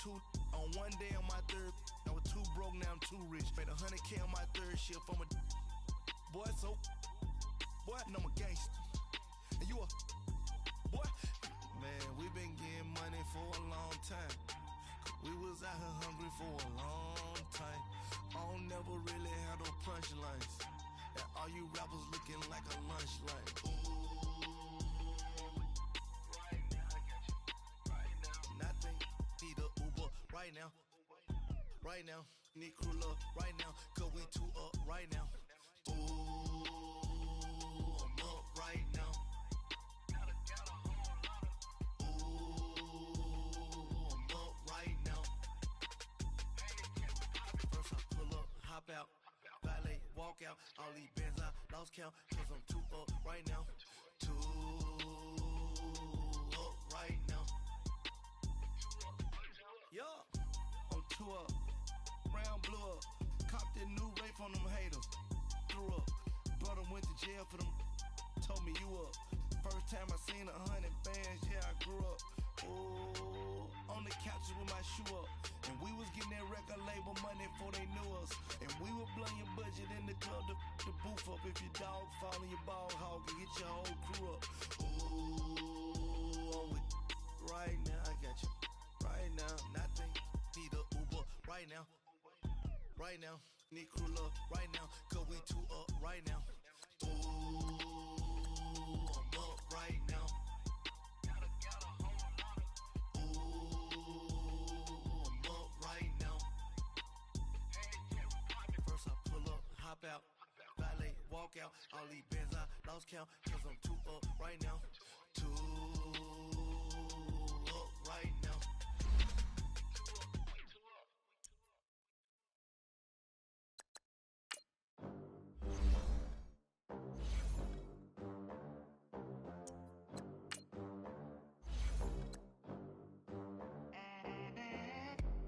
two on one day on my third. I was too broke, now I'm too rich. Made 100K on my third shift. I'm a boy, so boy, no, I'm a gangster. And you a boy. Man, we been getting money for a long time. We was out here hungry for a long time. I don't never really have no punchlines. And all you rappers looking like a lunch line. Right now, I got you. Right now. Nothing, need a Uber right now. Right now, need crew love right now. Cause we two up right now. Ooh, I'm up right now. Hop out, valet, walk out. All these bands I lost count. Cause I'm too up right now. Too up right now. Yeah, I'm too up. Round blew up. Copped that new rape on them haters. Threw up. Brother went to jail for them. Told me you up. First time I seen 100 bands, yeah, I grew up. Ooh, on the couches with my shoe up. And we was getting that record label money before they knew us. And we were blowing your budget in the club to boof up. If your dog fall in your ball hog and get your whole crew up. Ooh, I'm with right now, I got you. Right now, nothing, need a Uber right now. Right now, need crew love right now. Cause we two up right now. Ooh, I'm up right now. Hop out, valet, walk out. All these bands I lost count. Cause I'm too up right now. Too up right now.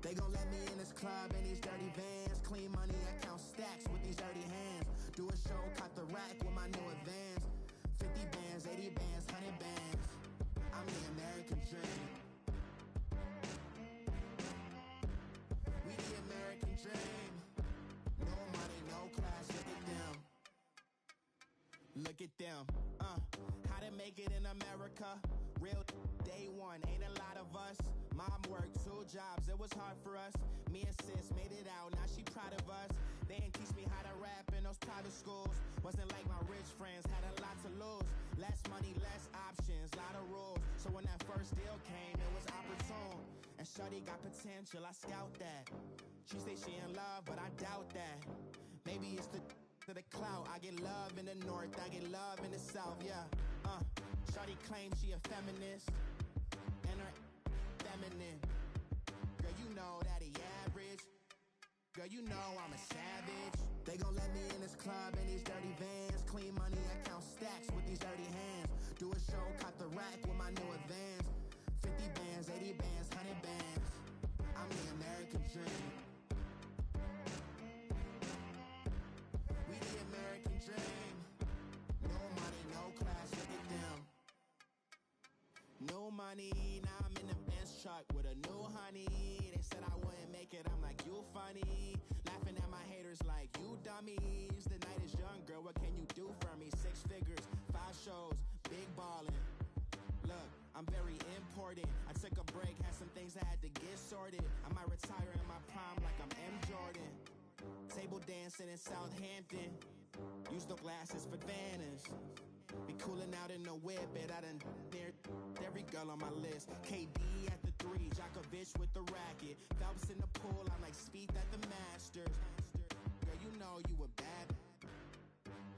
They gon' let me in this club in these dirty vans. Clean money, I count stacks with these dirty hands. Do a show, caught the rack with my new advance. 50 bands, 80 bands, 100 bands. I'm the American dream. We the American dream. No money, no class, look at them. Look at them, how to make it in America. Real day one, ain't a lot of us. Mom worked 2 jobs, it was hard for us. Me and sis made it out, now she proud of us. They didn't teach me how to rap in those private schools. Wasn't like my rich friends, had a lot to lose. Less money, less options, lot of rules. So when that first deal came, it was opportune. And shorty got potential, I scout that. She say she in love, but I doubt that. Maybe it's to the clout. I get love in the north, I get love in the south, yeah. Shorty claims she a feminist, and her feminine. Girl, you know that he average. Girl, you know I'm a savage. They gon' let me in this club in these dirty vans. Clean money, I count stacks with these dirty hands. Do a show, caught the rack with my new advance. 50 bands, 80 bands, 100 bands. I'm the American dream. We the American dream. No money, no class, look at them. No money, now I'm in the Benz truck with a new honey. They said I wouldn't make it, I'm like, you funny. Laughing at my haters like, you dummies. The night is young, girl, what can you do for me? 6 figures, 5 shows, big ballin'. Look, I'm very important. I took a break, had some things I had to get sorted. I might retire in my prime like I'm M. Jordan. Table dancing in Southampton. Use no glasses for Vanish. Be coolin' out in the whip, but I done near every girl on my list. KD at the 3, Djokovic with the racket. Phelps in the pool, I'm like Speed at the Masters. Girl, you know you a bad.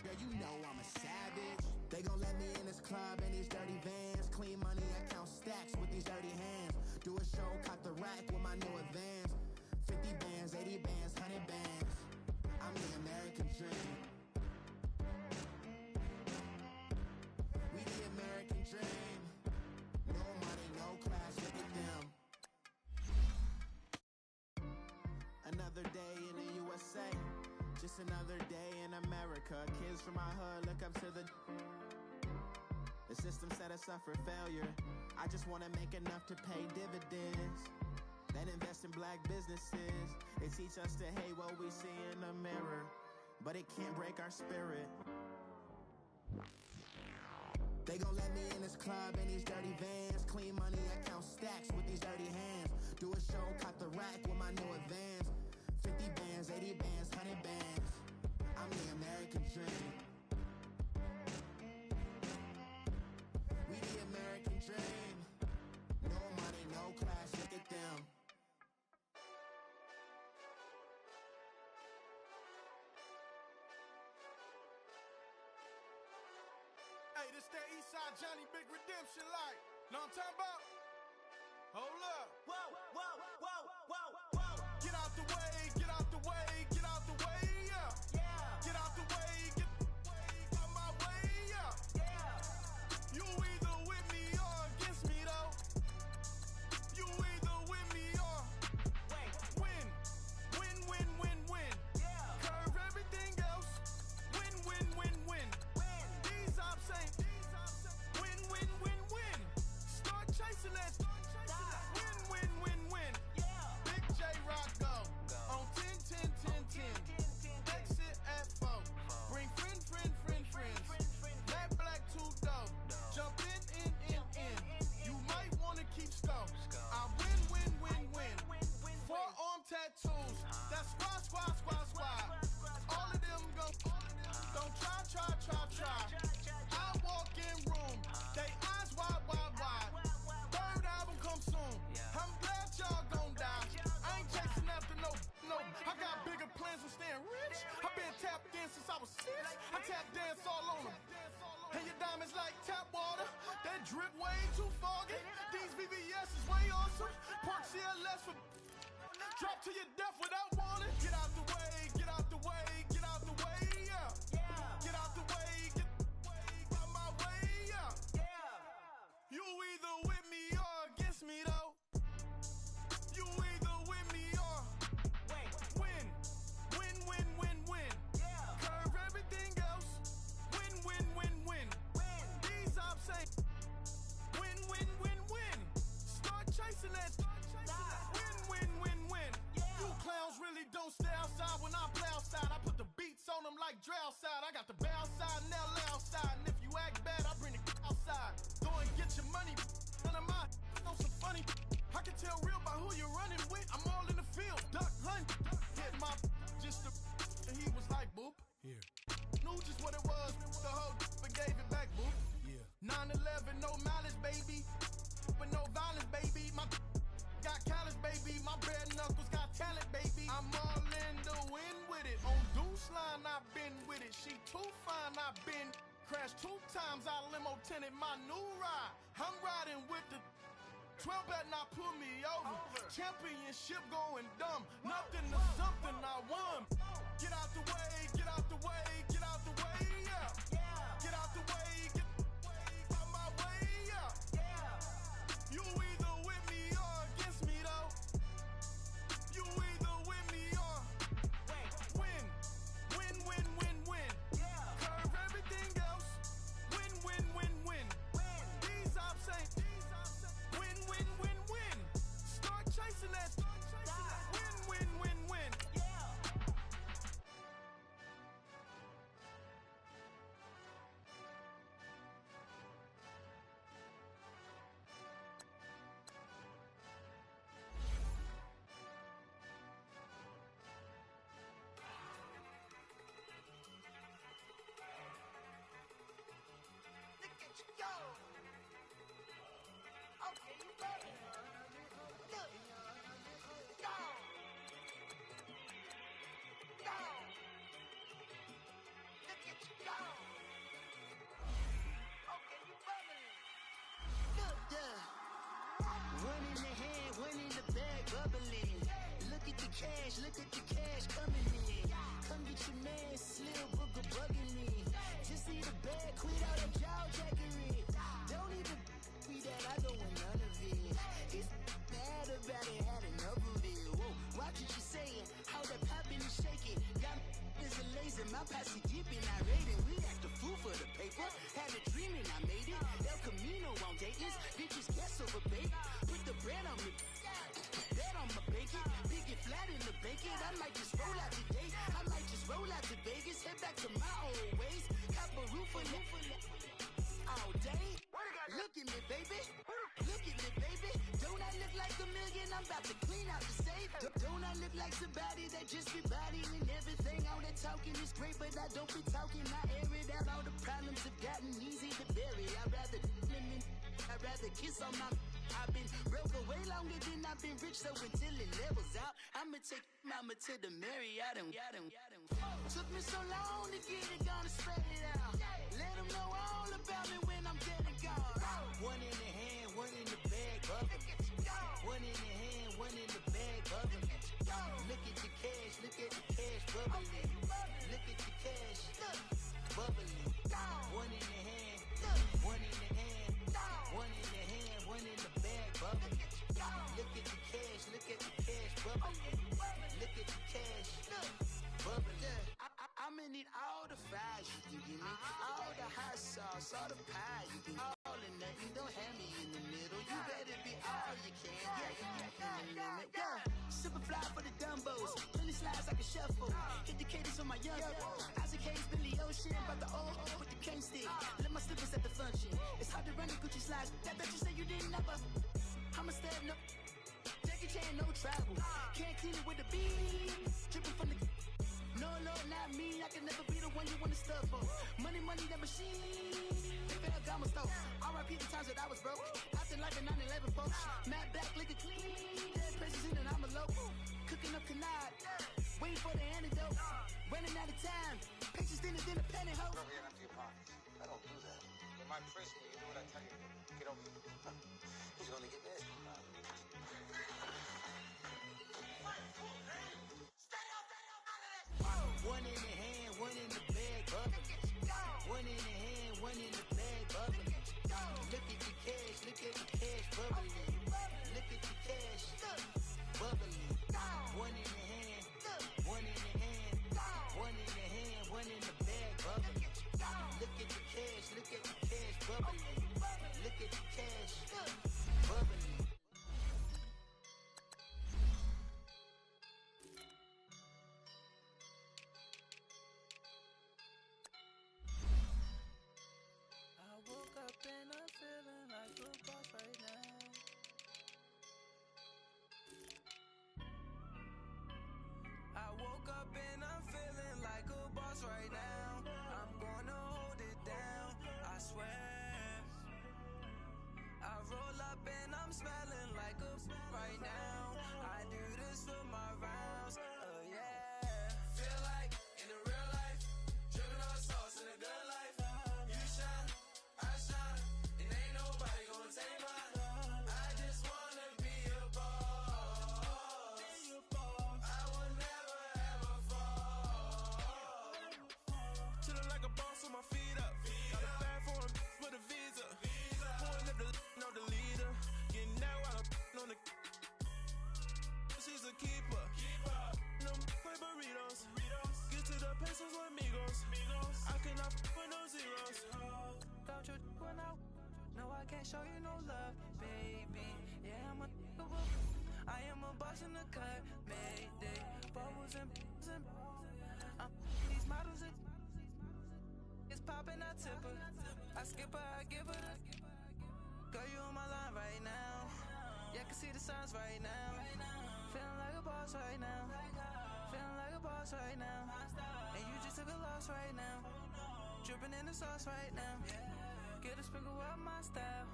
Girl, you know I'm a savage. They gon' let me in this club in these dirty vans. Clean money, I count stacks with these dirty hands. Do a show, caught the rack with my new advance. 50 bands, 80 bands, 100 bands. I'm the American dream. We the American dream. No money, no class, look at them. Another day in the USA. Just another day in America. Kids from my hood look up to the system set us up for failure. I just wanna make enough to pay dividends. They and invest in black businesses. They teach us to hate what we see in the mirror, but it can't break our spirit. They gon' let me in this club in these dirty vans. Clean money, I count stacks with these dirty hands. Do a show, cop the rack with my new advance. 50 bands, 80 bands, 100 bands. I'm the American dream. We the American dream. No money, no class, look at them. Hey, this that Eastside Johnny Big Redemption like. Know what I'm talking about? Hold up. Whoa, whoa, whoa, whoa, whoa. Get out the way, get out the way, get out the way, yeah. Get out the way, get out my way, yeah. You either with me or against me though. You either with me or win. Win, win, win, win. Curve everything else. Win, win, win, win. These ops ain't win, win, win, win. Start chasing that. Win, win, win, win. Big J Rock go on 10, 10, 10, 10. Exit at 4. Bring friend, friend, friend, friends. Black, black, two dope. Jump in. You might wanna keep scope. I win, win, win, win. Forearm tattoos. That's squad. All of them go. Don't try. I walk in room. They eyes wide. Third album come soon. I'm glad y'all gon' die. I ain't chasing after no. I got bigger plans for staying rich. I been tapped in since I was 6. I tap dance all on them. And your diamonds like tap water. That drip way too foggy. These VVS is way awesome. Park CLS for drop to your death without warning. Get out the way, get out the way, get out the way, yeah. Get out the way, get out my way, yeah. You either with me or against me though. You either with me or win. Win, win, win, win. Curve everything else. Win, win, win, win. These ops ain't win, win, win, win. Start chasing that. Win, win, win, win. You clowns really don't stay outside when I play outside. I put the beats on them like Dre outside. I got the bow side and LA outside. And if you act bad, I bring the outside. Go and get your money. None of my on some funny. I can tell real by who you're running with. I'm all in the field. Duck hunt. Hit my just the and he was like, boop. Here. Knew just what it was. The whole but gave it back, boop. Yeah. 9/11, no malice, baby. But no violence, baby. My got callous, baby. My bare knuckles got talent, baby. I'm all in the wind with it. On Deuce line, I've been with it. She too fine, I've been crashed 2 times. I limo tinted my new ride. I'm riding with the 12 better not pull me over. Championship going dumb. Nothing to something I won. Get out the way, get out the way, get out the way, yeah. Get out the way, get out my way, yeah. You either with me or against me though. You either with me or win. Win, win, win, win. Curve everything else. Win, win, win, win. These ops ain't win, win, win, win. Start chasing that. Win, win, win, win. somebody that just be bodying everything. All that talking is great, but I don't be talking. I air it out. All the problems have gotten easy to bury. I'd rather kiss on my. I've been broke for way longer than I've been rich, so until it levels out, I'ma take mama to the Marriott and took me so long to get it, gonna spread it out. Let them know all about me when I'm dead and gone. One in the hand, one in the bag, bubbling. One in the hand, one in the bag, bubbling. Look at the cash, bubbling. Look at the cash, bubbling. One in the hand, one in the hand, one in the hand, one in the bag, bubbling. Look at the cash, bubbling. Look at the cash, bubbling. I'ma need all the fries you can give me, all the hot sauce, all the pie you can all in nothing. Don't have me in the middle. You better be all you can. Yeah. Super fly for the Dumbos. Plenty slides like a shuffle. Hit the cadence on my young. Isaac Hayes, Billy Ocean, about the old with the cane stick. Let my slippers at the function. It's hard to run the Gucci slides. That bet you say you didn't never. I'ma step no. Jackie Chan, no travel. Can't clean it with the beat. Dripping from the. No, Lord, not me. I can never be the one you wanna stuff for. Money, that machine. They fell down my stove. R.I.P. the times that I was broke. Acting like a 9/11 folks. Mad black, liquor clean. Dead presses in and I'm a local. Cooking up canard. Waiting for the antidote. Running out of time. Patience thinner than a pantyhose. Over here and empty your pockets. I don't do that. In my prison, you do what I tell you to. Get over here. He's gonna get this. One in the hand, one in the bag, bubbling. One in the hand, one in the bag, bubbling. Look at the cash, bubbling. Look at the cash, bubbling. One in the hand, one in the hand, one in the hand, one in the bag, bubbling. Look at the cash, bubbling. Look at the cash, bubbling. Show you no love, baby. Yeah, I am a boss in the cut, Mayday. Bubbles and these models it's popping, I tip her. I skip her, I give her the. Girl, you on my line right now. Yeah, I can see the signs right now. Feeling like a boss right now. Feeling like a boss right now. And you just took a loss right now. Dripping in the sauce right now. Get a sprinkle up my style.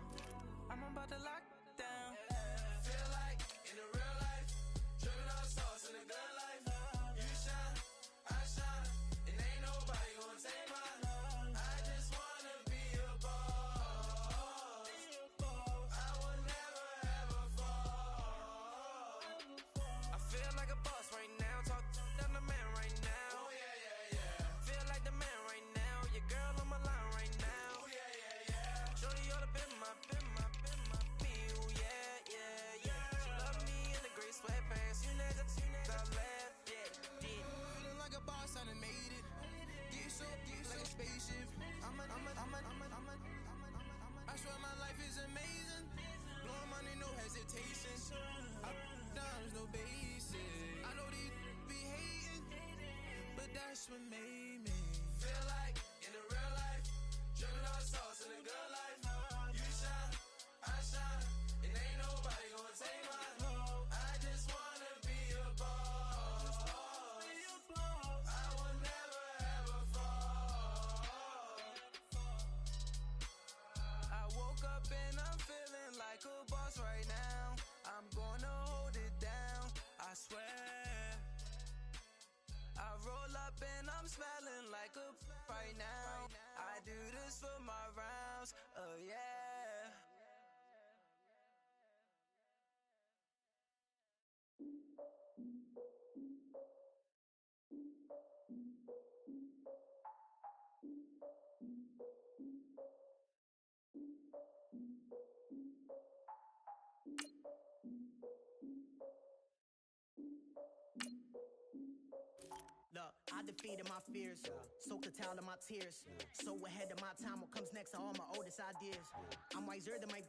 I'm about to lock down. Feel like in the real life, dripping on sauce in the good life. You shine, I shine, and ain't nobody gonna take my love. I just wanna be a boss. I will never ever fall. I feel like a boss right now. Talk down the man right now. Oh yeah. Feel like the man right now. Your girl on my line right now. Oh yeah. Shorty all up in my feeding my fears. Soak the towel of my tears. So ahead of my time, what comes next are all my oldest ideas. I'm wiser than my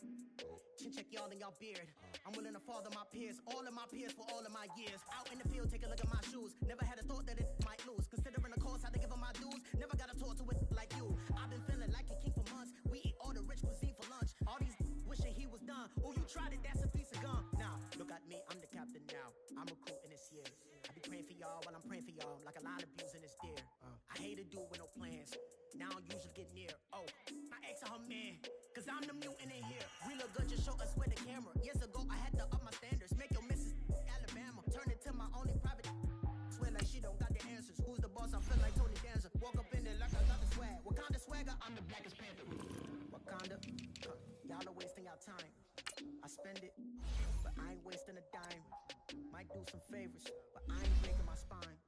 chin check y'all in y'all beard. I'm willing to father my peers, all of my peers for all of my years. Out in the field, take a look at my shoes. Never had a thought that it might lose. Considering the cost, had to give them my dues. Never got to talk to it like you. I've been feeling like a king for months. We eat all the rich cuisine for lunch. All these wishing he was done. Oh, you tried it, that's a piece of gum. Now, look at me, I'm the captain now. I'm recruiting this year. I be praying for y'all while I'm praying for y'all. Like a lot of abusing this deer. I hate to do with no plans. Now I usually get near. Oh, my ex and her man. Cause I'm the mutant in here. We look good, just show us with the camera. Years ago, I had to up my standards. Make your missus Alabama. Turn it to my only private. Swear like she don't got the answers. Who's the boss? I feel like Tony Danza. Walk up in there like I got the swag. What kind of swagger? I'm the blackest panther. Wakanda. Y'all are wasting your time. I spend it, but I ain't wasting a dime. Might do some favors, but I ain't breaking my spine.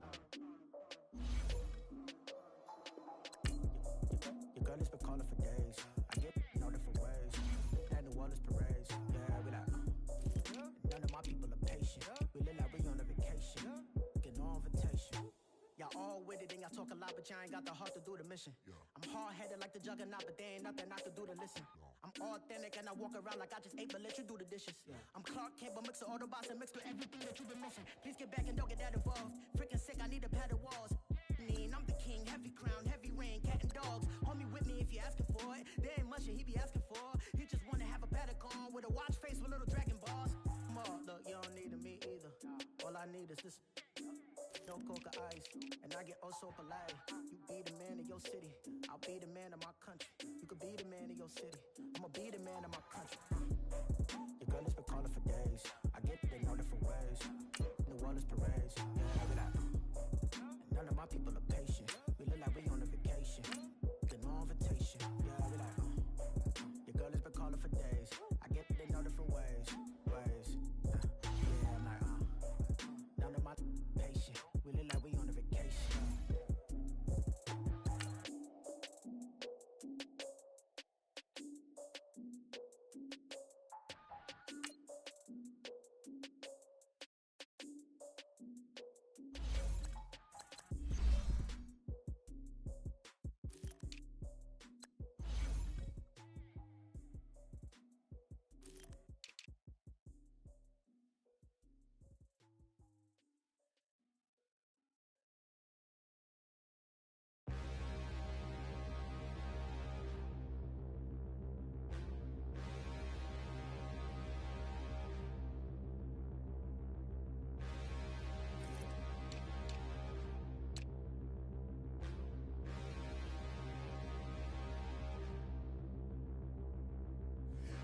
Your girl has been calling for days. I get in all different ways. That New Orleans parades. Yeah, we like, none of my people are patient. We live like we on a vacation. Get no invitation. Y'all all with it and y'all talk a lot, but y'all ain't got the heart to do the mission. I'm hard-headed like the juggernaut, but there ain't nothing I can do to listen. I'm authentic and I walk around like I just ate, but let you do the dishes. I'm Clark Kent, but mix the Autobots and mix with everything that you've been missing. Please get back and don't get that involved. Freaking sick, I need a pad of walls. I'm the king, heavy crown, heavy rain, cat and dogs. Homie with me if you're asking for it. There ain't much that he be asking for. He just wanna have a paddock on with a watch face with little dragon balls. Look, you don't need me either. All I need is this. No coca ice, and I get oh so polite. You be the man of your city, I'll be the man of my country. You could be the man of your city, I'ma be the man of my country. Your girl has been calling for days. I get it in all different ways. New Orleans parades, yeah, we like. And none of my people are patient. We look like we on a vacation. Get no invitation, yeah, we like. Your girl has been calling for days. I get it in all different ways. Yeah, I'm like, none of my patient. We look like we on a vacation.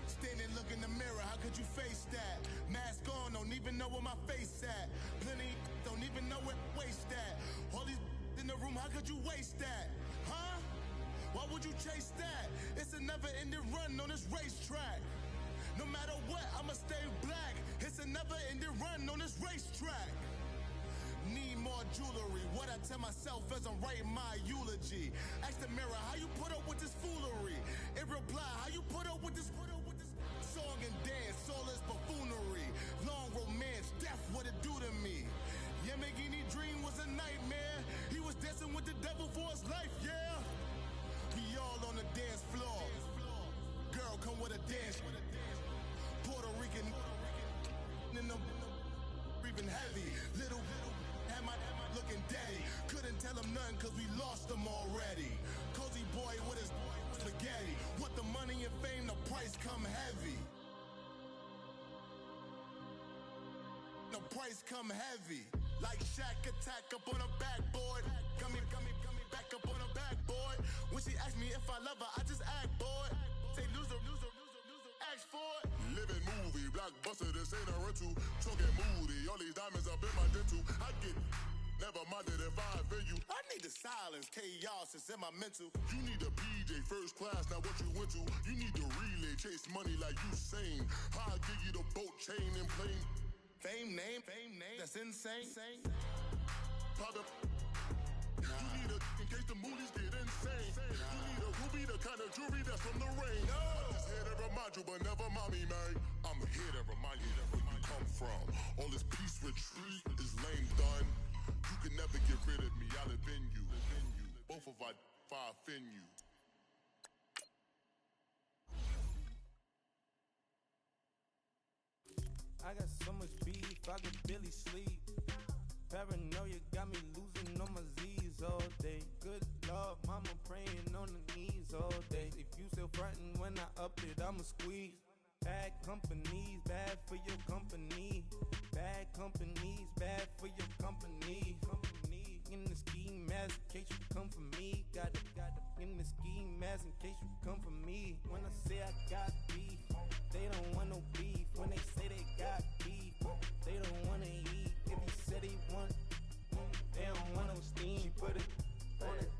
Standing, look in the mirror, how could you face that? Mask on, don't even know where my face at. Plenty, don't even know where waste at. All these in the room, how could you waste that? Huh? Why would you chase that? It's a never-ending run on this racetrack. No matter what, I'ma stay black. It's a never-ending run on this racetrack. Need more jewelry. What I tell myself as I'm writing my eulogy. Ask the mirror, how you put up with this foolery? It reply, how you put up with this song and dance, soulless buffoonery. Long romance, death, what it do to me? Yamagini dream was a nightmare. He was dancing with the devil for his life, yeah. We all on the dance floor. Girl, come with a dance. Puerto Rican in the breathing heavy. Little had my looking daddy. Couldn't tell him nothing cause we lost him already. Cozy boy with his spaghetti. What the money and fame, the price come heavy. The price come heavy. Like Shaq attack up on a backboard. Coming back up on a backboard. When she asked me if I love her, I just act bored. Say loser, ask for it. Living movie, blockbuster, this ain't a rental. Choking moody, all these diamonds up in my dental. I get never minded if I offend you. I need the silence, chaos is in my mental. You need a PJ first class, not what you went to. You need the relay, chase money like you sane. I'll give you the boat chain and plane. Fame name, that's insane. Pop up. You need a in case the movies get insane. You need a ruby, the kind of jewelry that's from the rain. No. I'm just here to remind you, but never mommy, man. I'm here to remind you that where you come from. All this peace retreat is lame done. You can never get rid of me, I'll avenge you. Both of our if I offend you. I got so much beef, I could barely sleep. Paranoia got me losing on my Z's all day. Good Lord, mama praying on the knees all day. If you still frontin' when I up it, I'ma squeeze. Bad companies, bad for your company. Bad companies, bad for your company. In the ski mask in case you come for me. Got it in the ski mask in case you come for me. When I say I got beef, they don't want no beef. When they say they got beef, they don't wanna eat. If you said they want, they don't want no steam. She put it on it.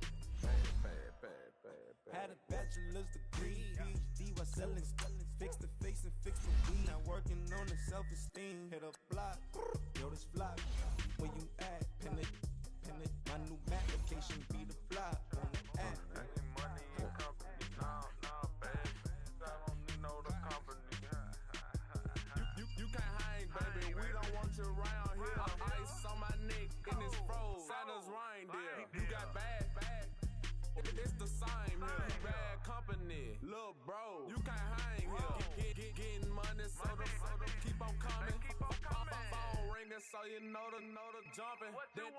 Had a bachelor's degree, PhD while selling. Fix the face and fix the weed. Now working on the self-esteem. Hit a block, yo this flop. Where you at? Pin it. My new Mac location be the flop on the app. Money in company, nah, baby. I don't need no the company. You can't hang, baby. We don't want you around here. Ice on my neck in this froze. Santa's reindeer. You got bad. It's the same here. You bad company, lil' bro. You can't hang here. Getting money, so the keep on coming. Phone ringing, so you know the jumping. Then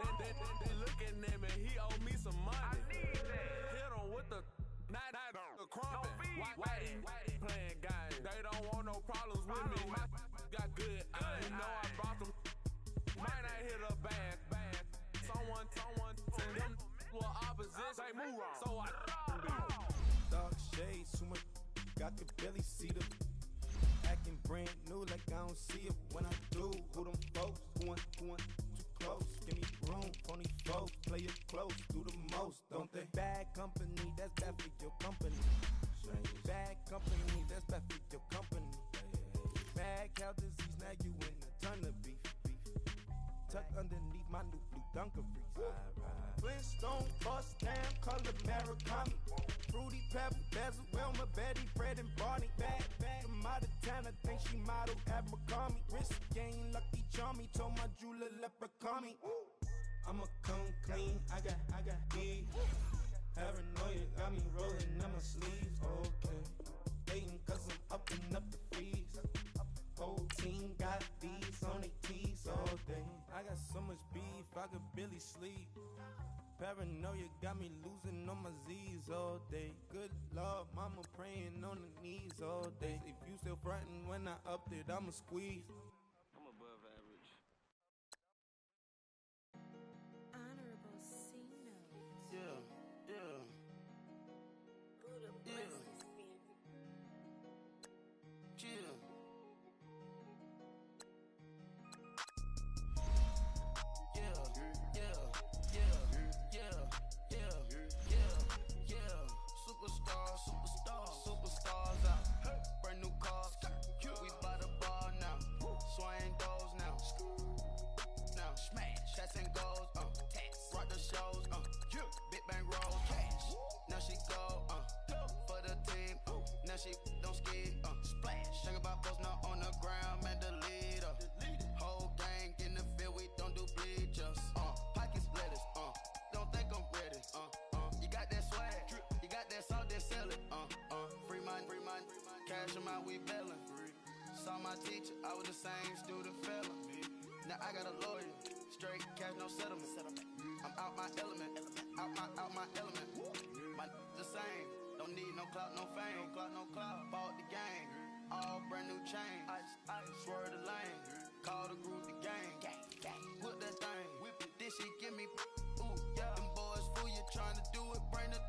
looking at me, he owe me some money. Hit him with the not the crumpin'. Whitey playing games. They don't want no problems with me. My got good. You know I brought them. Might not hit a bad. Someone send them. Well, opposition, say move wrong. So I Dark shades, too much, I could barely see them. Acting brand new like I don't see it when I do. Who them folks? Who want too close? Give me room, phony folks, play it close, do the most, don't they? Bad company, that's bad for your company. Bad company, that's bad for your company. Bad cow disease, now you in a ton of beef. Tuck underneath my new blue Dunkaroos. Flintstone, bust down, color Maricami. Fruity Pebble, Basil, Wilma, Betty, Fred, and Barney. Bad from out of town, I think she model at McCarmy. Wrist game, Lucky Charmy, told my jeweler leprechaun. I'ma come clean, I got beef. Paranoia got me rolling in my sleeves, okay. Hating cause I'm upping up the fees. Whole team got these on their tees all day. I got so much beef, I could barely sleep. Paranoia got me losing on my Z's all day. Good Lord, mama praying on the knees all day. If you still frontin' when I up it, I'ma squeeze. I'm above average. Honorable C notes. Yeah. Buddha bless this spirit. Chill. Superstars out. Brand new cars. We by the bar now. Swaying doors now. Now smash. Cats and goals. Rock the shows. Big bang rolls. Cash. Now she go. For the team. Now she don't ski. Splash. Think about post now on the ground. Man, the leader. Whole gang in the field. We don't do bleachers. Pockets lettuce. Don't think I'm ready. You got that swag. You got that salt, that sell it. Free mind. Cash amount, we bailin'. Saw my teacher, I was the same student fella. Now I got a lawyer. Straight cash, no settlement. I'm out my element. Out my element. My the same. Don't need no clout, no fame. No clout. Bought the game. All brand new chain. Ice. Swerve the lane. Call the group the gang. Whip that thing. Whip it. This shit give me. Ooh, yeah. Them boys fool you trying to do it. Bring the.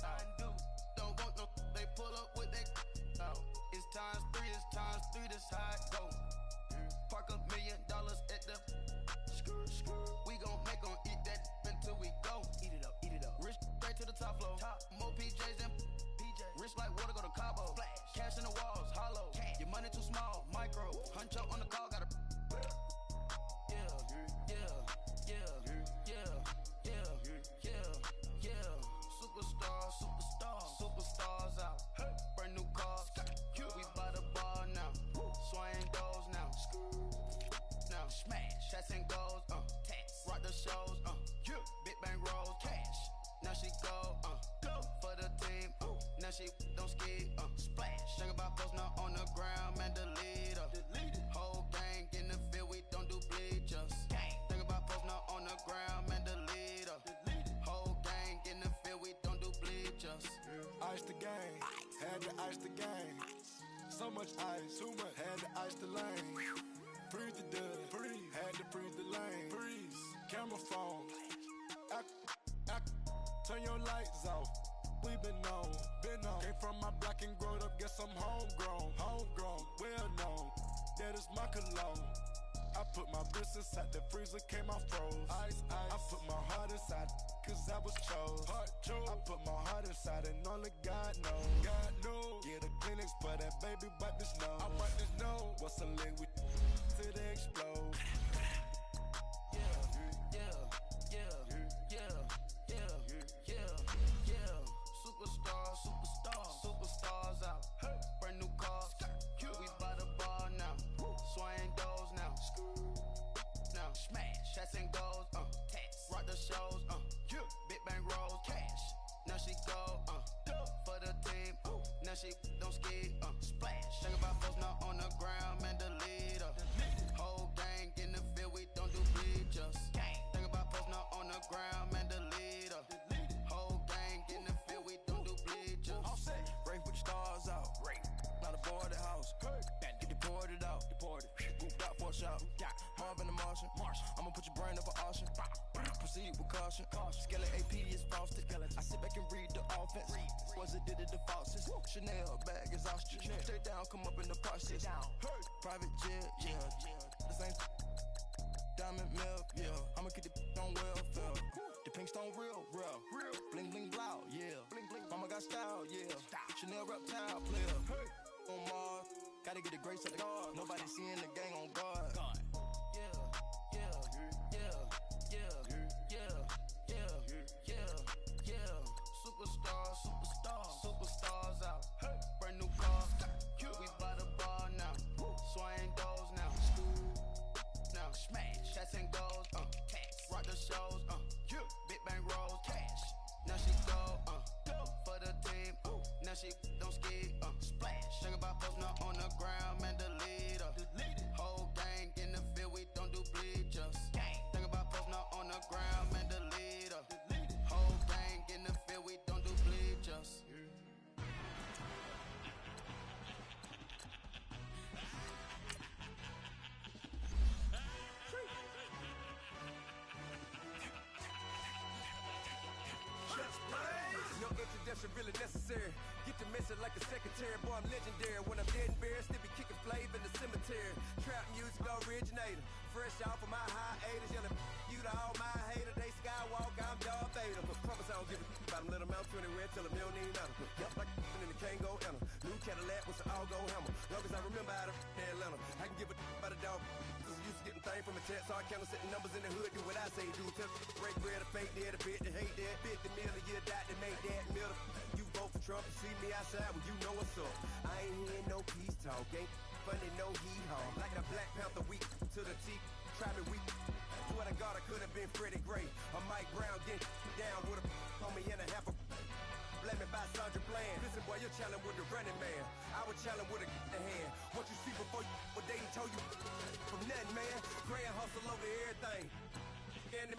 I do. Don't want no. They pull up with that. Oh. It's times 3. This how it go. Park $1 million at the. We gon' make 'em eat that until we go. Eat it up. Rich straight to the top floor. More PJs than PJ. Rich like water, go to Cabo. Flash. Cash in the walls, hollow. Cash. Your money too small, micro. Hunch up on the call, gotta. Superstars out. Brand new cars. We by the bar now. Swaying doors now. Now smash. Cats and goals. Rock the shows. she go for the team. Now she don't ski. Splash. Think about post now on the ground, man, delete her. Whole gang in the field, we don't do bleachers. Think about post now on the ground, man, delete her. Whole gang in the field, we don't do bleachers. Ice the game, had to ice the game. So much ice, too much, had to ice the lane. Freeze the dud, freeze, had to freeze the lane. Freeze, camera phone. Turn your lights off. We been on. Came from my block and growed up, guess I'm homegrown, well known. That is my cologne. I put my wrist inside the freezer, came out froze. Ice. I put my heart inside, cause I was chose. I put my heart inside and only God knows. Get the clinics, but that baby bite this nose. I bite this nose. What's a leg with till they explode? Superstars out. Brand new cars. We by the bar now. Swing doors now. Now smash. Shots and goals. Rock the shows. Big bang rolls. Cash. Now she go. For the team. Now she don't ski. Splash. Think about folks now on the ground, man, the leader. Whole gang in the field, we don't do bleachers. Think about folks now on the ground, man, the leader. Whole gang in the field, we don't do bleachers. Rain put the stars out. Not a board the house. Get deported out. Moved out for a shot. Marvin the Martian. I'ma put your brain up an auction. Proceed with caution. Skeleton AP is frosted. I sit back and read the offense. Was it did it the faucets? Chanel bag is ostrich. Stay down, come up in the process. Private jet, yeah. The same diamond milk, yeah. I'ma keep the on welfare. The pink stone real. Bling bling blow, yeah. Mama got style, yeah. Chanel reptile player. On Mars, gotta get the grace of the God. Nobody seeing the gang on guard. Superstars out. Brand new car. We by the bar now. Swing doors now. Now smash. Shots and goals. Rock the shows. Big bang rolls. Cash. Now she go. For the team. Now she don't ski. Splash. Think about post now on the ground, man, the leader. Whole gang in the field, we don't do bleachers. Think about post now on the ground, man, the leader. Whole gang in the field, we don't do bleachers. No introduction really necessary. Get the message like a secretary. Boy, I'm legendary. When I'm dead and buried, still be kicking flavor in the cemetery. Trap music originator. Fresh off of my hiatus. Yelling you to all my haters. They skywalk, I'm Darth Vader. But promise I don't give a about them. Let them out 20 red, tell them they don't even matter. Yup, like in the Kango enter. New Cadillac with the all-go hammer. Long as I remember out of Atlanta. I can give a about a dog. Cause used to getting things from a text. So I count setting numbers in the hood. Do what I say do. Tell break bread, a fake dead, a bit, to hate that. 50 million, you die to make that middle. You vote for Trump, you see me outside when you know what's up. I ain't hearing no peace talk, ain't funny, no hee-haw. Like the Black Panther weak to the teeth, try me weak. Swear to God, I could have been Freddie Gray. Or Mike Brown, get down with a on me and a half a blame me by Sandra Bland. Listen, boy, you're challenging with the running man. I was challenging with a hand. What you see before you, what they didn't tell you from nothing, man. Grand hustle over everything. And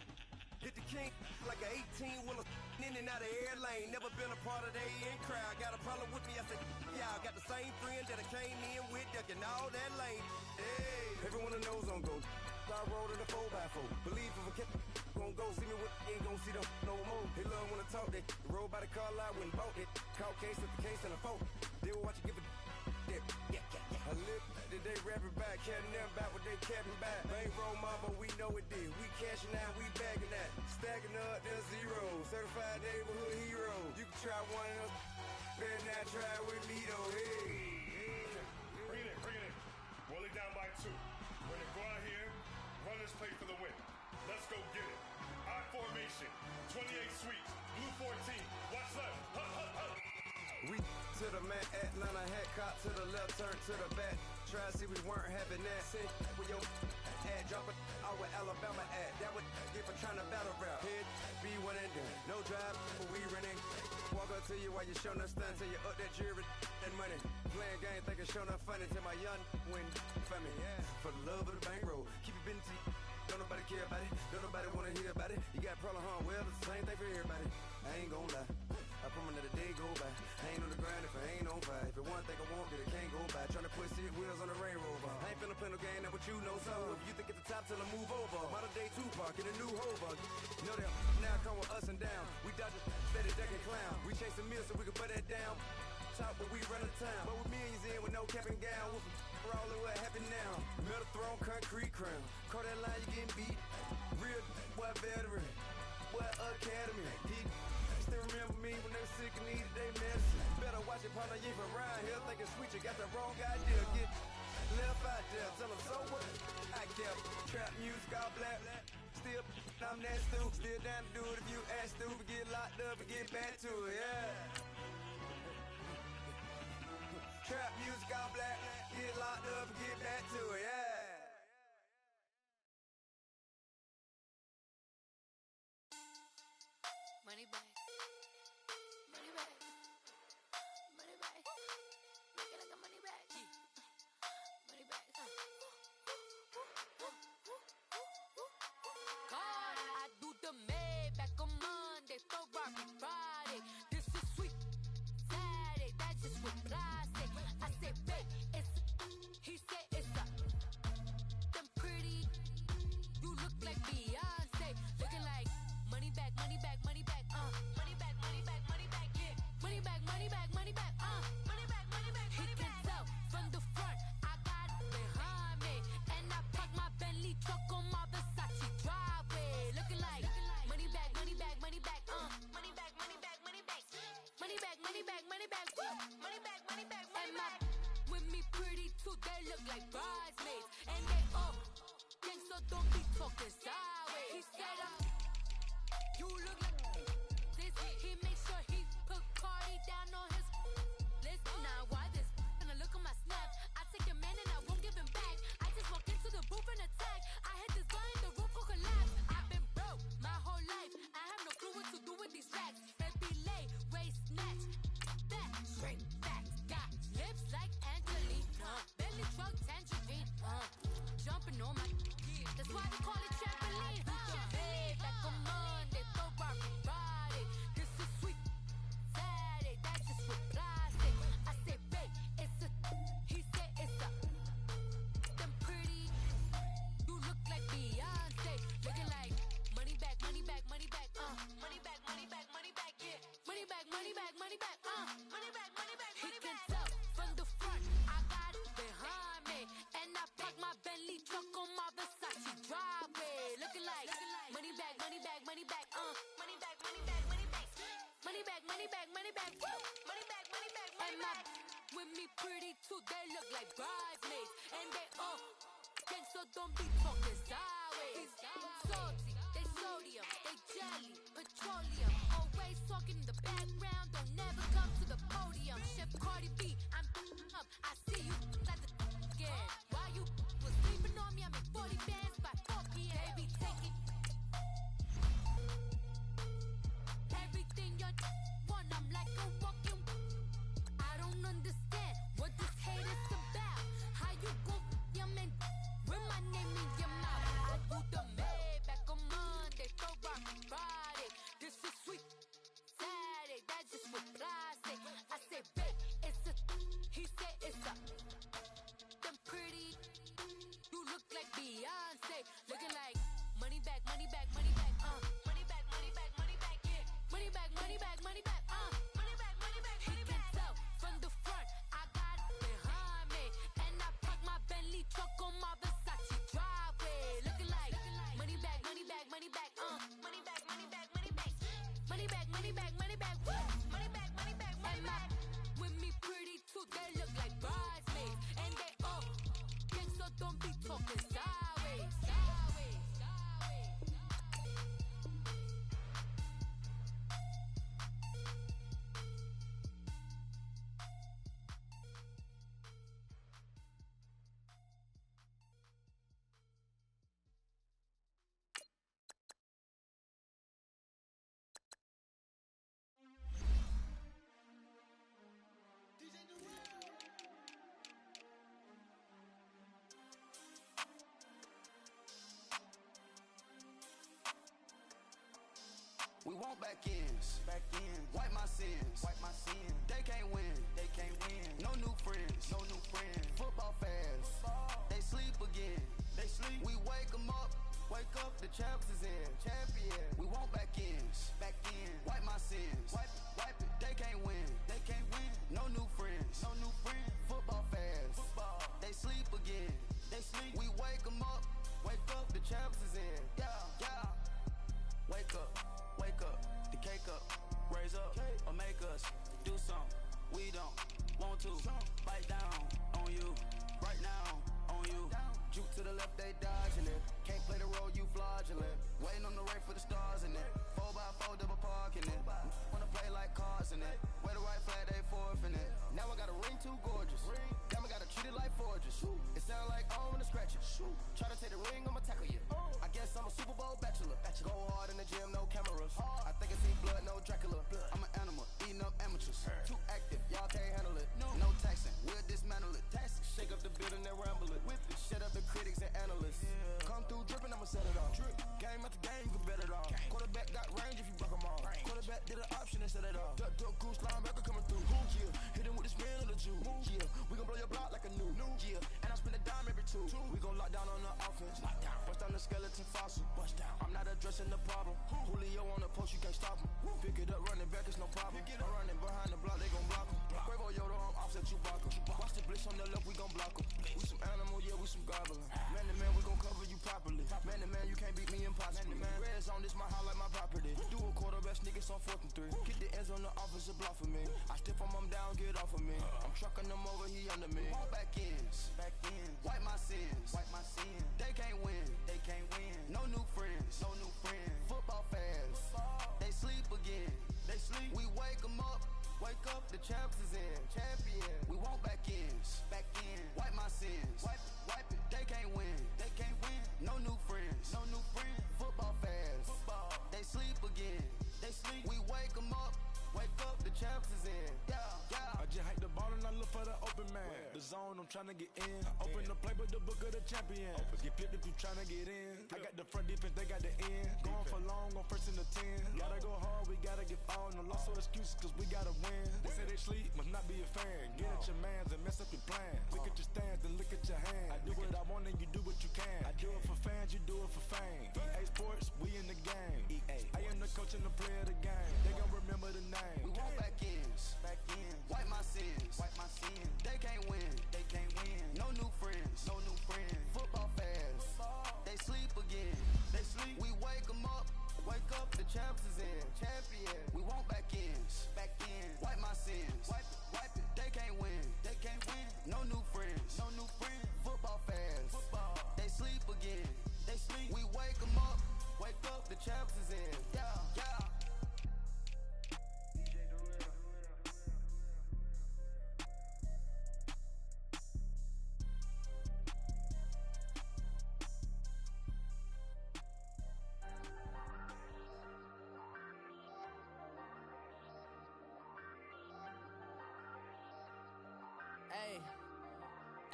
hit the king like an 18-wheeler in and out of air lane. Never been a part of the in crowd. Got a problem with me, I said, yeah, I got the same friend that I came in with, ducking all that lane. Hey, everyone that knows on go. I rolled in a 4x4. Believe if I kept gon' go see me with ain't gon' see them no more. They love when I talk that. Roll by the car lot when bought it. Caught case at the case and a phone. They will watch you give a that. I live today rapping back, catching them back what they capping back. Bankroll mama, we know it did. We cashing out, we bagging that. Stacking up, there's zero. Certified neighborhood hero. You can try one of them. Better not try with me though. Hey. Bring it in. Roll it down by 2. We're gonna go out here, run this play for the win. Let's go get it. I formation, 28 sweeps, blue 14. Watch left. We to the man, Atlanta hat cop to the left, turn to the back. Try to see we weren't having that. Sit with your head, drop it out where Alabama at. That would get for trying to battle rap. Hit, be one and done. No drive, but we running. Walk up to you while you showing us stunts. Till you up that jewelry and money. Playing game, thinking showing up funny. Till my young win for me. For the love of the bankroll. Keep it busy. Don't nobody care about it. Don't nobody wanna hear about it. You got problem, huh? Well, it's the same thing for everybody. I ain't gon' lie. I promise that a day go by. I ain't on the grind if I ain't on fire. If it one thing I want, then it can't go by. Tryna put seat wheels on the Range Rover. I ain't finna play no game, that what you know. So if you think it's the top, till I move over. Modern day Tupac in a new Hova. Know that now come with us and down. We dodge a steady deck and clown. We chase a meal so we can put that down. Top, but we run the town. But with millions in with no cap and gown. We're all in what happened now. Metal throne, concrete crown. Call that line, you getting beat. Real boy veteran. Boy academy. He still remember me when they were sick and needed they medicine. Better watch it, partner, you from around here thinking sweet, you got the wrong idea. Get left out there, tell them so what? I kept trap music all black. Still, I'm that stupid. Still down to do it if you ask stupid. Get locked up and get back to it, yeah. Trap music all black. Get locked up and get back to it, yeah. Money back. Money back. Money back. Make it like a money back. Money back. God, I do the Maybach on Monday, Ferrari Friday. This is sweet Saturday, that's just with plastic. I say, babe, it's he said it's a them pretty. You look like Beyonce, looking like money back, money back, money back, money back, money back, money back, yeah. Money back, money back, money back, money back, money back, money back. He can tell from the front, I got it behind me, and I park my Bentley truck on my Versace driveway, looking like money back, money back, money back, money back, money back, money back, money back, money back, money back, money back, money back, money back. With me pretty too, they look like bridesmaids, and they all gang, so don't be talking sideways. He said you look like this. He makes sure he put Cardi down on his list. Now why this? Gonna look at my snap. I take your man and I won't give him back. I just walk into the booth and attack. I hit this guy in the roof will collapse. I've been broke my whole life. I have no clue what to do with these racks. Baby lay, waist snatch, back, straight back. Got lips like Angelina, belly truck tangerine, jumping on my. That's why they call it trampoline. Hey, back on Monday, Ferrari Friday. This is sweet Saturday, that's just with plastic. I say, babe, it's a. He said it's a. Them pretty. You look like Beyonce, looking like money back, money back, money back, money back, money back, money back, yeah. Money back, money back, money back, money back, money back, money back. He can tell from the front, I got it behind me, and I park my Bentley truck on my Versace driveway, looking like money back, money back, money back, money back, money back, money back, money back, money back, money back, money back, money back, money back. With me pretty too, they look like bridesmaids, and they all gang, so don't be talking sideways. Salty, they sodium, they jelly, petroleum, always talking in the background, don't never come to the podium. Chef Cardi B, I'm up, I see you like the scared. Why you was sleeping on me? I'm in 40 bands by 4 p.m. They be taking everything you want. I'm like a walking. I don't understand what this hate is about. How you go your man with my name in your mouth? I do the Maybach on Monday, Ferrari Friday. This is sweet Saturday, that's just with plastic. I say, babe, it's a. He said it's a. Them pretty. You look like Beyonce, looking like money back, money back, money back, money back, money back, money back, yeah. Money back, money back, money back, money back, money back, money back. He can tell from the front, I got it behind me, and I park my Bentley truck on my Versace driveway, looking like money back, money back, money back, money back, money back, money back, money back, money back, money back, money back, money back, money back. With me pretty too, they look like bridesmaids, and they all gang, so don't be talking sideways. We want back ends. Wipe my sins. They can't win. No new friends. Football fans. They sleep again. We wake them up. Wake up, the champs is in. We want back ends. Wipe my sins. Wipe it. They can't win. No new friends. Football fans. They sleep again. We wake them up. Wake up, the champs is in. Yeah. Wake up, the cake up, raise up, or make us do something we don't want to. Bite down on you, right now on you. Juke to the left, they dodging it. Can't play the role, you fraudulent. Waiting on the rain for the stars in it. 4x4 double parking it. Wanna play like cars in it. Wear the white flag, they forfeit it. Now I got a ring too gorgeous. Damn, I gotta treat it like forges. It sound like I wanna scratch it. Try to take the ring, I'ma tackle you. I guess I'm a Super Bowl bachelor. Go hard in the gym, no cameras. I think I seen blood, no Dracula. I'm an animal, eating up amateurs. Too active, y'all can't handle it. No taxing, we'll dismantle it. Shake up the building and ramble it. Whip it, shut up the critics and analysts. Come through dripping, I'ma set it off. Game after game, you can bet it off. Quarterback got range if you broke them off. Quarterback did an option and set it off. Duck goose linebacker coming through. Yeah, hit him with the spin of the Jew. Yeah, we gon' blow your block like a new. Yeah, and I spin a dime every two. We gon' lock down on the offense. Bust down the skeleton fossil. I'm not addressing the problem. Julio on the post, you can't stop him. Pick it up, running back, it's no problem. I'm running behind the block, they gon' block him. Quavo Yoda, I'm offset Chewbacca. Watch the blitz on the left, we gon' block him. We some animal, yeah, we some goblin. Man to man, we gon' cover you properly. Man to man, you can't beat me impossible. Red zone, this my house like my property. Do a quarterback sneak, it's on 4th and 3. Get the ends on the offensive block for me. I stiff him, I'm down, get off of me. I'm trucking them over, he under me. Back ends. Wipe my sins. They can't win. No new friends. Football fans. They sleep again. We wake them up. Wake up, the champs is in. We want back ends. Wipe my sins. Wipe it. They can't win. No new friends. Football fans. They sleep again. We wake them up. Wake up, the champs is in. Yeah. I just hike the ball and I look for the open man. The zone, I'm tryna get in. Open the playbook, the book of the champion. Get flipped if you tryna get in. I got the front defense, they got the end. Going for long, on 1st and the 10. Gotta go hard, we gotta get all. No loss or excuses, cause we gotta win. They say they sleep, must not be a fan. Get at your mans and mess up your plan. Look at your stands and look at your hands. I do what I want and you do what you can. I do it for fans, you do it for fame. EA Sports, we in the game. I am the coach and the player of the game. They gon' remember the name. We want back ends. Wipe my sins. They can't win. No new friends. Football fans. They sleep again. We wake them up. Wake up, the champs is in. We want back ends. Wipe my sins. Wipe it. They can't win. No new friends. Football fans. They sleep again. We wake them up. Wake up, the champs is in. Yeah.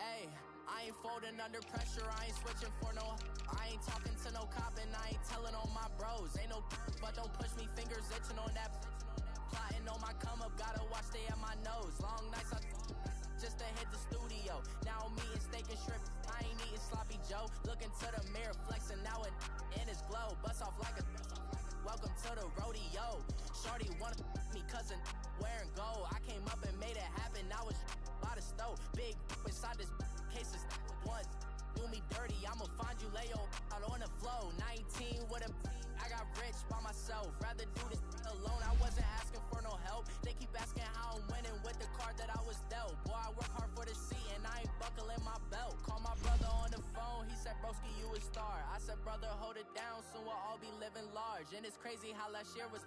Hey, I ain't folding under pressure, I ain't switching for no. I ain't talking to no cop and I ain't telling on my bros. Ain't no but don't push me, fingers itching on that. Plotting on my come up, gotta watch stay at my nose. Long nights I just to hit the studio. Now I'm eating steak and shrimp, I ain't eating sloppy Joe. Looking to the mirror, flexing now it in his glow. Bust off like a welcome to the rodeo. Shorty wanna me cousin wearing gold. I came up and made it happen, I was by the stove. Big inside this case is once do me dirty, I'ma find you lay out on the floor. 19 with a I got rich by myself. Rather do this alone, I wasn't asking for no help. They keep asking how I'm winning with the card that I was dealt. Boy, I work hard for the seat and I ain't buckling my belt. Call my brother on the phone, he said, broski, you a star. I said, brother, hold it down, soon we'll all be living large. And it's crazy how last year was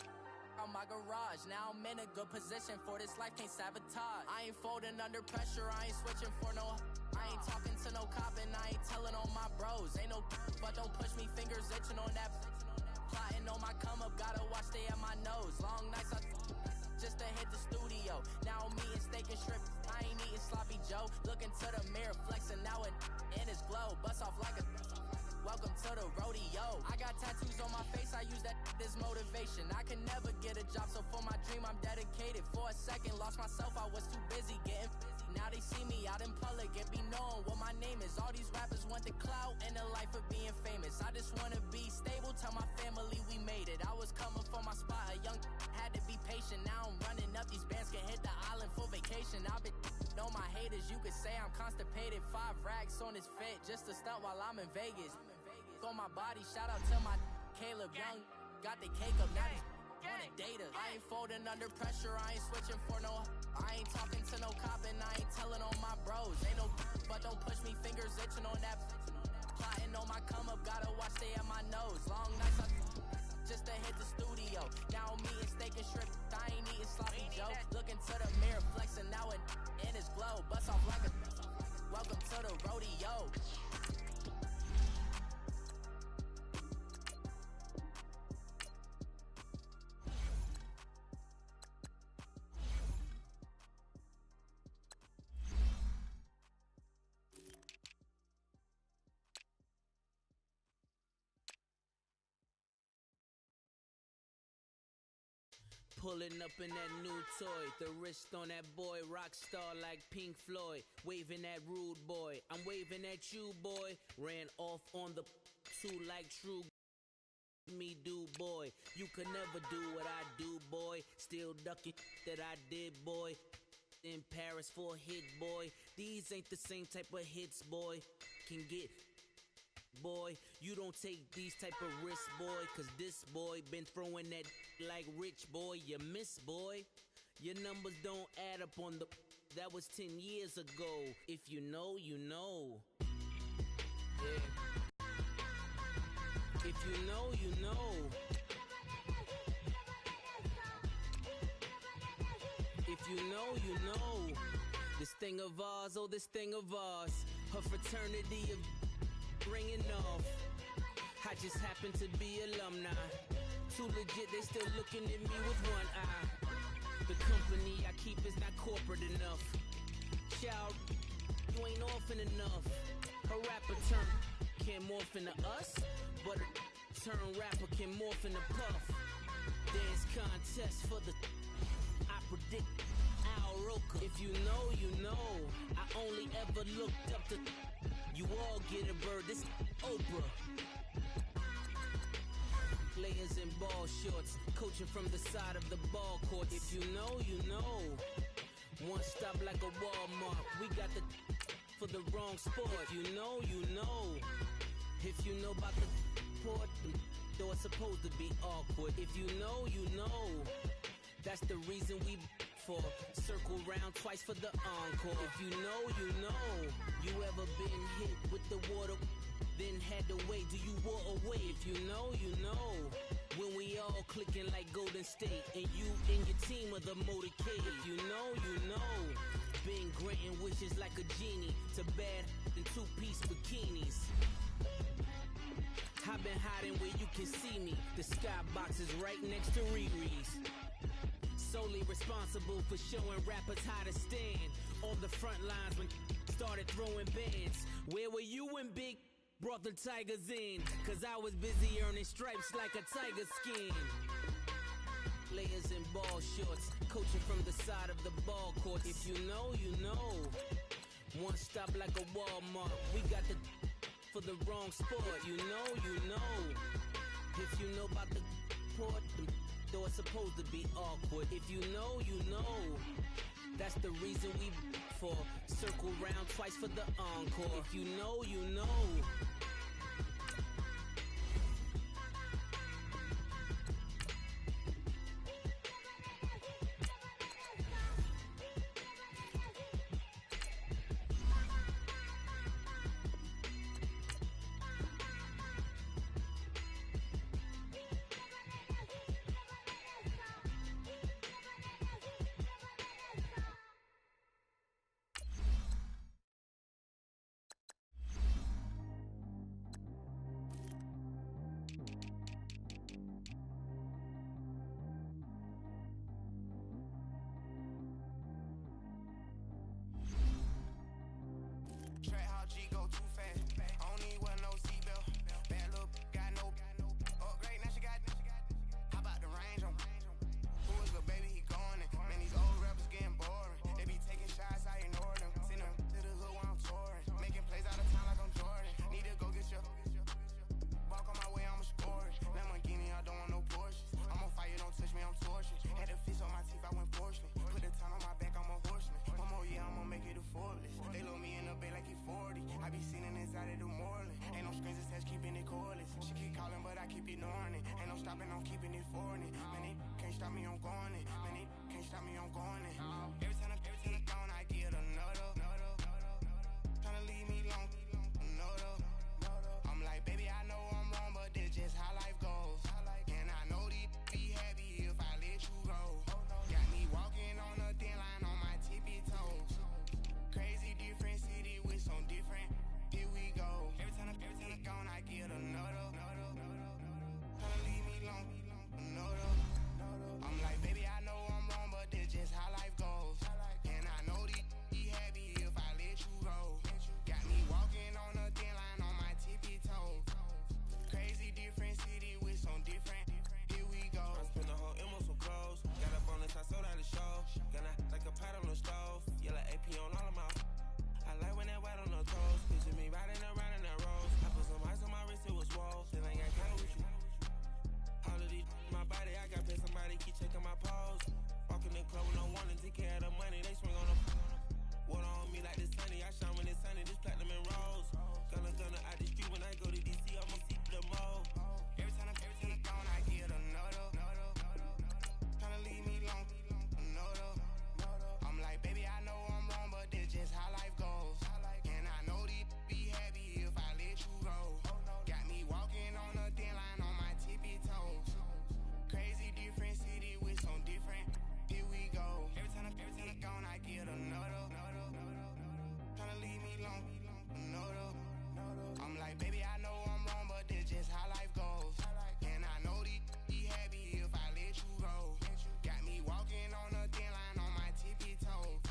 on my garage. Now I'm in a good position for this life, can't sabotage. I ain't folding under pressure, I ain't switching for no. I ain't talking to no cop and I ain't telling on my bros. Ain't no but don't push me, fingers itching on that. Plotting on my come up, gotta watch stay at my nose. Long nights I just to hit the studio. Now I'm eating steak and shrimp, I ain't eating sloppy Joe. Looking to the mirror, flexing now it in his glow. Bust off like a welcome to the rodeo. I got tattoos on my face, I use that as motivation. I can never get a job, so for my dream I'm dedicated. For a second, lost myself, I was too busy getting now they see me out in public and be known what my name is. All these rappers want the clout and the life of being famous. I just wanna be stable, tell my family we made it. I was coming for my spot, a young had to be patient. Now I'm running up, these bands can hit the island for vacation. I've been know my haters, you could say I'm constipated. 5 racks on his fit, just to stunt while I'm in Vegas. On my body, shout out to my Caleb Young. Got the cake up, now he's on a data. I ain't folding under pressure, I ain't switching for no. I ain't talking to no cop and I ain't telling on my bros. Ain't no but don't push me, fingers itching on that. Plotting on my come up, gotta watch stay at my nose. Long nights I just to hit the studio. Now I'm eating steak and shrimp, I ain't eating sloppy Joe. Looking to the mirror, flexing now it in his glow. Bust off like a welcome to the rodeo. Pulling up in that new toy, the wrist on that boy, rock star like Pink Floyd, waving at rude boy, I'm waving at you boy, ran off on the two like true me do boy, you could never do what I do boy, still ducking that I did boy, in Paris for a hit boy, these ain't the same type of hits boy, can get boy, you don't take these type of risks boy, cause this boy been throwing that like rich boy, you miss boy, your numbers don't add up on the, that was 10 years ago, if you know, you know, yeah, if you know, you know, if you know, you know, this thing of ours, oh this thing of ours, her fraternity of ringing off. I just happen to be alumni. Too legit, they still looking at me with one eye. The company I keep is not corporate enough. Child, you ain't often enough. A rapper turn can morph into us, but a turn rapper can morph into Puff. Dance contest for the I predict Al Roker. If you know, you know. I only ever looked up to. You all get a bird, this Oprah. Players in ball shorts, coaching from the side of the ball court. If you know, you know. One stop like a Walmart. We got the for the wrong sport. If you know, you know. If you know about the port, though it's supposed to be awkward. If you know, you know. That's the reason we for circle round twice for the encore. If you know, you know. You ever been hit with the water, then had to wait? Do you walk away? If you know, you know. When we all clicking like Golden State, and you and your team are the motorcade. If you know, you know. Been granting wishes like a genie to bad in 2-piece bikinis. I've been hiding where you can see me. The skybox is right next to Riri's. Solely responsible for showing rappers how to stand on the front lines when started throwing bands. Where were you when Big brought the Tigers in? Cause I was busy earning stripes like a tiger skin. Players in ball shorts, coaching from the side of the ball court. If you know, you know. One stop like a Walmart. We got the for the wrong sport. You know, you know. If you know about the port, though it's supposed to be awkward. If you know, you know. That's the reason we for circle round twice for the encore. If you know, you know. stopping, I'm keeping it foreign. Man, it can't stop me, I'm going it. Man, it can't stop me, I'm going it. Every time I gone, I get another. Tryna leave me alone, another. I'm like, baby, I know I'm wrong, but that's just how life goes. And I know these be happy if I let you go. Got me walking on a thin line on my tippy toes. Crazy different city with some different. Here we go. Every time I gone, I get another. Tryna leave me alone, another. I'm like, baby, I know I'm wrong, but that's just how life goes. And I know these be happy if I let you go. Got me walking on a thin line on my tippy toes. Crazy different city with some different. Here we go. I spent the whole M on some clothes. Got up on this, I sold out the show. Gonna like a pot on the stove. Yellow AP on all of my. I like when that white on the toes. Picture me riding around in that rose. I put some ice on my wrist, it was swole. Still ain't got color with you. All of these my body, I got paid somebody keep checking my pose. Walking in club with no one and take care of the money. They swing on the water on me like the sunny. I shine when it's sunny. This platinum and rose. Gonna out the street when I go to DC. I'ma see the mall. Every time I gone, I get another. Tryna leave me alone, another. I'm like, baby, I know I'm wrong, but that's just how life goes. And I know these be happy if I let you go. Got me walking on a thin line on my tippy toes. Crazy different city with some different. Here we go. Every time I gone, I get another. Tryna leave me alone, another. I'm like, baby, I know I'm wrong, but that's just how life goes. And I know these be happy if I let you go. Got me walking on a thin line on my tippy toes.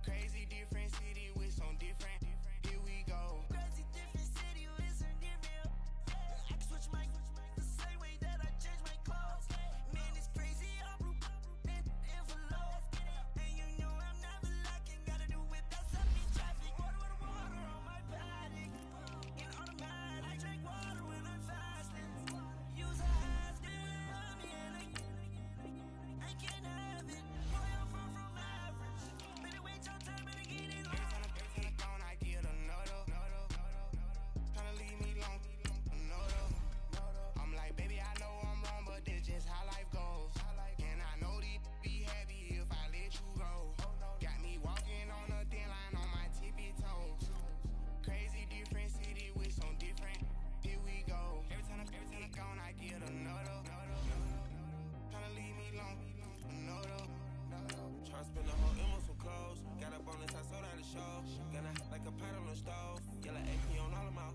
Crazy different city with some different. Here we go. Crazy different city with some different. I can switch my the same way that I change my clothes. Man, it's crazy. I'm in envelope. And you know I'm never lacking. Gotta do it fast up in traffic. Water on my body. In automatic. I drink water when I'm fasting. Use a half on me and I can't have it. Boy, I'm far from average. Better wait your time and get it Every time I gone, I get another. Tryna leave me alone, another. I'm like, baby, I know I'm wrong, but that's just how life goes. And I know these be happy if I let you go. Got me walking on a thin line on my tippy toes. Crazy different city with some different. Here we go. Every time I gone, I get another. Tryna leave me alone, another. Tryna spend the whole M on some clothes. Got up on this, I sold out the show. Gonna like a pot on the stove. Yellow AP on all of my.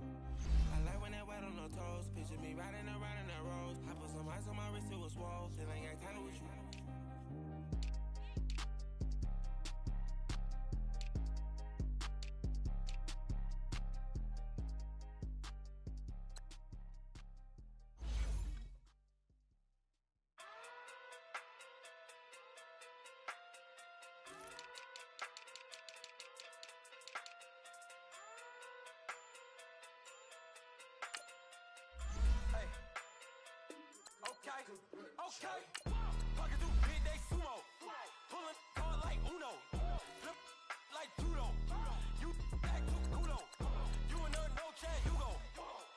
I like when that white on the toes. Picture me riding around in that rose. I put some ice on my wrist, it was swole. Still ain't got color with you. Okay. Pocket through big, they sumo. Pulling card like Uno. Flip like judo. You back to kudo. You and her no Chad Hugo.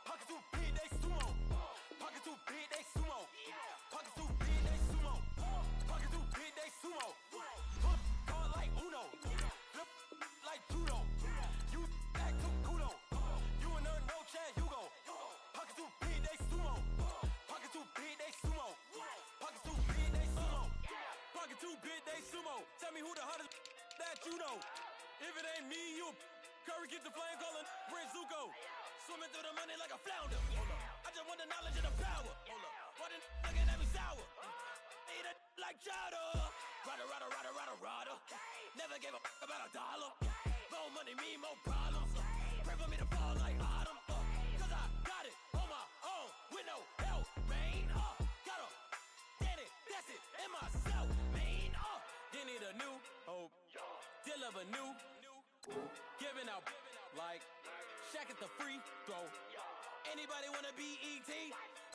Pocket through big, they sumo. Pocket through big, they sumo. Pocket through big, they sumo. Pocket through big, they sumo. Pull card like Uno. Flip like judo. You back to kudo. You and her no Chad Hugo. Pocket through big, they sumo. Pocket through big, they sumo. Pocket too big, they sumo. Pocket too big, they sumo. Tell me who the hottest that you know. If it ain't me, you Curry get the flame calling Prince Zuko. Swimming through the money like a flounder. I just want the knowledge and the power. Why the looking at me sour? Eat it like chowder. Rada. Never gave a about $1. More money mean more problems. Pray for me to fall like autumn. Cause I got it on my own with no help, man. Got a daddy, that's it, and myself, man. They need a new hope, deliver new, giving out like Shaq at the free throw. Anybody wanna be ET?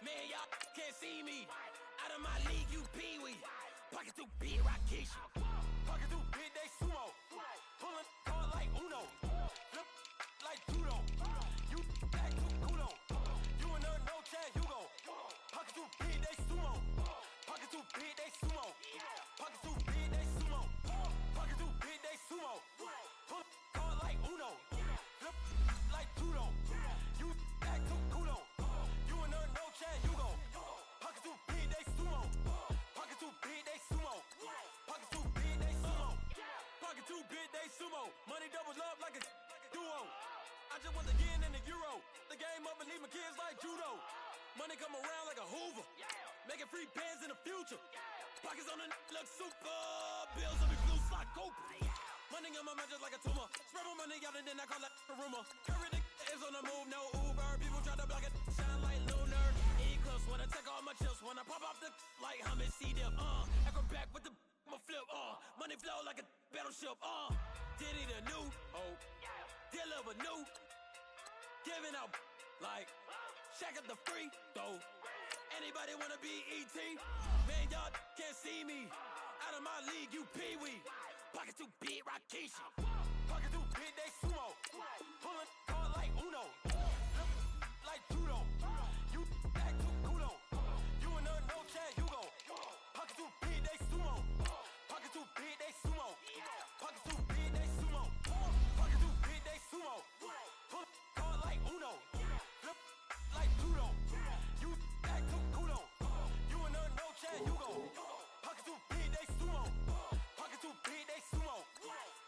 Man, y'all can't see me. Out of my league, you pee-wee. Pocket too big, rock Keisha. Pocket too big, they sumo. Pulling card like Uno. Flip like judo. You back to kudo. You and her no Chad Hugo. Pocket too big, they my kids like judo. Money come around like a Hoover. Making free bands in the future. Pockets on the look super. Bills on me blue sock Cooper. Money on my mind just like a tumor. Spread my money out and then I call that a rumor. Curry the is on the move, no Uber. People try to block it, shine like lunar. Eclipse when I take all my chips. When I pop off the like hummus, see them. Acrobat with the I'ma flip. Money flow like a battleship. Diddy the new. Deliver new. Giving out like Shaq at the free throw. Anybody wanna be E.T.? Man, y'all can't see me. Out of my league, you pee-wee. Pocket too big, Rakishi. Pocket too big, they sumo. Pulling card like Uno. Like judo. You act too kudo. You in there, no chance, you go. Pocket too big, they sumo. Pocket too big, they sumo. Pocket too big, they sumo. Pocket too big, they sumo. Pull card like Uno. Flip like judo. You act too kudo. You in there, no chance, you go. Pocket too big, they sumo. Pocket too big, they sumo.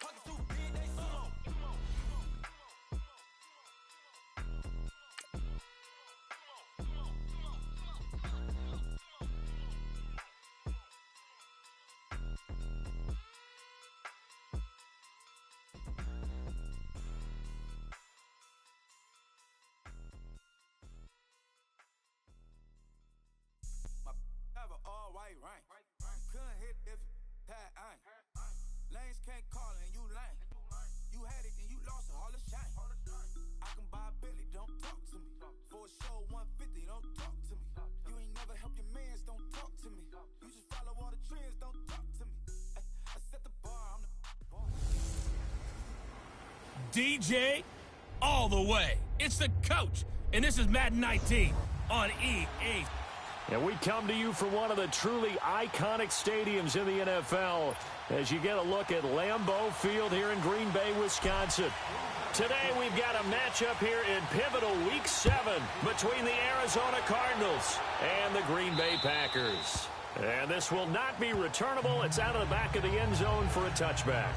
Pocket too big, they sumo. My have an all-white rank. Couldn't hit if it had ain't. Lanes can't call and you lame. You had it and you lost it, all the shame. I can buy a Billy, don't talk to me. For a show 150, don't talk to me. You ain't never help your mans, don't talk to me. You just follow all the trends, don't talk to me. I set the bar, I'm the bar. DJ all the way. It's the coach, and this is Madden 19 on EA. And we come to you from one of the truly iconic stadiums in the NFL as you get a look at Lambeau Field here in Green Bay, Wisconsin. Today we've got a matchup here in pivotal Week 7 between the Arizona Cardinals and the Green Bay Packers. And this will not be returnable. It's out of the back of the end zone for a touchback.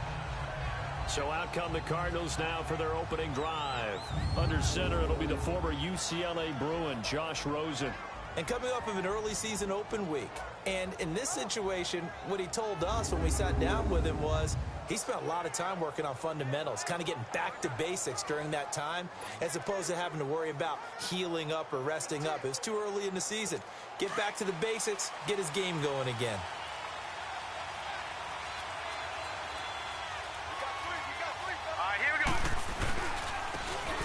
So out come the Cardinals now for their opening drive. Under center, it'll be the former UCLA Bruin, Josh Rosen. And coming off of an early season open week. And in this situation, what he told us when we sat down with him was he spent a lot of time working on fundamentals, kind of getting back to basics during that time, as opposed to having to worry about healing up or resting up. It was too early in the season. Get back to the basics, get his game going again.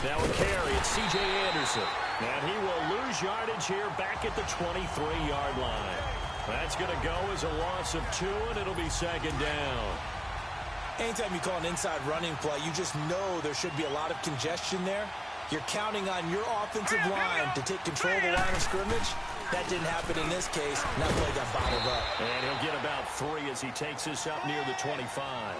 Now a carry, it's C.J. Anderson. And he will lose yardage here back at the 23-yard line. That's going to go as a loss of 2, and it'll be second down. Anytime you call an inside running play, you just know there should be a lot of congestion there. You're counting on your offensive line to take control of the line of scrimmage. That didn't happen in this case. That play got bottled up. And he'll get about 3 as he takes this up near the 25.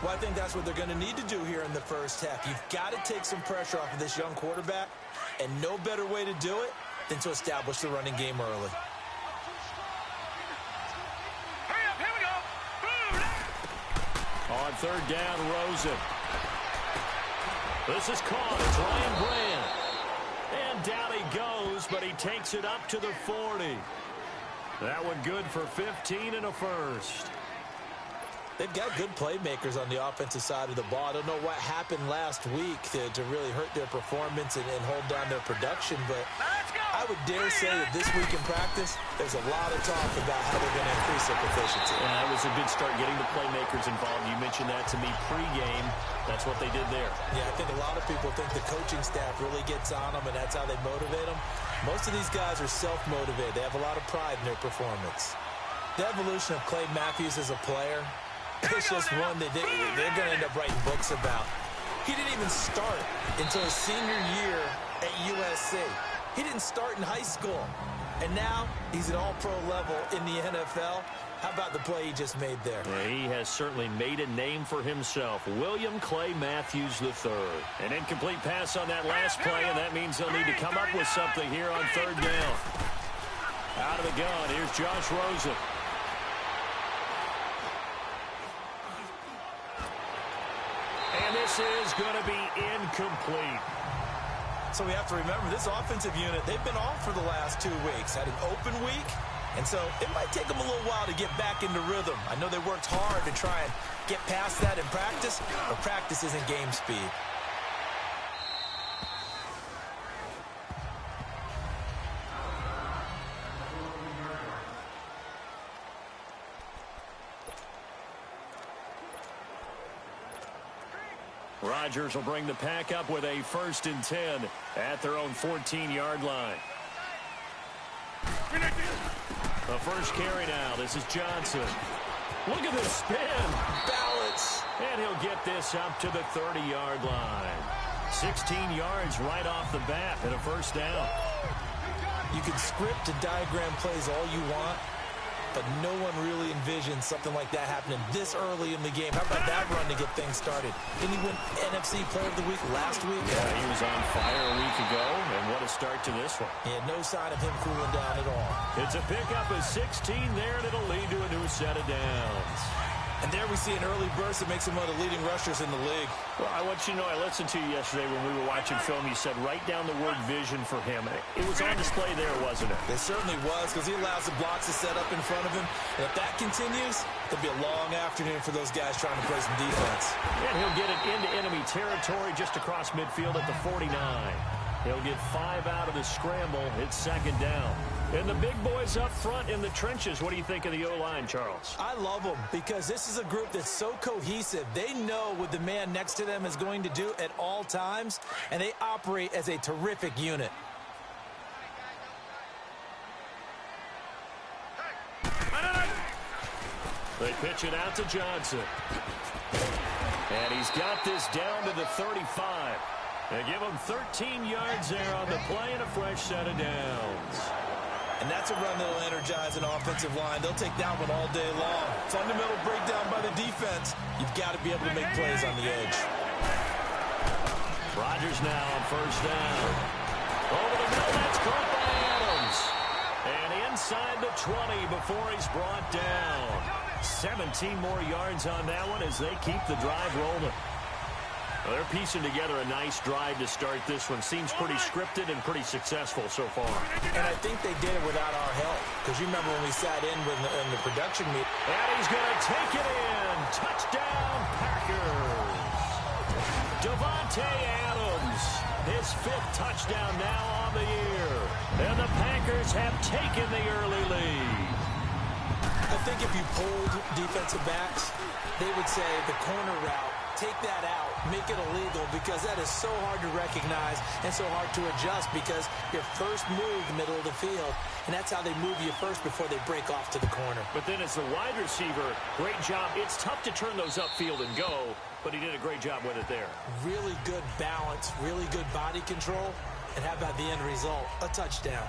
Well, I think that's what they're going to need to do here in the first half. You've got to take some pressure off of this young quarterback, and no better way to do it than to establish the running game early. Hurry up, here we go. Boom. On third down, Rosen. This is caught. It's Ryan Brand. And down he goes, but he takes it up to the 40. That one good for 15 and a first. They've got good playmakers on the offensive side of the ball. I don't know what happened last week to really hurt their performance and hold down their production, but I would dare say that this week in practice, there's a lot of talk about how they're going to increase their proficiency. Yeah, that was a good start getting the playmakers involved. You mentioned that to me pregame. That's what they did there. Yeah, I think a lot of people think the coaching staff really gets on them, and that's how they motivate them. Most of these guys are self-motivated. They have a lot of pride in their performance. The evolution of Clay Matthews as a player, it's just one that they're going to end up writing books about. He didn't even start until his senior year at USC. He didn't start in high school. And now he's at all-pro level in the NFL. How about the play he just made there? Yeah, he has certainly made a name for himself. William Clay Matthews III. An incomplete pass on that last play, and that means they'll need to come up with something here on third down. Out of the gun, here's Josh Rosen. And this is going to be incomplete. So we have to remember this offensive unit, they've been off for the last 2 weeks, had an open week, and so it might take them a little while to get back into rhythm. I know they worked hard to try and get past that in practice, but practice isn't game speed. Rodgers will bring the pack up with a 1st and 10 at their own 14-yard line. The first carry now. This is Johnson. Look at this spin. Balance. And he'll get this up to the 30-yard line. 16 yards right off the bat and a 1st down. You can script and diagram plays all you want, but no one really envisions something like that happening this early in the game. How about that run to get things started? Didn't he win NFC Player of the Week last week? Yeah, he was on fire a week ago, and what a start to this one. Yeah, no sign of him cooling down at all. It's a pickup of 16 there, and it'll lead to a new set of downs. And there we see an early burst that makes him one of the leading rushers in the league. Well, I want you to know, I listened to you yesterday when we were watching film. You said write down the word vision for him. It was on display there, wasn't it? It certainly was, because he allows the blocks to set up in front of him. And if that continues, there'll be a long afternoon for those guys trying to play some defense. And he'll get it into enemy territory just across midfield at the 49. He'll get 5 out of the scramble. It's 2nd down. And the big boys up front in the trenches. What do you think of the O-line, Charles? I love them because this is a group that's so cohesive. They know what the man next to them is going to do at all times, and they operate as a terrific unit. They pitch it out to Johnson. And he's got this down to the 35. They give him 13 yards there on the play and a fresh set of downs. And that's a run that'll energize an offensive line. They'll take that one all day long. Fundamental breakdown by the defense. You've got to be able to make plays on the edge. Rodgers now on 1st down. Over the middle, that's caught by Adams. And inside the 20 before he's brought down. 17 more yards on that one as they keep the drive rolling. Well, they're piecing together a nice drive to start this one. Seems pretty scripted and pretty successful so far. And I think they did it without our help. Because you remember when we sat in in the production meeting. And he's going to take it in. Touchdown, Packers. Davante Adams, his 5th touchdown now on the year. And the Packers have taken the early lead. I think if you polled defensive backs, they would say the corner route, take that out, make it illegal, because that is so hard to recognize and so hard to adjust because your first move the middle of the field, and that's how they move you first before they break off to the corner. But then as the wide receiver, great job. It's tough to turn those upfield and go, but he did a great job with it there. Really good balance, really good body control, and how about the end result? A touchdown.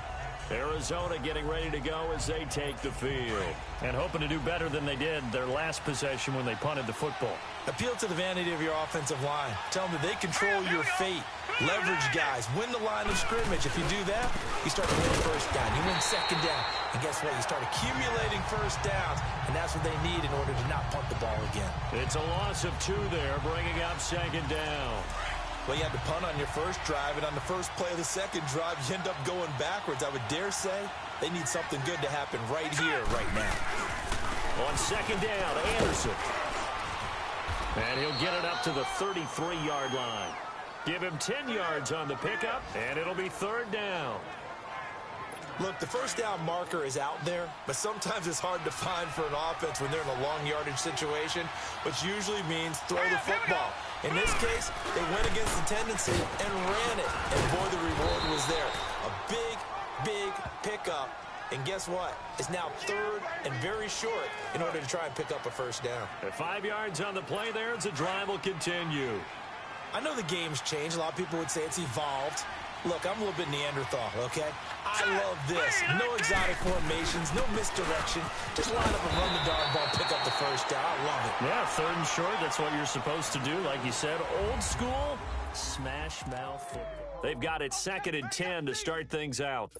Arizona getting ready to go as they take the field. And hoping to do better than they did their last possession when they punted the football. Appeal to the vanity of your offensive line. Tell them that they control your fate. Leverage guys. Win the line of scrimmage. If you do that, you start to win 1st down. You win 2nd down. And guess what? You start accumulating 1st downs. And that's what they need in order to not punt the ball again. It's a loss of 2 there, bringing up 2nd down. Well, you had to punt on your first drive, and on the first play of the second drive, you end up going backwards. I would dare say they need something good to happen right here, right now. On 2nd down, Anderson. And he'll get it up to the 33-yard line. Give him 10 yards on the pickup, and it'll be 3rd down. Look, the 1st down marker is out there, but sometimes it's hard to find for an offense when they're in a long yardage situation, which usually means throw the football. In this case, they went against the tendency and ran it, and boy, the reward was there. A big, big pickup, and guess what? It's now 3rd and very short in order to try and pick up a 1st down. At 5 yards on the play there, the drive will continue. I know the game's changed. A lot of people would say it's evolved. Look, I'm a little bit Neanderthal, okay? I love this. No exotic formations, no misdirection. Just line up and run the darn ball, pick up the 1st down. I love it. Yeah, 3rd and short, that's what you're supposed to do. Like you said, old school, smash mouth football. They've got it 2nd and 10 to start things out.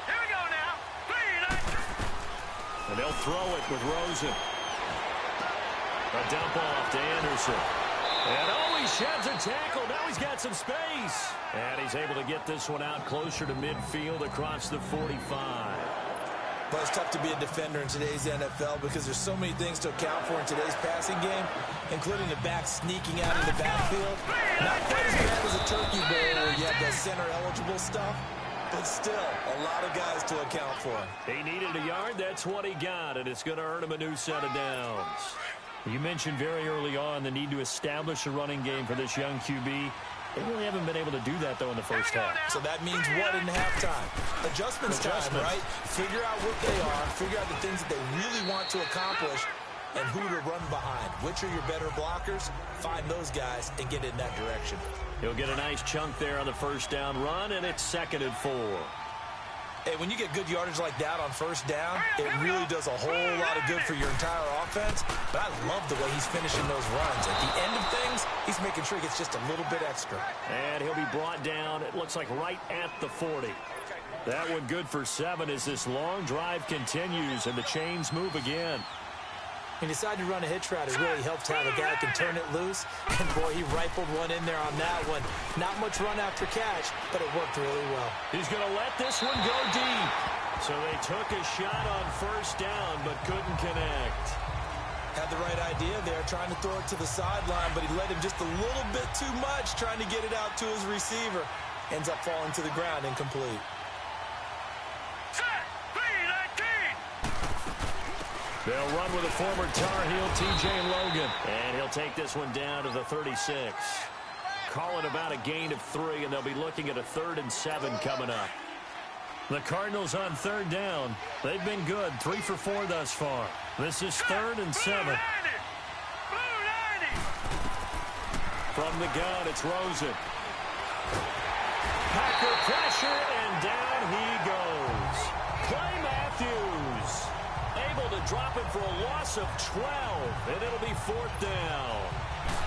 Here we go now. 3 and 8. And they'll throw it with Rosen. A dump off to Anderson. And he sheds a tackle. Now he's got some space. And he's able to get this one out closer to midfield across the 45. But it's tough to be a defender in today's NFL because there's so many things to account for in today's passing game, including the back sneaking out in the backfield. Not quite as bad as a turkey bowl where you have the center-eligible stuff, but still a lot of guys to account for. He needed a yard. That's what he got, and it's going to earn him a new set of downs. You mentioned very early on the need to establish a running game for this young QB. They really haven't been able to do that, though, in the first half. So that means what in halftime? Adjustments time, right? Figure out what they are, figure out the things that they really want to accomplish, and who to run behind. Which are your better blockers? Find those guys and get in that direction. He'll get a nice chunk there on the first down run, and it's 2nd and 4. Hey, when you get good yardage like that on first down, it really does a whole lot of good for your entire offense. But I love the way he's finishing those runs. At the end of things, he's making sure he gets just a little bit extra. And he'll be brought down, it looks like right at the 40. That one good for 7 as this long drive continues and the chains move again. He decided to run a hitch route. It really helps to have a guy who can turn it loose. And, boy, he rifled one in there on that one. Not much run after catch, but it worked really well. He's going to let this one go deep. So they took a shot on first down, but couldn't connect. Had the right idea there, trying to throw it to the sideline, but he let him just a little bit too much, trying to get it out to his receiver. Ends up falling to the ground incomplete. They'll run with a former Tar Heel, T.J. Logan. And he'll take this one down to the 36. Call it about a gain of 3, and they'll be looking at a 3rd and 7 coming up. The Cardinals on 3rd down. They've been good, 3 for 4 thus far. This is 3rd and 7. From the gun, it's Rosen. Packer pressure, and down he goes. Clay Matthews. Able to drop it for a loss of 12, and it'll be 4th down.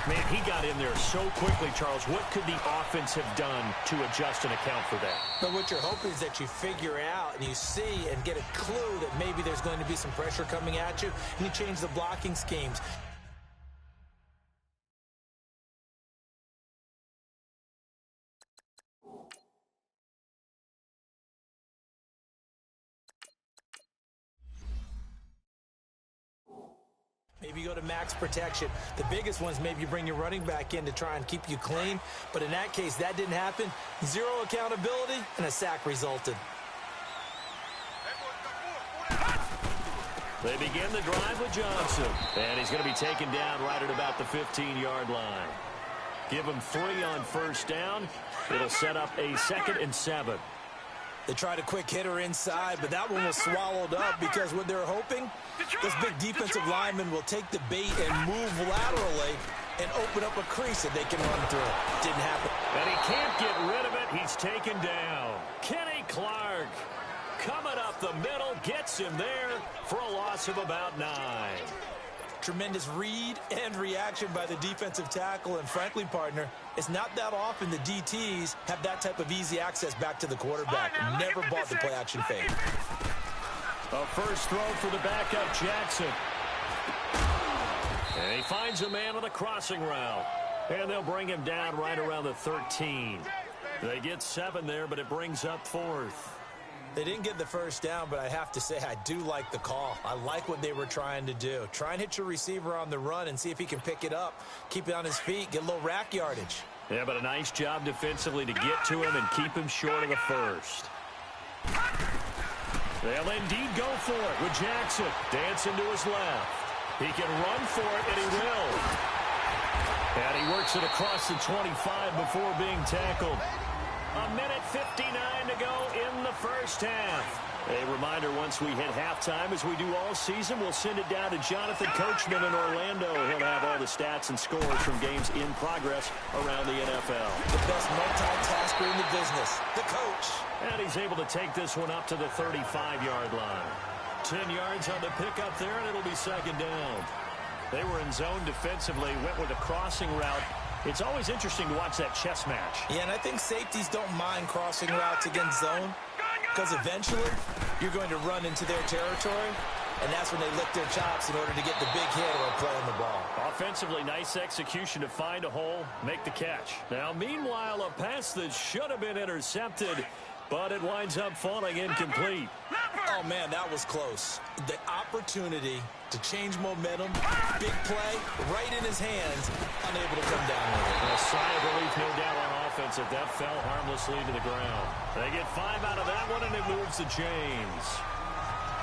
Man, he got in there so quickly, Charles. What could the offense have done to adjust and account for that? But what you're hoping is that you figure out and you see and get a clue that maybe there's going to be some pressure coming at you, and you change the blocking schemes. Maybe you go to max protection. The biggest ones, maybe you bring your running back in to try and keep you clean. But in that case, that didn't happen. 0 accountability, and a sack resulted. They begin the drive with Johnson. And he's going to be taken down right at about the 15-yard line. Give him 3 on first down. It'll set up a 2nd and 7. They tried a quick hitter inside, but that one was swallowed up because what they're hoping, this big defensive lineman will take the bait and move laterally and open up a crease that they can run through. Didn't happen. And he can't get rid of it. He's taken down. Kenny Clark coming up the middle, gets him there for a loss of about 9. Tremendous read and reaction by the defensive tackle, and frankly, partner, it's not that often the DTs have that type of easy access back to the quarterback. Never bought the play-action fake. A first throw for the backup, Jackson. And he finds a man on the crossing route. And they'll bring him down right around the 13. They get 7 there, but it brings up 4th. They didn't get the first down, but I have to say I do like the call. I like what they were trying to do. Try and hit your receiver on the run and see if he can pick it up. Keep it on his feet, get a little rack yardage. Yeah, but a nice job defensively to get to him and keep him short of the first. They'll indeed go for it with Jackson dancing to his left. He can run for it, and he will. And he works it across the 25 before being tackled. A minute 59 to go in the first half. A reminder, once we hit halftime, as we do all season, we'll send it down to Jonathan Coachman in Orlando. He'll have all the stats and scores from games in progress around the NFL. The best multitasker in the business, the coach. And he's able to take this one up to the 35-yard line. 10 yards on the pickup there, and it'll be 2nd down. They were in zone defensively, went with a crossing route. It's always interesting to watch that chess match. Yeah, and I think safeties don't mind crossing routes against zone because eventually you're going to run into their territory. and that's when they lick their chops in order to get the big hit or play on the ball. Offensively, nice execution to find a hole, make the catch. Now, meanwhile, a pass that should have been intercepted, but it winds up falling incomplete. Oh, man, that was close. The opportunity to change momentum, big play, right in his hands, unable to come down with it. A sigh of relief, no doubt, on offense that fell harmlessly to the ground. They get 5 out of that one, and it moves to James.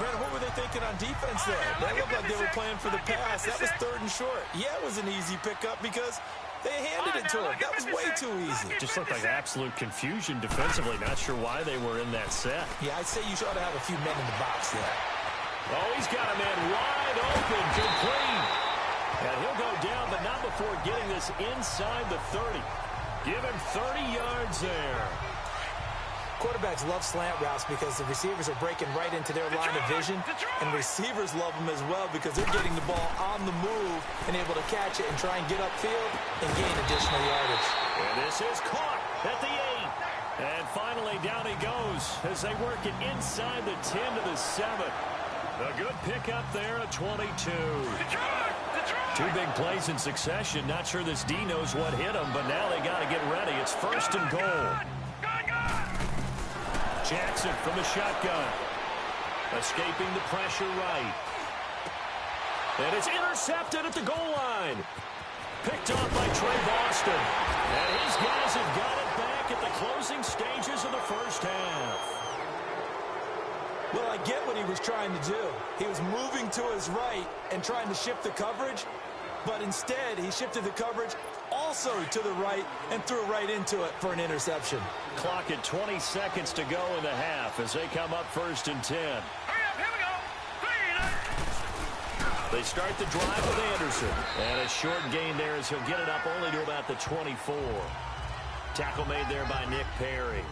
Brandon, what were they thinking on defense there? They looked like they were playing for the pass. That was 3rd and short. Yeah, it was an easy pickup because they handed it to him. That was way too easy. Just looked like absolute confusion defensively. Not sure why they were in that set. Yeah, I'd say you ought to have a few men in the box there. Oh, he's got a man wide open, complete. And he'll go down, but not before getting this inside the 30. Give him 30 yards there. Quarterbacks love slant routes because the receivers are breaking right into their line of vision, and receivers love them as well because they're getting the ball on the move and able to catch it and try and get upfield and gain additional yardage. And this is caught at the 8. And finally, down he goes as they work it inside the 10 to the 7. A good pickup there at 22. Two big plays in succession. Not sure this D knows what hit him, but now they got to get ready. It's 1st and goal. Jackson from the shotgun. Escaping the pressure right. And it's intercepted at the goal line. Picked off by Trey Boston. And his guys have got it back at the closing stages of the first half. Well, I get what he was trying to do. He was moving to his right and trying to shift the coverage, but instead he shifted the coverage also to the right and threw right into it for an interception. Clock at 20 seconds to go in the half as they come up 1st and 10. Hurry up, here we go. They start the drive with Anderson. And a short gain there as he'll get it up only to about the 24. Tackle made there by Nick Perry.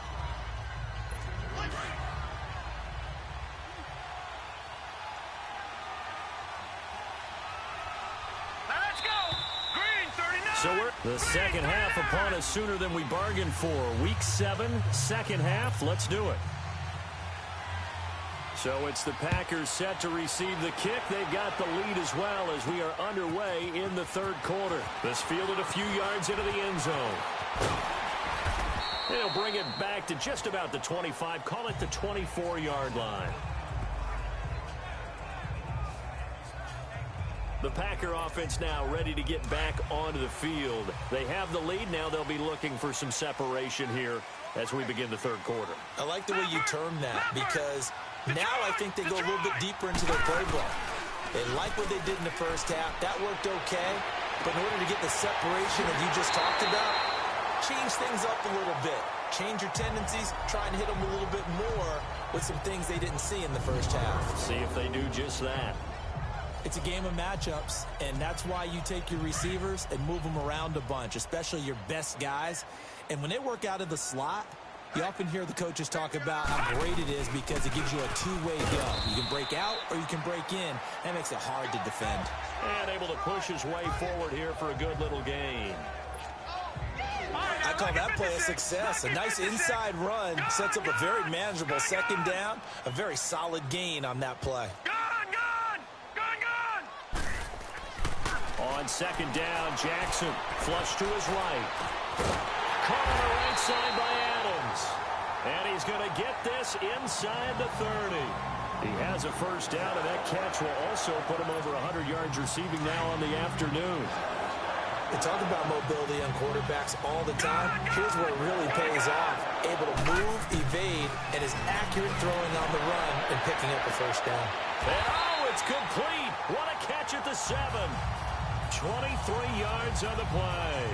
So we're the second half upon us sooner than we bargained for. Week 7, second half. Let's do it. So it's the Packers set to receive the kick. They've got the lead as well as we are underway in the 3rd quarter. This fielded a few yards into the end zone. They'll bring it back to just about the 25. Call it the 24-yard line. The Packer offense now ready to get back onto the field. They have the lead. Now they'll be looking for some separation here as we begin the 3rd quarter. I like the way you term that because now I think they go a little bit deeper into their playbook. They like what they did in the first half. That worked okay. But in order to get the separation that you just talked about, change things up a little bit. Change your tendencies. Try and hit them a little bit more with some things they didn't see in the first half. See if they do just that. It's a game of matchups, and that's why you take your receivers and move them around a bunch, especially your best guys. And when they work out of the slot, you often hear the coaches talk about how great it is because it gives you a two-way go. You can break out or you can break in. That makes it hard to defend. And able to push his way forward here for a good little gain. I call that play a success. A nice inside run sets up a very manageable 2nd down. A very solid gain on that play. On 2nd down, Jackson flush to his right. Caught on the right side by Adams. And he's going to get this inside the 30. He has a 1st down, and that catch will also put him over 100 yards receiving now on the afternoon. They talk about mobility on quarterbacks all the time. Here's where it really pays off. Able to move, evade, and is accurate throwing on the run and picking up a 1st down. And oh, it's complete. What a catch at the 7. 23 yards on the play.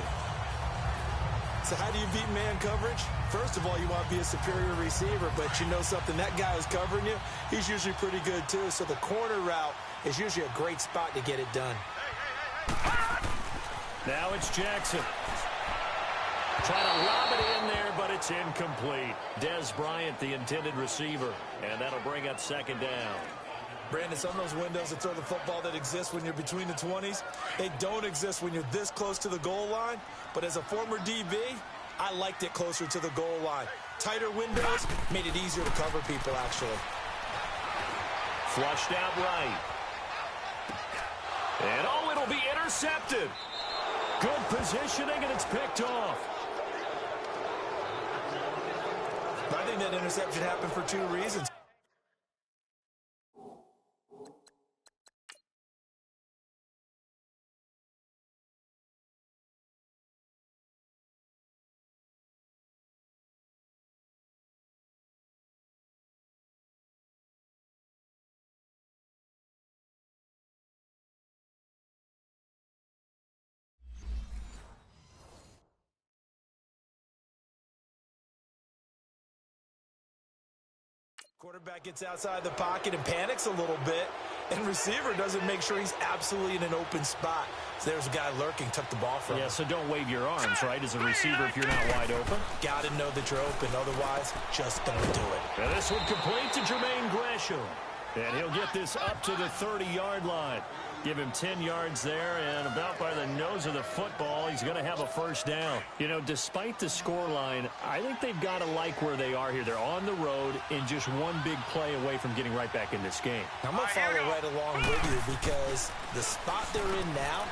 So how do you beat man coverage? First of all, you want to be a superior receiver, but you know something, that guy who's covering you, he's usually pretty good too. So the corner route is usually a great spot to get it done. Now it's Jackson. Trying to lob it in there, but it's incomplete. Dez Bryant, the intended receiver, and that'll bring up 2nd down. Brandon, some of those windows to throw the football that exist when you're between the 20s, they don't exist when you're this close to the goal line. But as a former DB, I liked it closer to the goal line. Tighter windows made it easier to cover people, actually. Flushed out right. And it'll be intercepted. Good positioning, and it's picked off. I think that interception happened for 2 reasons. Quarterback gets outside the pocket and panics a little bit, and receiver doesn't make sure he's absolutely in an open spot. So there's a guy lurking, took the ball from him. Yeah, so don't wave your arms, right, as a receiver if you're not wide open. Got to know that you're open, otherwise just don't do it. And this one complete to Jermaine Gresham. And he'll get this up to the 30-yard line. Give him 10 yards there, and about by the nose of the football, he's going to have a first down. You know, despite the scoreline, I think they've got to like where they are here. They're on the road and just one big play away from getting right back in this game. I'm going to follow right along with you because the spot they're in now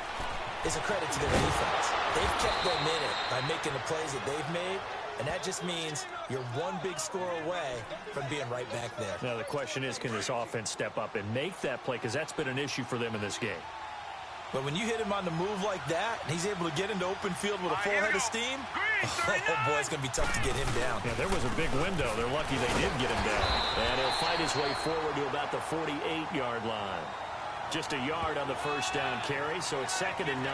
is a credit to their defense. They've kept them in it by making the plays that they've made, and that just means you're one big score away from being right back there. Now, the question is, can this offense step up and make that play? Because that's been an issue for them in this game. But when you hit him on the move like that, and he's able to get into open field with a full head of steam, oh, boy, it's going to be tough to get him down. Yeah, there was a big window. They're lucky they did get him down. And he'll fight his way forward to about the 48-yard line. Just a yard on the first down carry, so it's 2nd and 9.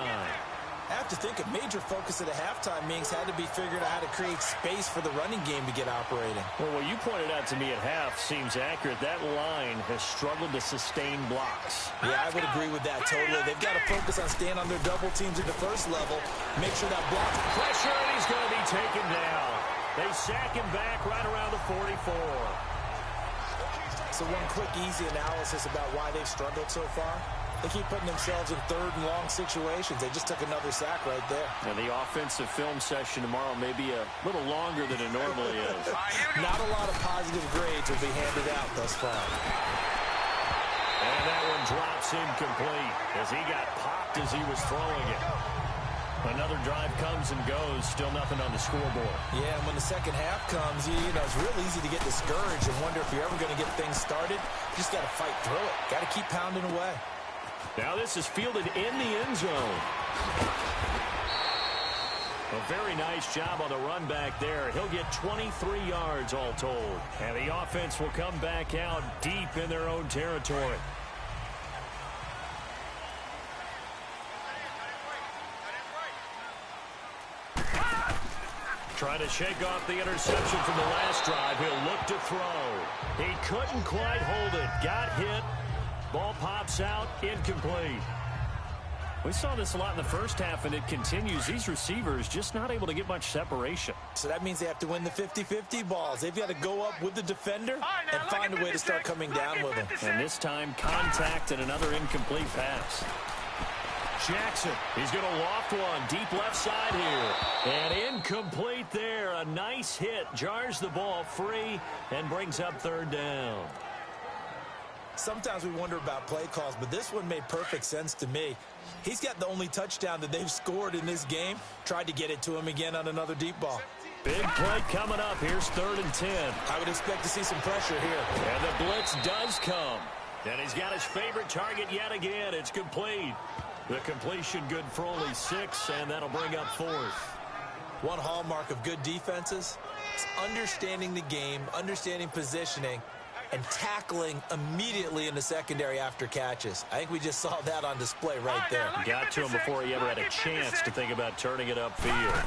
I have to think a major focus at the halftime meetings had to be figuring out how to create space for the running game to get operating. Well, what you pointed out to me at half seems accurate. That line has struggled to sustain blocks. Yeah, I would agree with that totally. They've got to focus on staying on their double teams at the first level, make sure that block pressure, and he's going to be taken down. They sack him back right around the 44. So one quick, easy analysis about why they've struggled so far. They keep putting themselves in 3rd and long situations. They just took another sack right there. And the offensive film session tomorrow may be a little longer than it normally is. Not a lot of positive grades will be handed out thus far. And that one drops incomplete as he got popped as he was throwing it. Another drive comes and goes, still nothing on the scoreboard. Yeah, and when the second half comes, you know, it's real easy to get discouraged and wonder if you're ever going to get things started. You just got to fight through it. Got to keep pounding away. Now this is fielded in the end zone. A very nice job on the run back there. He'll get 23 yards all told. And the offense will come back out deep in their own territory. Trying to shake off the interception from the last drive. He'll look to throw. He couldn't quite hold it. Got hit. Ball pops out, incomplete. We saw this a lot in the first half, and it continues. These receivers just not able to get much separation. So that means they have to win the 50-50 balls. They've got to go up with the defender and find a way to start coming down with him. And this time, contact and another incomplete pass. Jackson, he's going to loft one deep left side here. And incomplete there. A nice hit. Jars the ball free and brings up 3rd down. Sometimes we wonder about play calls, but this one made perfect sense to me. He's got the only touchdown that they've scored in this game. Tried to get it to him again on another deep ball. Big play coming up. Here's 3rd and 10. I would expect to see some pressure here. And the blitz does come. And he's got his favorite target yet again. It's complete. The completion good for only 6, and that'll bring up 4th. One hallmark of good defenses is understanding the game, understanding positioning, and tackling immediately in the secondary after catches. I think we just saw that on display right there. Got to him before he ever had a chance to think about turning it upfield.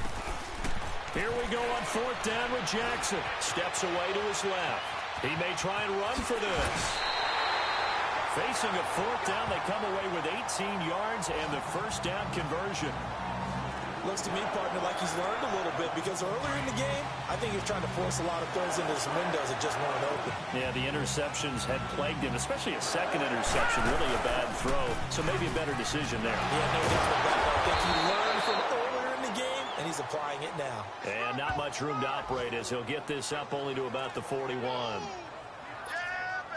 Here we go on 4th down with Jackson. Steps away to his left. He may try and run for this. Facing a 4th down, they come away with 18 yards and the first down conversion. Looks to me, partner, like he's learned a little bit because earlier in the game, I think he was trying to force a lot of throws into some windows that just weren't open. Yeah, the interceptions had plagued him, especially a second interception, really a bad throw. So maybe a better decision there. Yeah, no doubt about that. I think he learned from earlier in the game, and he's applying it now. And not much room to operate as he'll get this up only to about the 41.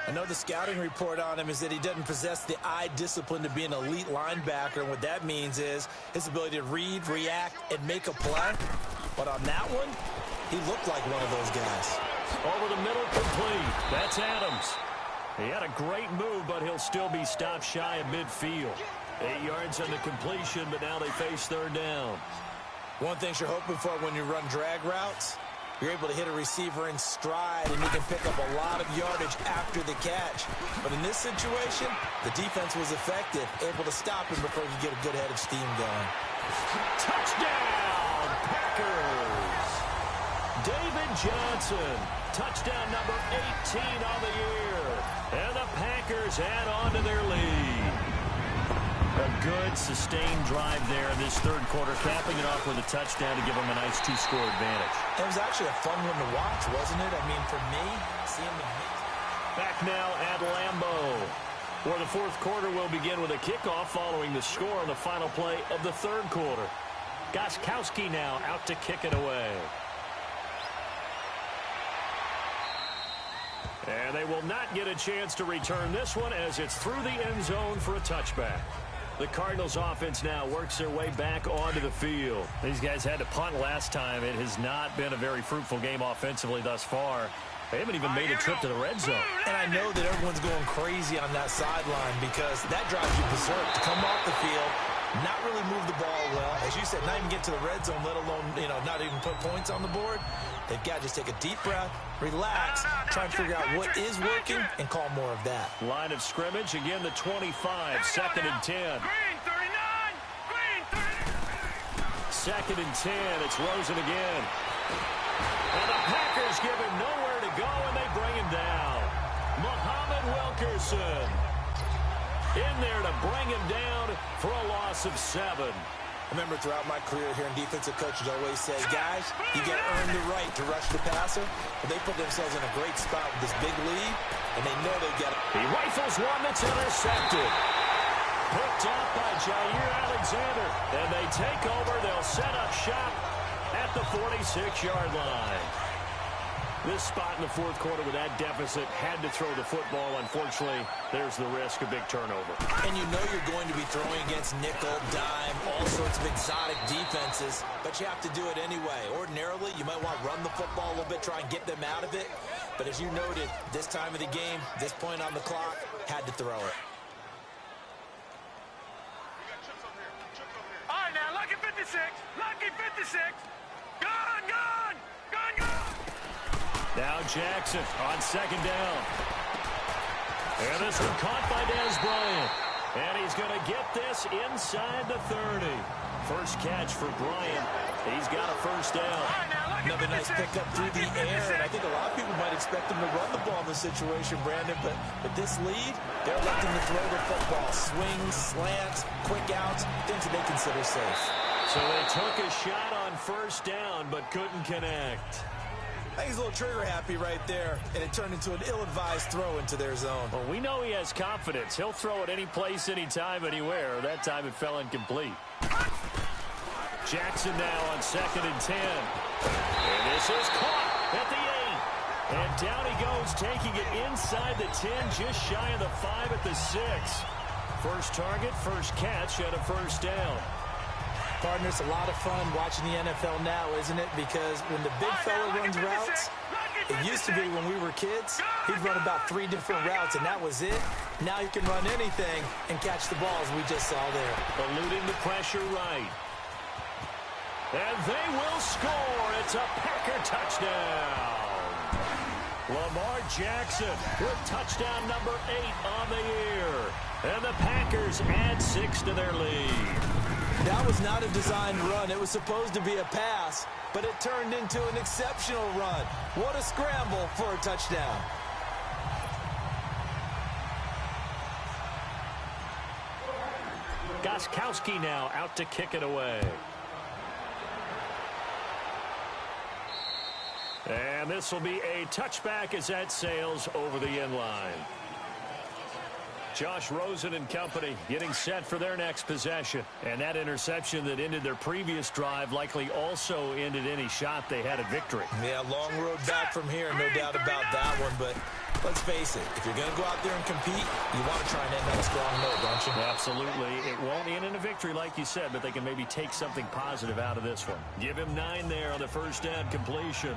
I know the scouting report on him is that he doesn't possess the eye discipline to be an elite linebacker, and what that means is his ability to read, react, and make a play. But on that one, he looked like one of those guys. Over the middle, complete. That's Adams. He had a great move, but he'll still be stopped shy of midfield. 8 yards on the completion, but now they face third down. One thing you're hoping for when you run drag routes, you're able to hit a receiver in stride, and you can pick up a lot of yardage after the catch. But in this situation, the defense was effective, able to stop him before he could get a good head of steam going. Touchdown, Packers! David Johnson, touchdown number 18 on the year. And the Packers add on to their lead. A good, sustained drive there in this third quarter, capping it off with a touchdown to give them a nice two-score advantage. It was actually a fun one to watch, wasn't it? I mean, for me, seeing the... Back now at Lambeau, where the fourth quarter will begin with a kickoff following the score on the final play of the third quarter. Gostkowski now out to kick it away. And they will not get a chance to return this one as it's through the end zone for a touchback. The Cardinals offense now works their way back onto the field. These guys had to punt last time. It has not been a very fruitful game offensively thus far. They haven't even made a trip to the red zone. And I know that everyone's going crazy on that sideline because that drives you berserk to come off the field, not really move the ball well. As you said, not even get to the red zone, let alone, not even put points on the board. They've got to just take a deep breath, relax, try and figure out what is working, and call more of that. Line of scrimmage, again the 25, second and 10. Green 39, Green 39. Second and 10, it's Rosen again. And the Packers give him nowhere to go, and they bring him down. Muhammad Wilkerson in there to bring him down for a loss of 7. Remember, throughout my career here in defensive coaches always say, guys, you got to earn the right to rush the passer. But they put themselves in a great spot with this big lead, and they know they've got it. He rifles one that's intercepted. Picked up by Jair Alexander. And they take over. They'll set up shop at the 46-yard line. This spot in the fourth quarter with that deficit had to throw the football. Unfortunately, there's the risk of big turnover. And you know you're going to be throwing against nickel, dime, all sorts of exotic defenses, but you have to do it anyway. Ordinarily, you might want to run the football a little bit, try and get them out of it. But as you noted, this time of the game, this point on the clock, had to throw it. All right, now, lucky 56. Lucky 56. Gone, gone, gone, gone. Now Jackson on second down. And this one caught by Dez Bryant. And he's going to get this inside the 30. First catch for Bryant. He's got a first down. Another nice pickup through the air, and I think a lot of people might expect him to run the ball in this situation, Brandon, but with this lead, they're electing to throw the football. Swings, slants, quick outs, things that they consider safe. So they took a shot on first down, but couldn't connect. I think he's a little trigger-happy right there, and it turned into an ill-advised throw into their zone. Well, we know he has confidence. He'll throw it any place, anytime, anywhere. That time it fell incomplete. Jackson now on second and 10. And this is caught at the 8. And down he goes, taking it inside the 10, just shy of the 5 at the 6. First target, first catch, and a first down. Partner, it's a lot of fun watching the NFL now, isn't it? Because when the big fella runs routes, it used to be when we were kids, he'd run about 3 different routes, and that was it. Now he can run anything and catch the balls we just saw there. Eluding the pressure right. And they will score. It's a Packer touchdown. Lamar Jackson with touchdown number 8 on the year. And the Packers add 6 to their lead. That was not a designed run. It was supposed to be a pass, but it turned into an exceptional run. What a scramble for a touchdown. Gostkowski now out to kick it away. And this will be a touchback as that sails over the end line. Josh Rosen and company getting set for their next possession. And that interception that ended their previous drive likely also ended any shot they had at victory. Yeah, long road back from here, no doubt about that one. But Let's face it, if you're going to go out there and compete, you want to try and end on a strong note, don't you? Absolutely. It won't end in a victory like you said, but they can maybe take something positive out of this one. Give him 9 there on the first down completion.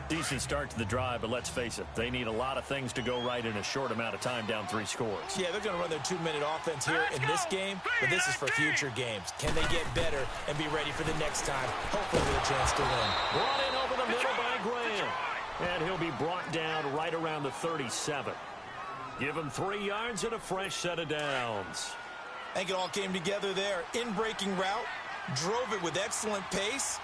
Decent start to the drive, but let's face it, they need a lot of things to go right in a short amount of time, down 3 scores. Yeah, they're going to run their 2-minute offense here in this game, but this is for future games. Can they get better and be ready for the next time, hopefully with a chance to win? Brought in over the middle by Graham. And he'll be brought down right around the 37. Give him 3 yards and a fresh set of downs. I think it all came together there. In-breaking route, drove it with excellent pace.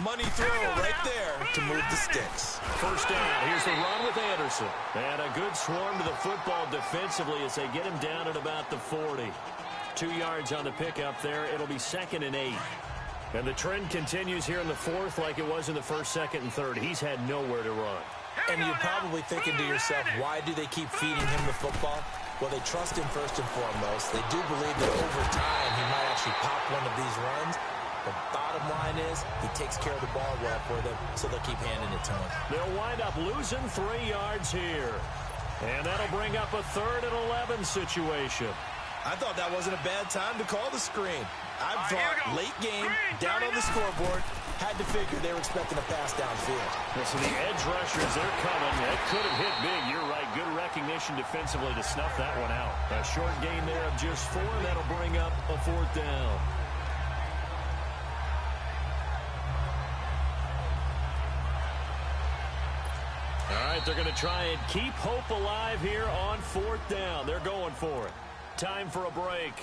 Money throw right there to move the sticks. First down. Here's the run with Anderson. And a good swarm to the football defensively as they get him down at about the 40. 2 yards on the pickup there. It'll be 2nd and 8. And the trend continues here in the 4th like it was in the 1st, 2nd, and 3rd. He's had nowhere to run. And you're probably thinking to yourself, why do they keep feeding him the football? Well, they trust him first and foremost. They do believe that over time he might actually pop one of these runs. The bottom line is he takes care of the ball well for them, so they'll keep handing it to him. They'll wind up losing 3 yards here. And that'll bring up a 3rd and 11 situation. I thought that wasn't a bad time to call the screen. I thought late game, down on the scoreboard, had to figure they were expecting a pass downfield. So the edge rushers, they're coming. That could have hit big. You're right. Good recognition defensively to snuff that one out. A short gain there of just 4. That'll bring up a 4th down. All right, they're going to try and keep hope alive here on 4th down. They're going for it. Time for a break.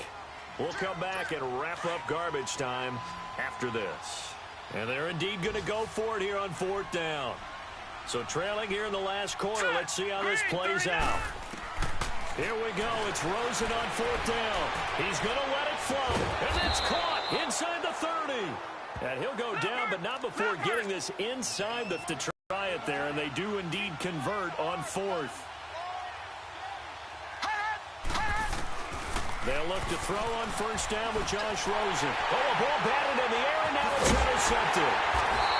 We'll come back and wrap up garbage time after this. And they're indeed going to go for it here on 4th down. So trailing here in the last quarter. Let's see how this plays out. Here we go. It's Rosen on 4th down. He's going to let it float. And it's caught inside the 30. And he'll go down, but not before getting this inside to try it there. And they do indeed convert on 4th. They'll look to throw on 1st down with Josh Rosen. Oh, a ball batted in the air, and now it's intercepted.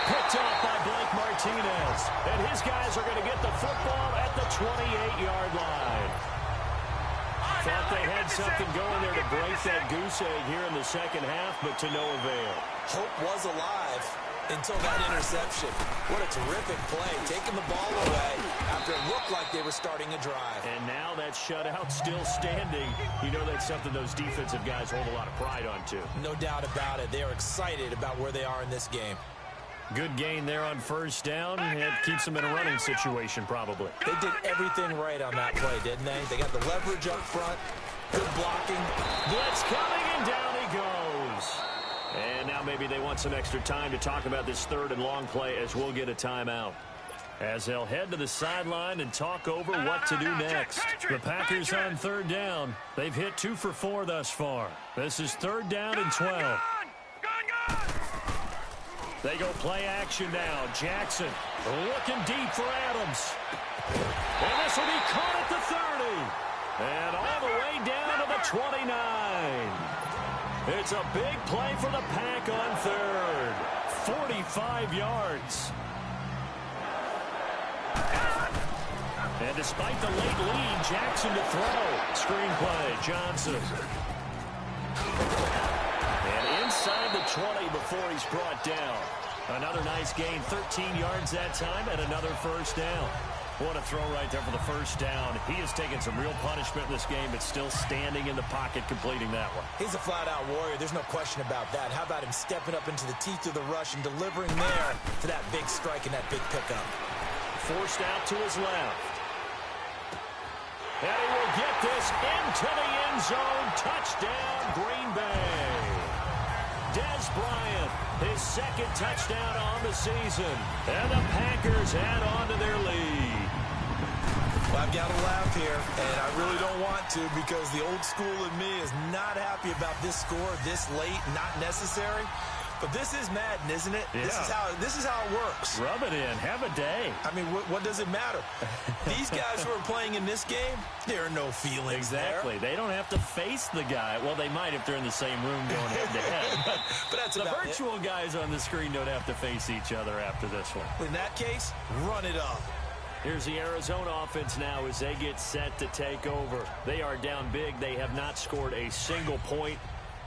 Picked off by Blake Martinez. And his guys are going to get the football at the 28-yard line. Thought they had something going there to break that goose egg here in the 2nd half, but to no avail. Hope was alive until that interception. What a terrific play, taking the ball away after it looked like they were starting a drive. And now that shutout still standing. You know that's something those defensive guys hold a lot of pride on, too. No doubt about it. They are excited about where they are in this game. Good gain there on 1st down. It keeps them in a running situation, probably. They did everything right on that play, didn't they? They got the leverage up front, good blocking. Blitz coming, and down he goes. And now maybe they want some extra time to talk about this 3rd and long play as we'll get a timeout. As they'll head to the sideline and talk over what to do next. The Packers on 3rd down. They've hit 2 for 4 thus far. This is 3rd down and 12. They go play action now. Jackson looking deep for Adams. And this will be caught at the 30. And all the way down to the 29. It's a big play for the Pack on 3rd. 45 yards. And despite the late lead, Jackson to throw. Screenplay, Johnson. And inside the 20 before he's brought down. Another nice gain, 13 yards that time, and another 1st down. What a throw right there for the 1st down. He has taken some real punishment in this game, but still standing in the pocket, completing that one. He's a flat-out warrior. There's no question about that. How about him stepping up into the teeth of the rush and delivering there to that big strike and that big pickup. Forced out to his left. And he will get this into the end zone. Touchdown, Green Bay. Dez Bryant, his 2nd touchdown on the season. And the Packers add on to their lead. Well, I've got to laugh here, and I really don't want to because the old school in me is not happy about this score this late, not necessary. But this is Madden, isn't it? Yeah. This is how it works. Rub it in. Have a day. I mean, what does it matter? These guys who are playing in this game, there are no feelings Exactly. there. They don't have to face the guy. Well, they might if they're in the same room going head-to-head. But that's the virtual guys on the screen don't have to face each other after this one. In that case, run it up. Here's the Arizona offense now as they get set to take over. They are down big. They have not scored a single point.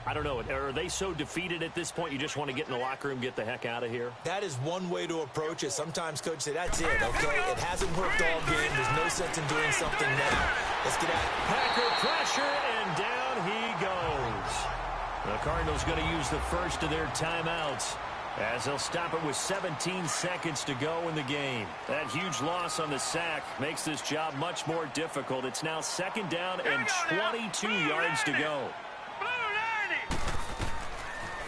I don't know. Are they so defeated at this point you just want to get in the locker room, get the heck out of here? That is one way to approach it. Sometimes coaches say, that's it, okay? It hasn't worked all game. There's no sense in doing something now. Let's get out. Packer pressure, and down he goes. The Cardinals going to use the first of their timeouts as they'll stop it with 17 seconds to go in the game. That huge loss on the sack makes this job much more difficult. It's now second down and 22 yards to go.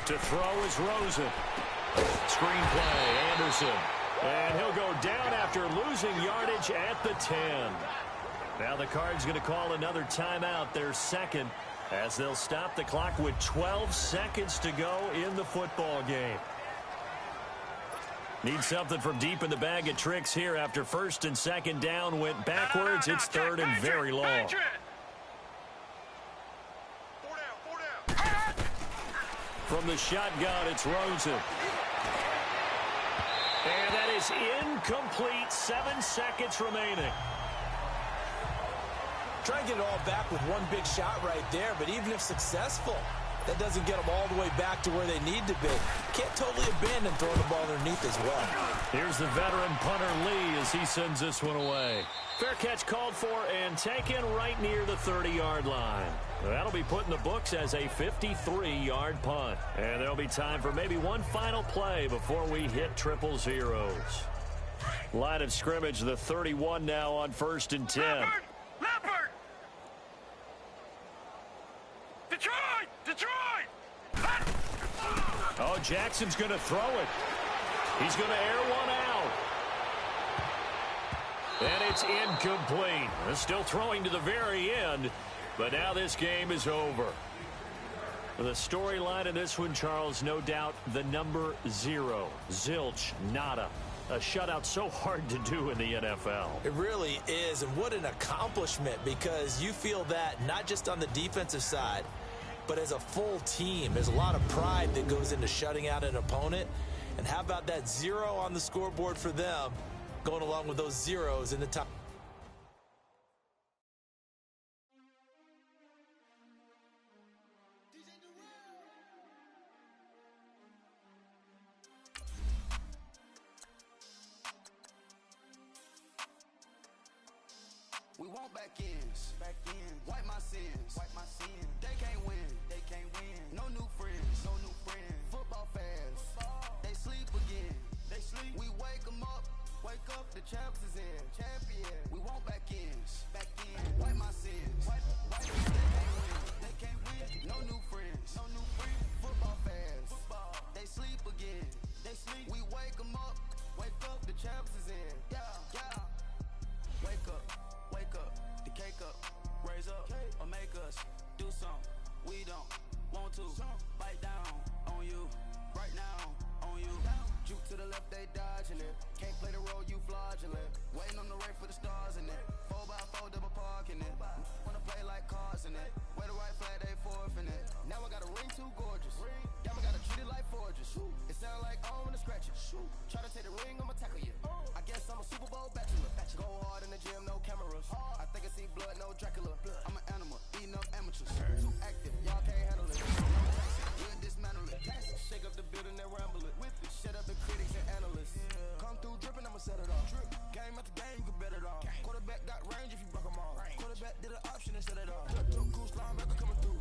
To throw is Rosen. Screenplay, Anderson. And he'll go down after losing yardage at the 10. Now the Cards going to call another timeout, their second, as they'll stop the clock with 12 seconds to go in the football game. Need something from deep in the bag of tricks here after first and second down went backwards. It's third and very long. From the shotgun, it's Rosen. And that is incomplete. 7 seconds remaining. Try and get it all back with one big shot right there, but even if successful, that doesn't get them all the way back to where they need to be. Can't totally abandon throwing the ball underneath as well. Here's the veteran punter Lee as he sends this one away. Fair catch called for and taken right near the 30-yard line. That'll be put in the books as a 53-yard punt. And there'll be time for maybe one final play before we hit triple zeros. Line of scrimmage, the 31 now on first and 10. Leopard! Detroit! Oh, Jackson's going to throw it. He's going to air one out. And it's incomplete. They're still throwing to the very end, but now this game is over. The storyline of this one, Charles, no doubt the number 0. Zilch, nada. A shutout so hard to do in the NFL. It really is, and what an accomplishment, because you feel that not just on the defensive side, but as a full team. There's a lot of pride that goes into shutting out an opponent. And how about that 0 on the scoreboard for them, going along with those zeros in the top. We want back ends. Wipe my sins. They can't win. No new friends. Football fans. They sleep again. We wake them up. The champs is in. Champion. We want back ends. Wipe my sins. They can't win. No new friends. Football fans. They sleep again. We wake them up. The champs is in. Yeah. Wake up, the cake up, raise up, or make us do something we don't want to. Bite down on you, right now on you. Juke to the left, they dodging it. Can't play the role, you fraudulent. Waiting on the race for the stars in it. 4x4 double parking it. Wanna play like cars in it. Wear the right flag, they forfeiting it. Now I got a ring too gorgeous. Y'all gotta treat it like forges. It sound like I don't wanna scratch it. Try to take the ring, I'ma tackle you. I guess I'm a Super Bowl bachelor. Go hard in the gym, no cameras. I think I see blood, no Dracula. I'm an animal, eating up amateurs. Too active, y'all can't handle it. We'll dismantle it. Shake up the building and ramble it. Whip it, shut up the critics and analysts. Come through dripping, I'ma set it off. Game after game, you can bet it off. Quarterback got range if you broke them all. Quarterback did an option and set it off. Goose linebacker coming through.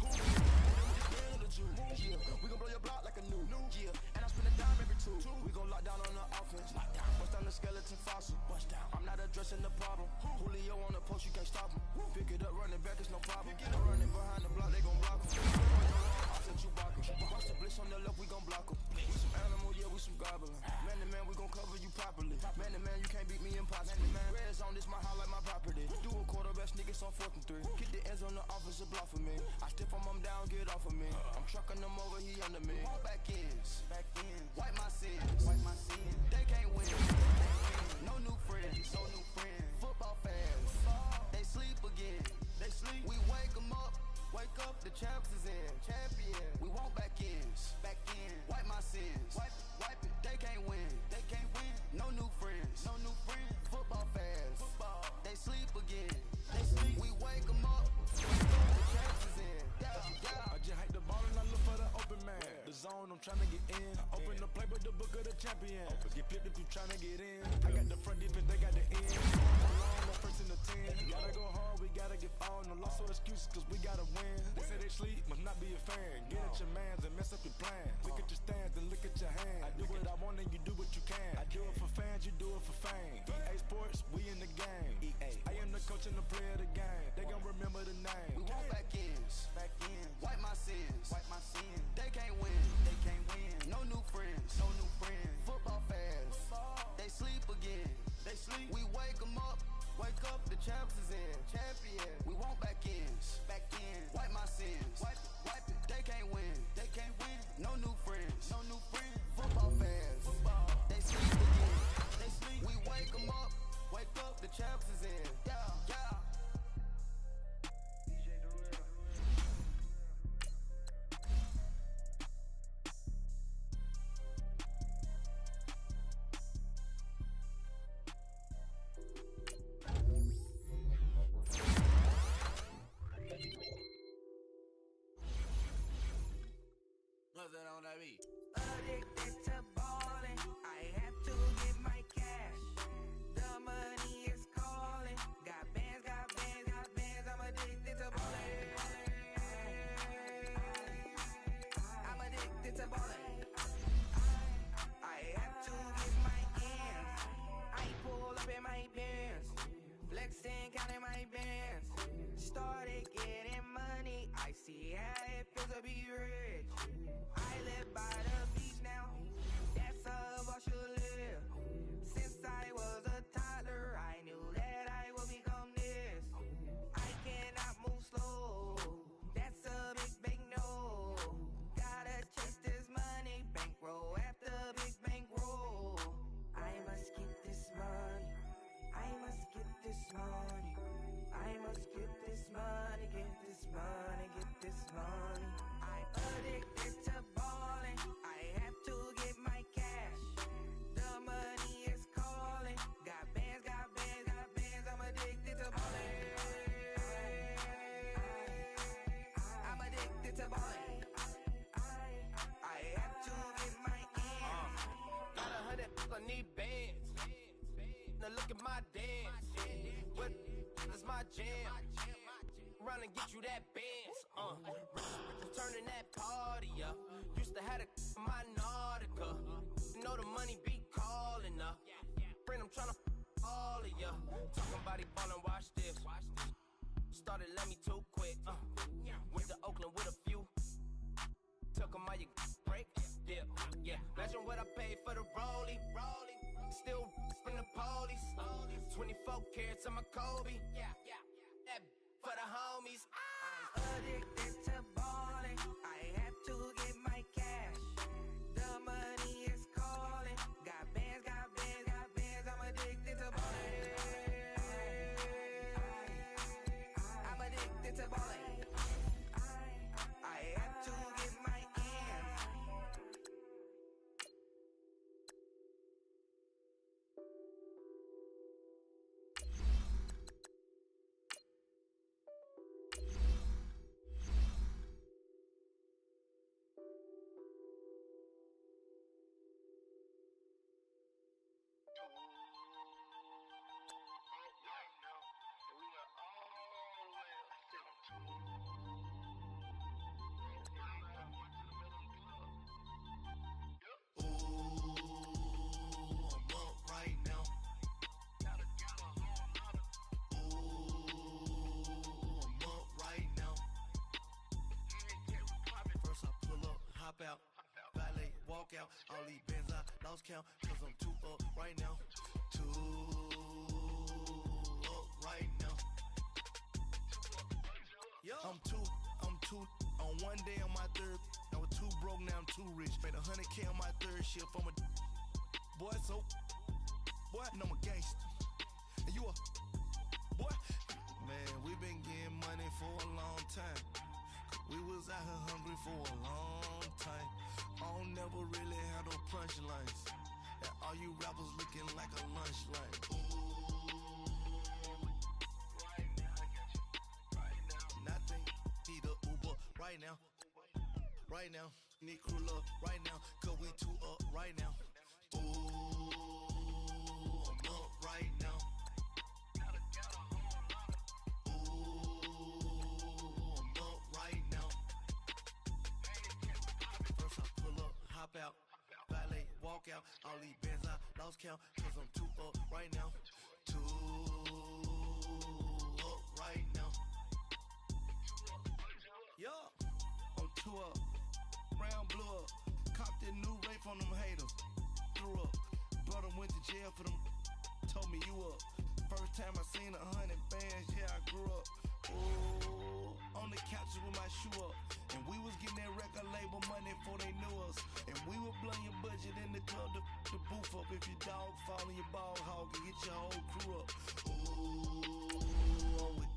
Yeah, we gon' blow your block like a new. Yeah, and I spin a dime every two. We gon' lock down on the offense. Bust down the skeleton fossil. I'm not addressing the problem. Julio on the post, you can't stop him. Pick it up, running back, it's no problem. Running behind the block, they gon' block him. Offset you barking. Watch the blitz on the left, we gon' block him. We some animal, yeah, we some goblin. Man to man, we gon' cover you properly. Man to man, you can't beat me impossible. Red zone, this my highlight, my property. Do a quarterback, niggas on 4th and 3. Get the ends on the offensive block for me. I stiff him, I'm down, get off of me. I'm trucking them over, he under me. Back ends. Wipe my sins. They can't win. No new friends. Football fans. They sleep again. We wake them up. The champs is in. Champion. We want back ends. Wipe my sins. Wipe it. They can't win. No new friends. Football fans. in. Open the playbook, the book of the champion. Get flipped if you tryna get in. I got the front defense, they got the end. Long, no first in the 10. Gotta go hard, we gotta get all. No loss or excuses, cause we gotta win. They say they sleep, must not be a fan. Get at your mans and mess up your plans. Look at your stands and look at your hands. I do what I want and you do what you can. I do it for fans, you do it for fame. EA Sports, we in the game. EA. I am the coach and the player of the game. They gon' remember the name. We want back ends. Wipe my sins. They can't win. No new friends. Football fans. They sleep again. We wake them up. Wake up, the champs is in. Champion. We want back ends. Wipe my sins. Wipe it. They can't win. No new friends. Football fans. They sleep again. We wake them up. Wake up, the champs is in. Yeah. What's that on that beat? Addicted to ballin', I have to get my cash. The money is calling. Got bands, I'm addicted to ballin'. I'm addicted to ballin'. I have to get my ends. I pull up in my pants, flexing, counting my bands. Started getting money, I see how it feels to be rich. I live by the beach now, that's how I should live. Since I was a toddler, I knew that I would become this. I cannot move slow, that's a big no. Gotta chase this money, bankroll after big bankroll. I must get this money, I must get this money. I must get this money, get this money, get this money. I'm addicted to ballin', I have to get my cash. The money is calling. Got bands, I'm addicted to ballin'. I'm addicted to ballin'. I have to get my ends. Got 100, I need bands. Now look at my dance. What is my jam? Run and get you that bands. Turning that party up. Used to have a my Nautica. Know the money be calling up. Friend, I'm tryna all of ya. Talking body ballin', watch this. Started let me too quick. Went to Oakland with a few. Took 'em all you break. Yeah. Imagine what I paid for the rollie. Still from the police. 24 carats on my Kobe. That for the homies. I'm addicted to ballin', I have to get my cash. The money is calling. Got bands, I'm addicted to ballin'. I'm addicted to ballin'. I have to get my ends. Out, valet, walk out, all these bands I lost count, cause I'm too up right now, right now. I'm too, on one day on my third, I was too broke, now I'm too rich, made 100K on my third shift, I'm a boy, so, boy, and I'm a gangster, and you a, boy, man, we been getting money for a long time. We was out here hungry for a long time. I don't never really have no punchlines. And all you rappers looking like a lunch line. Nothing, need a Uber right now. Need crew up right now, cause we two up right now. Ooh, I'm up right now. Ooh, I'm up right now. First I pull up, hop out, valet, walk out. All these bands I lost count, cause I'm two up right now. Two up right now. Yeah, I'm two up. Round blew up. Copped that new rape on them haters. Threw up. Brother went to jail for them. Told me you up. First time I seen 100 bands, yeah, I grew up. Ooh, on the couches with my shoe up. And we was getting that record label money before they knew us. And we were blowing your budget in the club to boof up. If your dog fall in your ball hog and get your whole crew up. Ooh, I'm with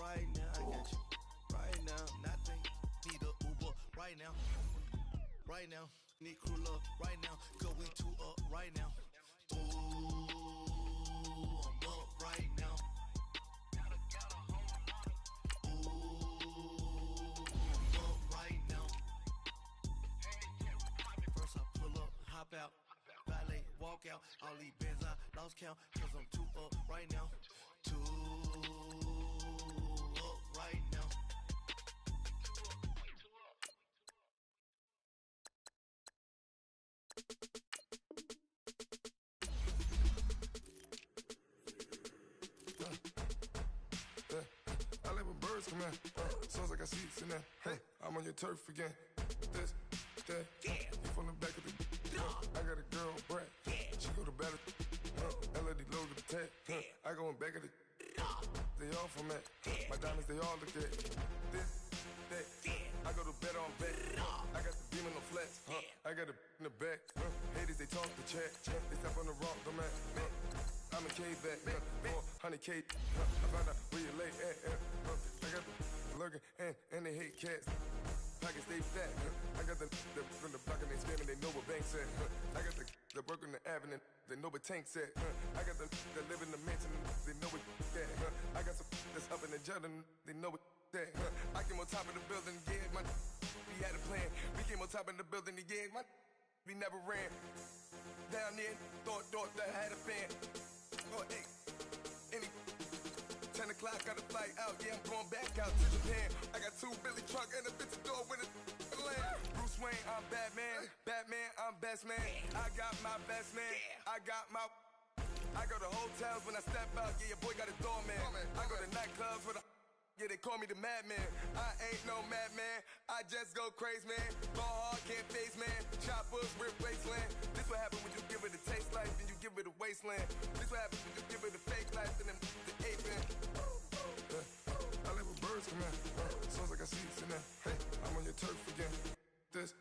right now. I got you. Right now. Nothing. Need a Uber right now. Right now. Need crew love right now. Cause we two up right now. Ooh, I'm up right now. Hop out, valet, walk out. All these bands I lost count, cause I'm two up right now. Two up right now. I let my birds come out. Sounds like I see seats in there. Hey, I'm on your turf again. This, that, you from the back of the. I got a girl, Brad. She go to battle. LED logo the tag. I go in back of the. They all from that. My diamonds, they all look at. This, that. I go to bed on bed. I got the beam in the flats. I got a in the back. Haters, they talk the chat. They step on the rock, the man. I'm a K back, 400K. I found out where you lay at. I got the lurking and they hate cats. Pockets stay fat. I got the from the block and they spamming, they know what banks at. I got the work on the avenue, they know what tanks at. I got the that live in the mansion, they know what that. I got some that's up in the jet and they know what that. I came on top of the building, yeah, my we had a plan. We came on top of the building, yeah, my we never ran. Down there, thought that had a fan. Oh, hey, any 10 o'clock, got a flight out, yeah, I'm going back out to Japan. I got 2 Billy truck and a bitch door with a land. Bruce Wayne, I'm Batman. Batman, I'm best man. I got my best man. I got my. I go to hotels when I step out, yeah, your boy got a doorman. I go to nightclubs with a. Yeah, they call me the madman. I ain't no madman. I just go crazy, man. Ball hard, can't face, man. Choppers, rip wasteland. This what happens when you give it a taste life and you give it a wasteland. This what happens when you give it a fake life and then the ape in. I let my birds come out. Sounds like I see seats in there. Hey, I'm on your turf again. This,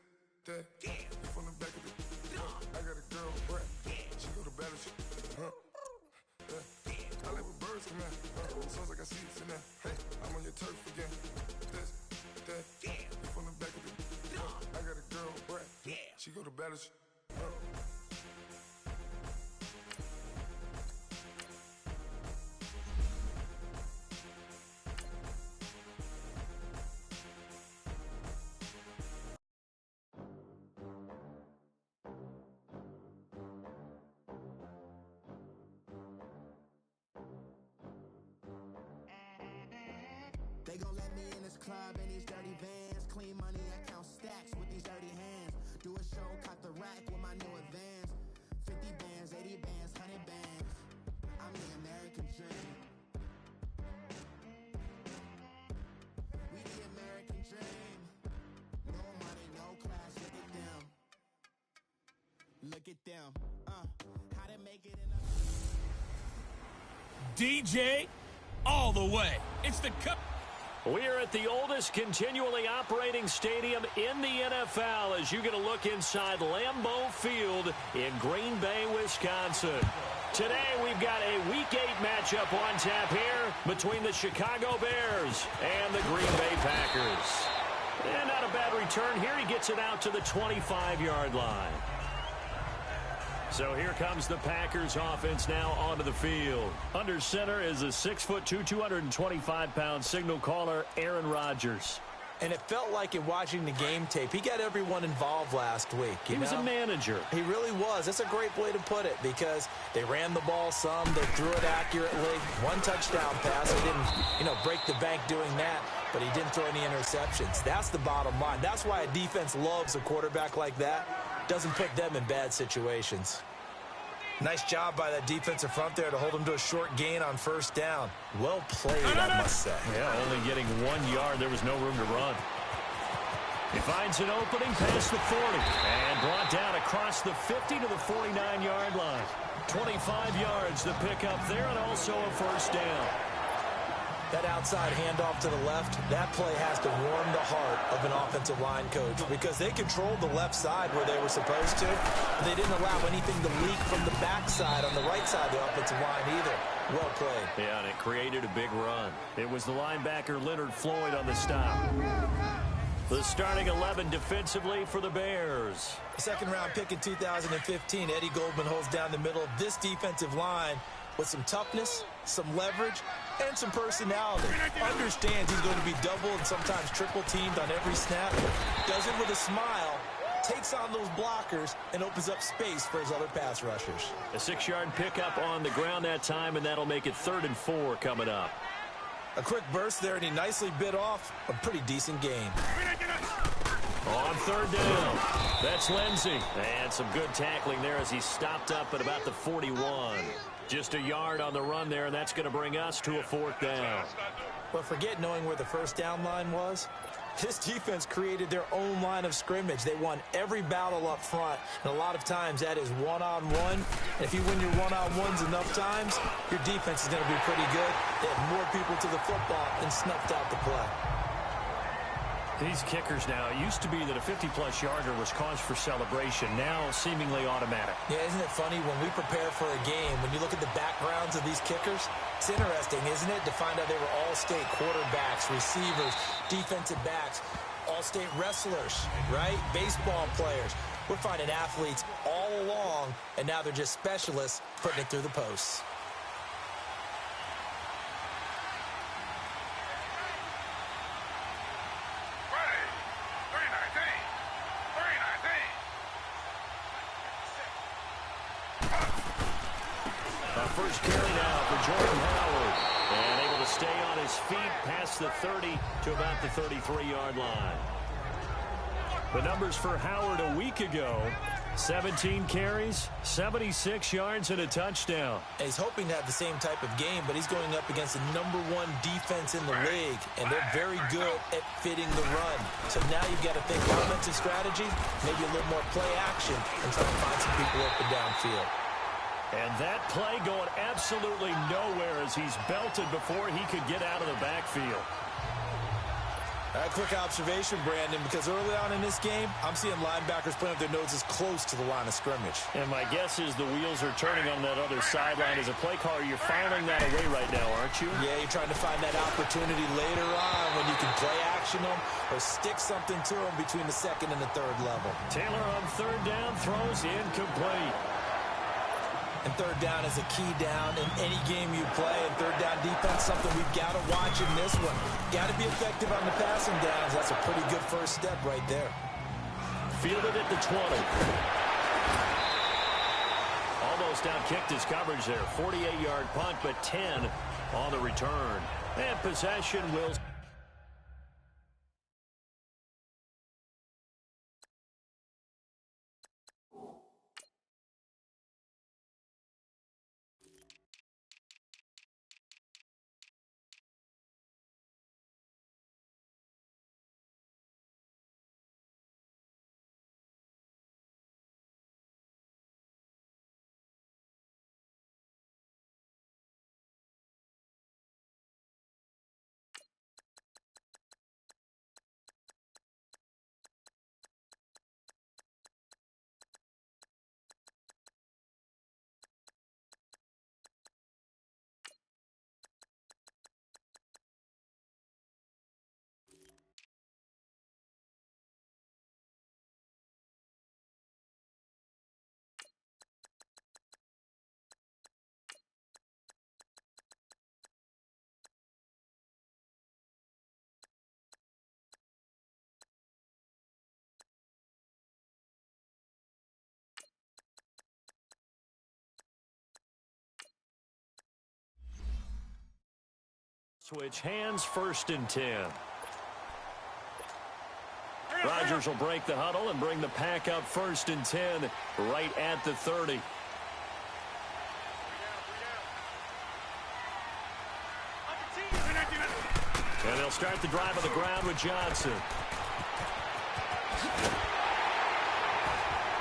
that, you from the back of the. I got a girl, Brad. She go to battle shit. I let my birds come out. Sounds like I see seats in there. Hey, I'm on your turf again. This, that, you from the back of the. I got a girl, Brad. She go to battle shit. They gon' let me in this club in these dirty vans. Clean money, I count stacks with these dirty hands. Do a show, cut the rack with my new advance. 50 bands, 80 bands, 100 bands. I'm the American dream. We the American dream. No money, no class, look at them. Look at them. How to make it in a... DJ all the way. It's the cup. We are at the oldest continually operating stadium in the NFL as you get a look inside Lambeau Field in Green Bay, Wisconsin. Today we've got a Week 8 matchup on tap here between the Chicago Bears and the Green Bay Packers. And not a bad return here. He gets it out to the 25-yard line. So here comes the Packers offense now onto the field. Under center is a 6'2", 225-pound signal caller, Aaron Rodgers. And it felt like in watching the game tape, he got everyone involved last week. He was a manager. He really was. That's a great way to put it because they ran the ball some. They threw it accurately. One touchdown pass. They didn't, break the bank doing that, but he didn't throw any interceptions. That's the bottom line. That's why a defense loves a quarterback like that. Doesn't put them in bad situations. Nice job by that defensive front there to hold him to a short gain on first down. Well played, I must say. Yeah, only getting 1 yard. There was no room to run. He finds an opening past the 40 and brought down across the 50 to the 49-yard line. 25 yards to pick up there and also a first down. That outside handoff to the left, that play has to warm the heart of an offensive line coach because they controlled the left side where they were supposed to. They didn't allow anything to leak from the backside on the right side of the offensive line either. Well played. Yeah, and it created a big run. It was the linebacker Leonard Floyd on the stop. The starting 11 defensively for the Bears. Second-round pick in 2015, Eddie Goldman holds down the middle of this defensive line with some toughness, some leverage, and some personality. Understands he's going to be double and sometimes triple teamed on every snap. Does it with a smile, takes on those blockers, and opens up space for his other pass rushers. A 6-yard pickup on the ground that time, and that'll make it 3rd and 4 coming up. A quick burst there, and he nicely bit off a pretty decent gain. On 3rd down, that's Lindsey. And some good tackling there as he stopped up at about the 41. Just a yard on the run there, and that's going to bring us to a 4th down. But forget knowing where the first down line was. This defense created their own line of scrimmage. They won every battle up front, and a lot of times that is one-on-one. And if you win your one-on-ones enough times, your defense is going to be pretty good. They have more people to the football and snuffed out the play. These kickers now, it used to be that a 50-plus yarder was cause for celebration. Now seemingly automatic. Yeah, isn't it funny when we prepare for a game, when you look at the backgrounds of these kickers, it's interesting, isn't it, to find out they were all-state quarterbacks, receivers, defensive backs, all-state wrestlers, right? Baseball players. We're finding athletes all along, and now they're just specialists putting it through the posts. First carry now for Jordan Howard. And able to stay on his feet past the 30 to about the 33-yard line. The numbers for Howard a week ago, 17 carries, 76 yards, and a touchdown. He's hoping to have the same type of game, but he's going up against the #1 defense in the league, and they're very good at fitting the run. So now you've got to think offensive strategy, maybe a little more play action, and try to find some people up and downfield. And that play going absolutely nowhere as he's belted before he could get out of the backfield. A quick observation, Brandon, because early on in this game, I'm seeing linebackers putting up their noses close to the line of scrimmage. And my guess is the wheels are turning on that other sideline. As a play caller, you're filing that away right now, aren't you? Yeah, you're trying to find that opportunity later on when you can play action them or stick something to them between the 2nd and the 3rd level. Taylor on 3rd down throws incomplete. And 3rd down is a key down in any game you play. And 3rd down defense, something we've got to watch in this one. Got to be effective on the passing downs. That's a pretty good first step right there. Fielded at the 20. Almost outkicked his coverage there. 48-yard punt, but 10 on the return. And possession will... Switch hands, 1st and 10. Rodgers will break the huddle and bring the pack up 1st and 10 right at the 30. And they'll start the drive on the ground with Johnson.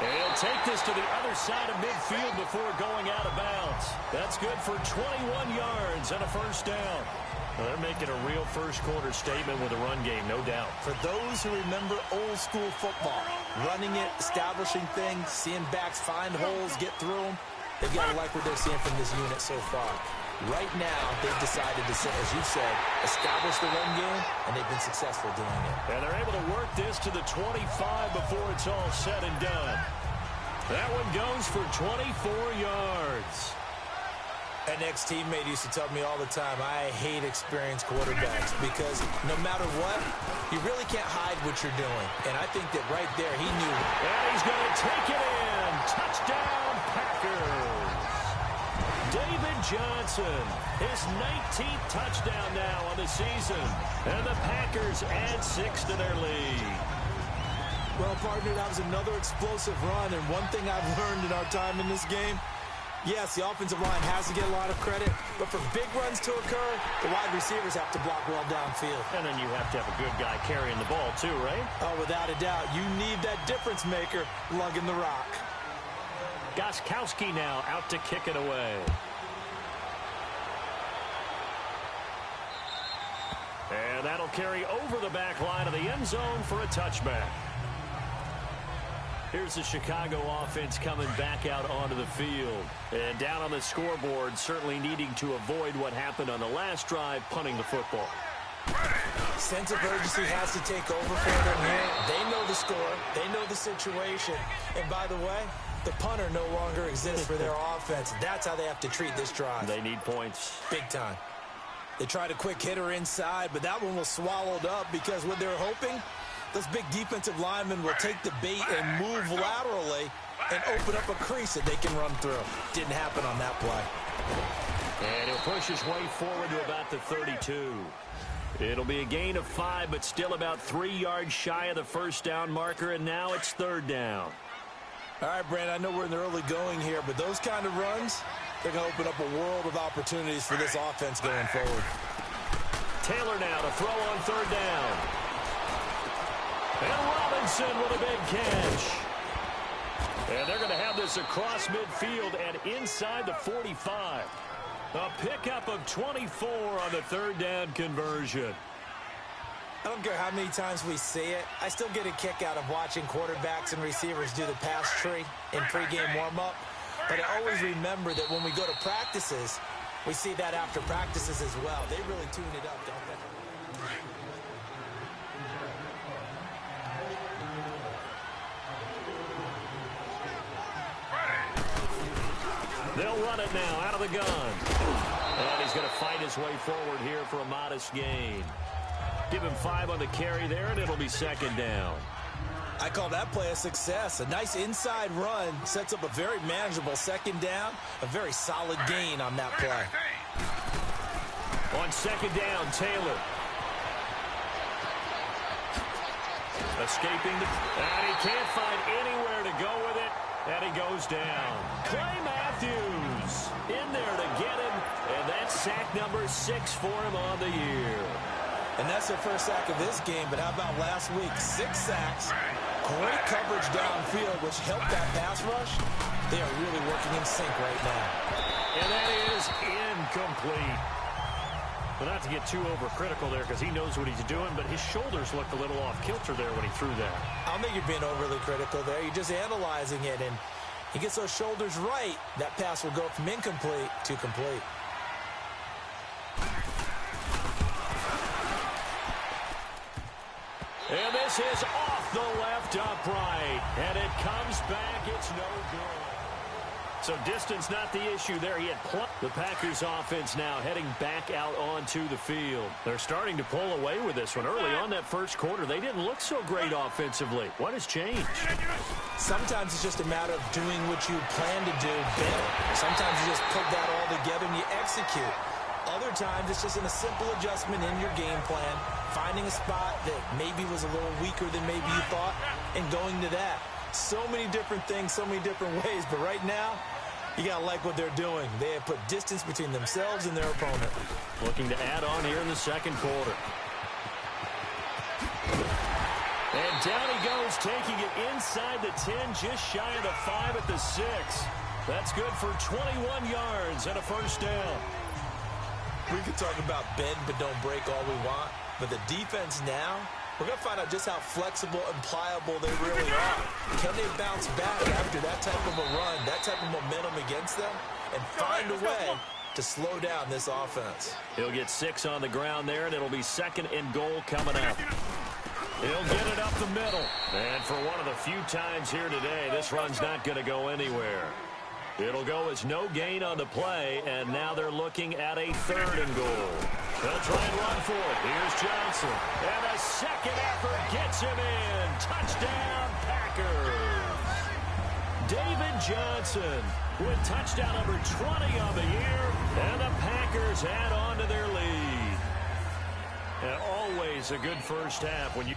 And he'll take this to the other side of midfield before going out of bounds. That's good for 21 yards and a 1st down. Well, they're making a real first-quarter statement with a run game, no doubt. For those who remember old-school football, running it, establishing things, seeing backs find holes, get through them, they've got to like what they're seeing from this unit so far. Right now, they've decided to, as you said, establish the run game, and they've been successful doing it. And they're able to work this to the 25 before it's all said and done. That one goes for 24 yards. An ex-teammate used to tell me all the time, I hate experienced quarterbacks because no matter what, you really can't hide what you're doing. And I think that right there, he knew. And he's going to take it in. Touchdown, Packers. David Johnson, his 19th touchdown now on the season. And the Packers add 6 to their lead. Well, partner, that was another explosive run. And one thing I've learned in our time in this game, yes, the offensive line has to get a lot of credit, but for big runs to occur, the wide receivers have to block well downfield. And then you have to have a good guy carrying the ball too, right? Oh, without a doubt. You need that difference maker lugging the rock. Gostkowski now out to kick it away. And that'll carry over the back line of the end zone for a touchback. Here's the Chicago offense coming back out onto the field. And down on the scoreboard, certainly needing to avoid what happened on the last drive, punting the football. Sense of urgency has to take over for them here. They know the score. They know the situation. And by the way, the punter no longer exists for their offense. That's how they have to treat this drive. They need points. Big time. They tried a quick hitter inside, but that one was swallowed up because what they're hoping, those big defensive linemen will take the bait and move laterally and open up a crease that they can run through. Didn't happen on that play. And he'll push his way forward to about the 32. It'll be a gain of 5, but still about 3 yards shy of the 1st down marker, and now it's 3rd down. All right, Brandon, I know we're in the early going here, but those kind of runs, they're going to open up a world of opportunities for this offense going forward. Taylor now to throw on 3rd down. And Robinson with a big catch. And they're going to have this across midfield and inside the 45. A pickup of 24 on the 3rd down conversion. I don't care how many times we see it. I still get a kick out of watching quarterbacks and receivers do the pass tree in pregame warm-up. But I always remember that when we go to practices, we see that after practices as well. They really tune it up, don't they? They'll run it now out of the gun. And he's going to fight his way forward here for a modest gain. Give him 5 on the carry there, and it'll be 2nd down. I call that play a success. A nice inside run sets up a very manageable 2nd down. A very solid gain on that play. On 2nd down, Taylor. Escaping and he can't find anywhere to go with it. And he goes down. Clay Matthews in there to get him. And that's sack number 6 for him on the year. And that's their first sack of this game. But how about last week? 6 sacks. Great coverage downfield, which helped that pass rush. They are really working in sync right now. And that is incomplete. But not to get too overcritical there because he knows what he's doing, but his shoulders looked a little off kilter there when he threw that. I don't think you're being overly critical there. You're just analyzing it, and he gets those shoulders right. That pass will go from incomplete to complete. And this is off the left upright. And it comes back. It's no good. So distance not the issue there. He had the Packers offense now heading back out onto the field. They're starting to pull away with this one. Early on that first quarter, they didn't look so great offensively. What has changed? Sometimes it's just a matter of doing what you plan to do better. Sometimes you just put that all together and you execute. Other times, it's just in a simple adjustment in your game plan, finding a spot that maybe was a little weaker than maybe you thought, and going to that. So many different things, so many different ways, but right now, you got to like what they're doing. They have put distance between themselves and their opponent. Looking to add on here in the second quarter. And down he goes, taking it inside the 10, just shy of the 5 at the 6. That's good for 21 yards and a first down. We could talk about bend but don't break all we want, but the defense now, we're going to find out just how flexible and pliable they really are. Can they bounce back after that type of a run, that type of momentum against them, and find a way to slow down this offense? He'll get 6 on the ground there, and it'll be second and goal coming up. He'll get it up the middle. And for one of the few times here today, this run's not going to go anywhere. It'll go as no gain on the play, and now they're looking at a third and goal. They'll try and run for it. Here's Johnson. And a second effort gets him in. Touchdown, Packers. David Johnson with touchdown number 20 on the year, and the Packers add on to their lead. And always a good first half when you...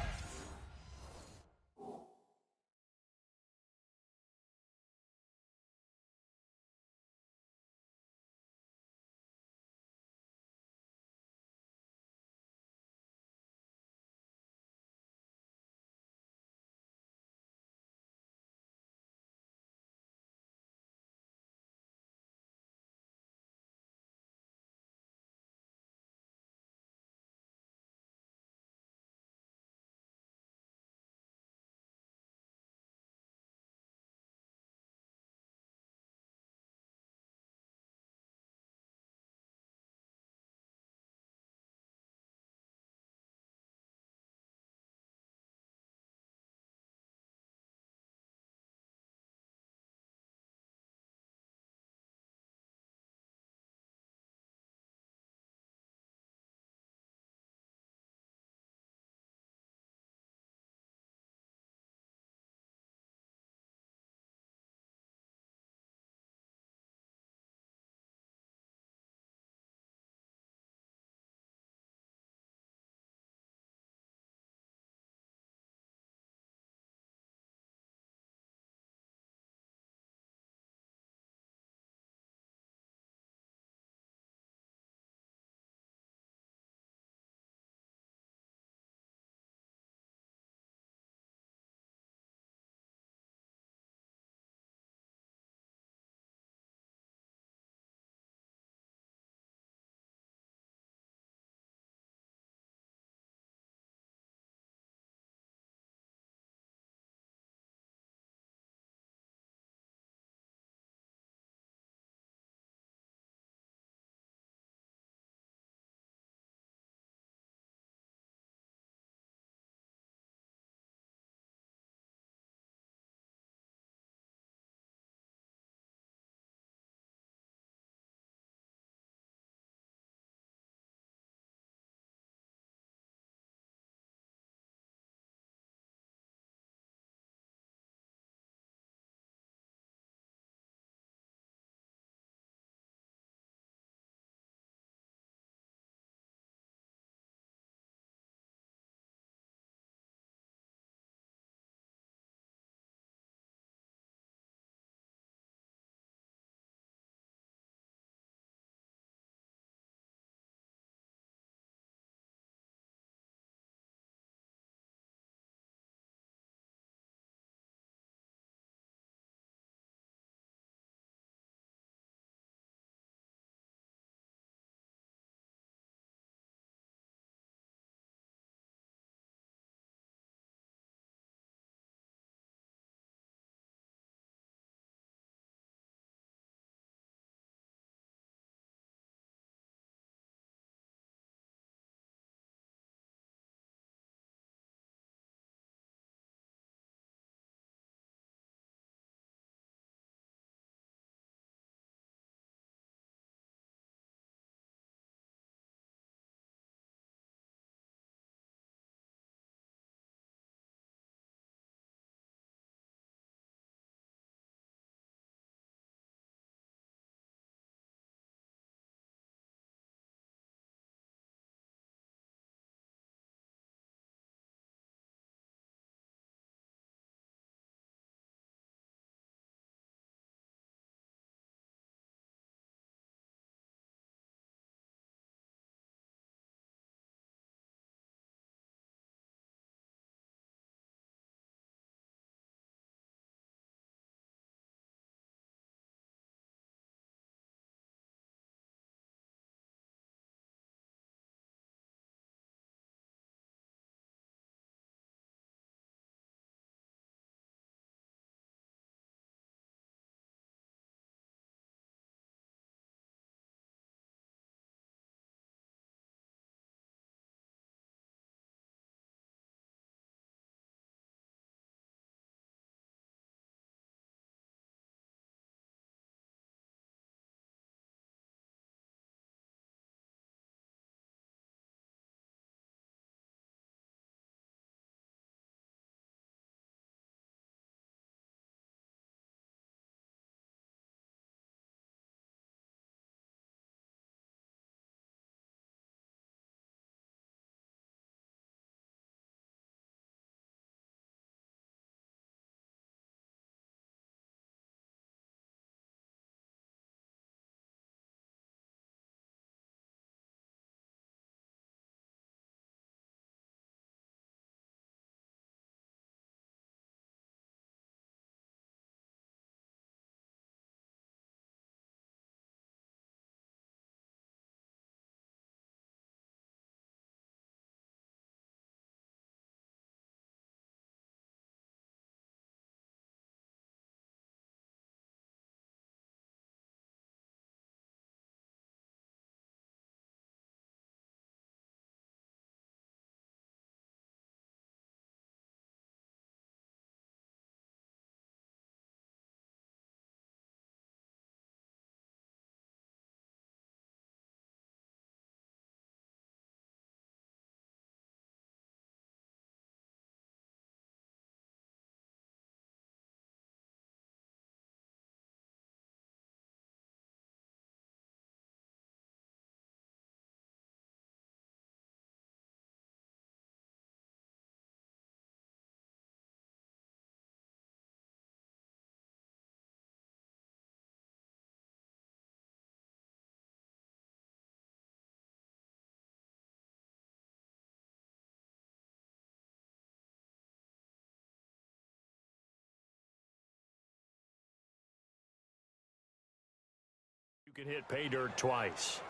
You can hit pay dirt twice.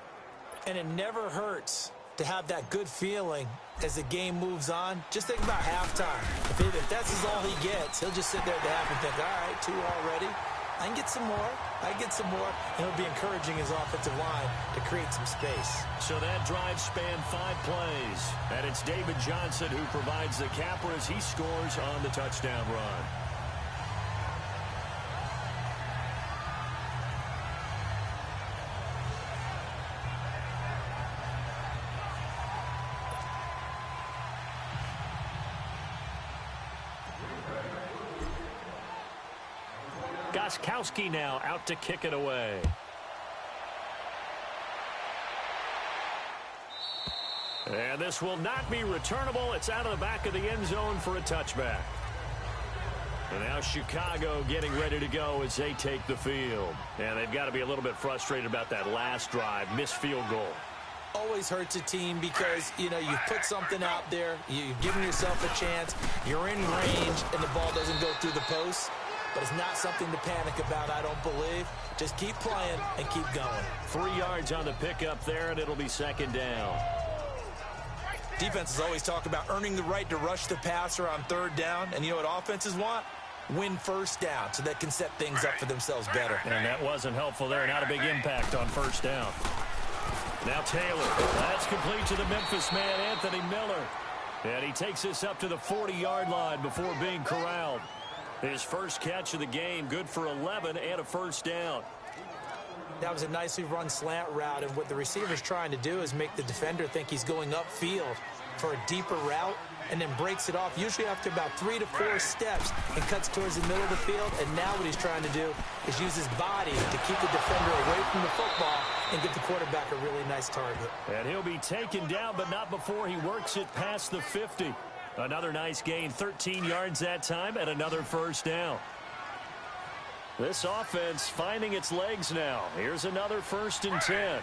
And it never hurts to have that good feeling as the game moves on. Just think about halftime. If that's all he gets, he'll just sit there at the half and think, all right, 2 already. I can get some more. I can get some more. And he'll be encouraging his offensive line to create some space. So that drive spanned 5 plays. And it's David Johnson who provides the capper as he scores on the touchdown run. Gostkowski now out to kick it away. And this will not be returnable. It's out of the back of the end zone for a touchback. And now Chicago getting ready to go as they take the field. And they've got to be a little bit frustrated about that last drive, missed field goal. Always hurts a team because, you put something out there, you've given yourself a chance, you're in range, and the ball doesn't go through the post. But it's not something to panic about, I don't believe. Just keep playing and keep going. 3 yards on the pickup there, and it'll be second down. Defenses always talk about earning the right to rush the passer on 3rd down. And you know what offenses want? Win 1st down so they can set things up for themselves better. And that wasn't helpful there. Not a big impact on 1st down. Now Taylor. That's complete to the Memphis man, Anthony Miller. And he takes this up to the 40-yard line before being corralled. His first catch of the game, good for 11 and a 1st down. That was a nicely run slant route, and what the receiver's trying to do is make the defender think he's going upfield for a deeper route and then breaks it off, usually after about 3 to 4 steps, and cuts towards the middle of the field. And now what he's trying to do is use his body to keep the defender away from the football and give the quarterback a really nice target. And he'll be taken down, but not before he works it past the 50. Another nice gain, 13 yards that time, and another 1st down. This offense finding its legs now. Here's another 1st and 10.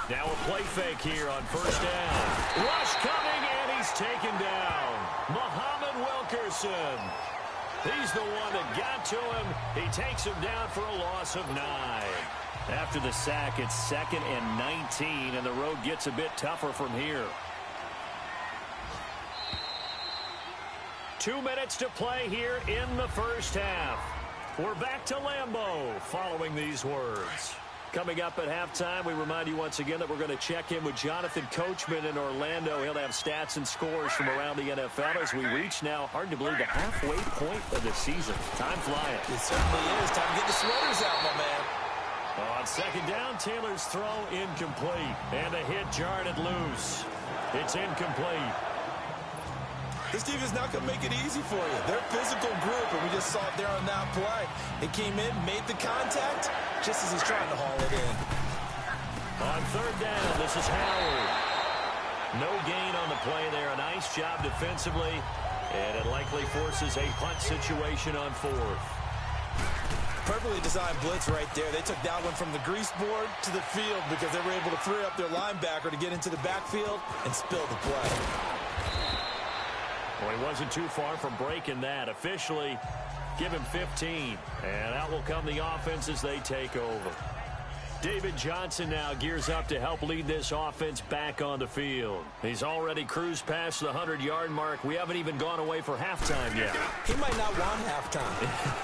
Now a play fake here on 1st down. Rush coming, and he's taken down. Muhammad Wilkerson. He's the one that got to him. He takes him down for a loss of 9. After the sack, it's 2nd and 19, and the road gets a bit tougher from here. 2 minutes to play here in the 1st half. We're back to Lambeau following these words. Coming up at halftime, we remind you once again that we're going to check in with Jonathan Coachman in Orlando. He'll have stats and scores from around the NFL as we reach now, hard to believe, the halfway point of the season. Time flying. It certainly is. Time to get the sweaters out, my man. On 2nd down, Taylor's throw incomplete. And the hit jarred it loose. It's incomplete. This defense is not going to make it easy for you. They're a physical group, and we just saw it there on that play. They came in, made the contact, just as he's trying to haul it in. On 3rd down, this is Howard. No gain on the play there. A nice job defensively, and it likely forces a punt situation on 4th. Perfectly designed blitz right there. They took that one from the grease board to the field because they were able to free up their linebacker to get into the backfield and spill the play. Well, he wasn't too far from breaking that. Officially, give him 15. And out will come the offense as they take over. David Johnson now gears up to help lead this offense back on the field. He's already cruised past the 100-yard mark. We haven't even gone away for halftime yet. He might not want halftime.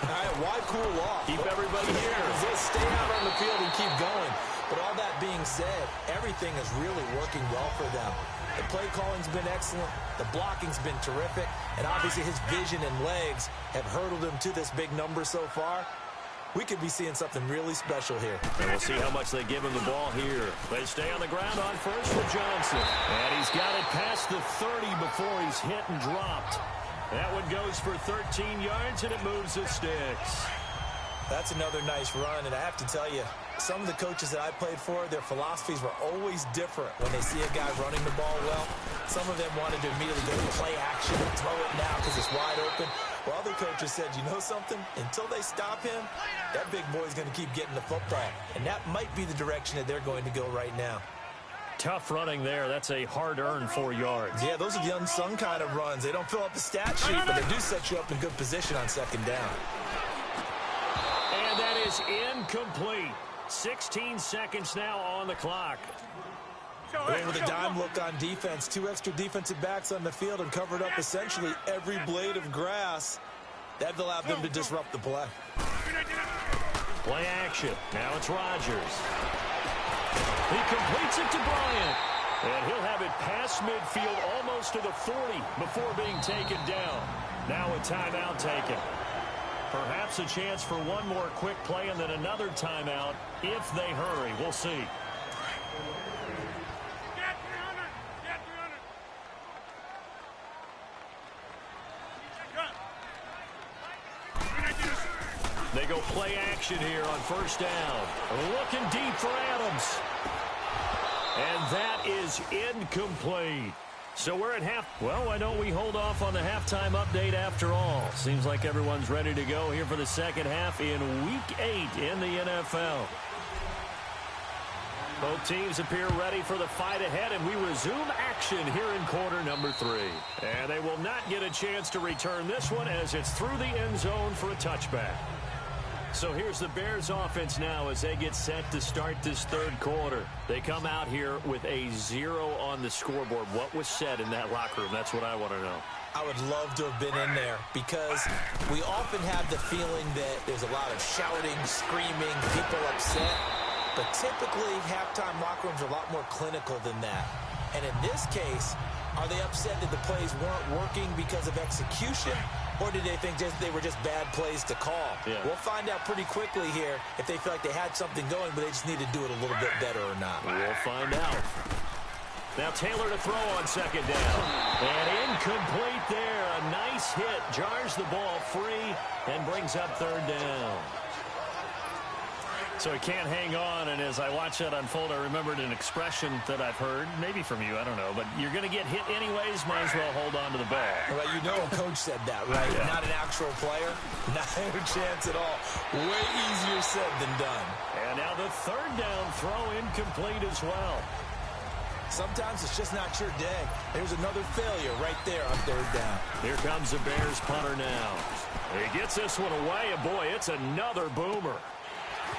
All right, why cool off? Keep everybody here. Just stay out on the field and keep going. But all that being said, everything is really working well for them. The play calling's been excellent. The blocking's been terrific. And obviously his vision and legs have hurdled him to this big number so far. We could be seeing something really special here. And we'll see how much they give him the ball here. They stay on the ground on 1st with Johnson. And he's got it past the 30 before he's hit and dropped. That one goes for 13 yards, and it moves the sticks. That's another nice run, and I have to tell you, some of the coaches that I played for, their philosophies were always different when they see a guy running the ball well. Some of them wanted to immediately go to play action and throw it now because it's wide open. Well, other coaches said, you know something? Until they stop him, that big boy's going to keep getting the football. And that might be the direction that they're going to go right now. Tough running there. That's a hard-earned 4 yards. Yeah, those are the unsung kind of runs. They don't fill up the stat sheet, but they do set you up in good position on 2nd down. And that is is incomplete. 16 seconds now on the clock. Going with a dime look on defense. 2 extra defensive backs on the field and covered up essentially every blade of grass. That allowed them to disrupt the play. Play action. Now it's Rodgers. He completes it to Bryant. And he'll have it past midfield almost to the 40 before being taken down. Now a timeout taken. Perhaps a chance for one more quick play and then another timeout if they hurry. We'll see. They go play action here on first down. Looking deep for Adams. And that is incomplete. So we're at half. Well, why don't we hold off on the halftime update after all? Seems like everyone's ready to go here for the second half in Week 8 in the NFL. Both teams appear ready for the fight ahead, and we resume action here in quarter number 3. And they will not get a chance to return this one as it's through the end zone for a touchback. So here's the Bears offense now as they get set to start this third quarter. They come out here with a 0 on the scoreboard. What was said in that locker room? That's what I want to know. I would love to have been in there because we often have the feeling that there's a lot of shouting, screaming, people upset. But typically, halftime locker rooms are a lot more clinical than that. And in this case, are they upset that the plays weren't working because of execution? Or did they think they were just bad plays to call? Yeah. We'll find out pretty quickly here if they feel like they had something going, but they just need to do it a little bit better or not. We'll find out. Now Taylor to throw on second down. And incomplete there. A nice hit. Jars the ball free and brings up third down. So he can't hang on, and as I watch that unfold, I remembered an expression that I've heard, maybe from you, I don't know, but you're going to get hit anyways, might as well hold on to the ball. Well, you know a coach said that, right? Yeah. Not an actual player. Not a chance at all. Way easier said than done. And now the third down throw incomplete as well. Sometimes it's just not your day. There's another failure right there on third down. Here comes the Bears punter now. He gets this one away, and boy, it's another boomer.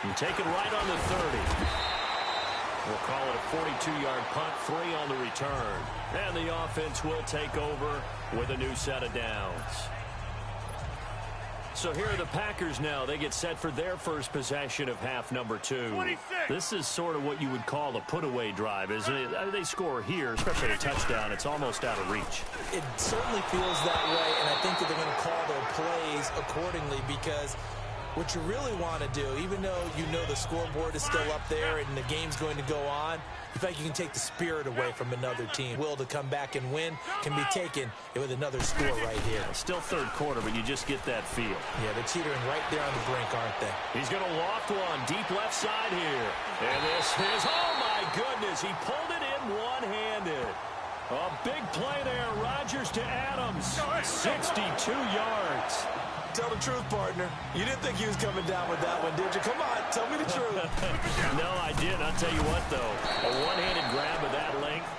And take it right on the 30. We'll call it a 42-yard punt, 3 on the return. And the offense will take over with a new set of downs. So here are the Packers now. They get set for their first possession of half number 2. 26. This is sort of what you would call a put-away drive, isn't it? They score here, especially a touchdown. It's almost out of reach. It certainly feels that way, and I think that they're going to call their plays accordingly because what you really want to do, even though you know the scoreboard is still up there and the game's going to go on, you feel like you can take the spirit away from another team. Will to come back and win can be taken with another score right here. Still third quarter, but you just get that feel. Yeah, they're teetering right there on the brink, aren't they? He's going to loft one deep left side here. And this is, oh my goodness, he pulled it in one-handed. A big play there, Rodgers to Adams, 62 yards. Tell the truth, partner. You didn't think he was coming down with that one, did you? Come on, tell me the truth. No, I didn't. I'll tell you what, though. A one-handed grab of that length.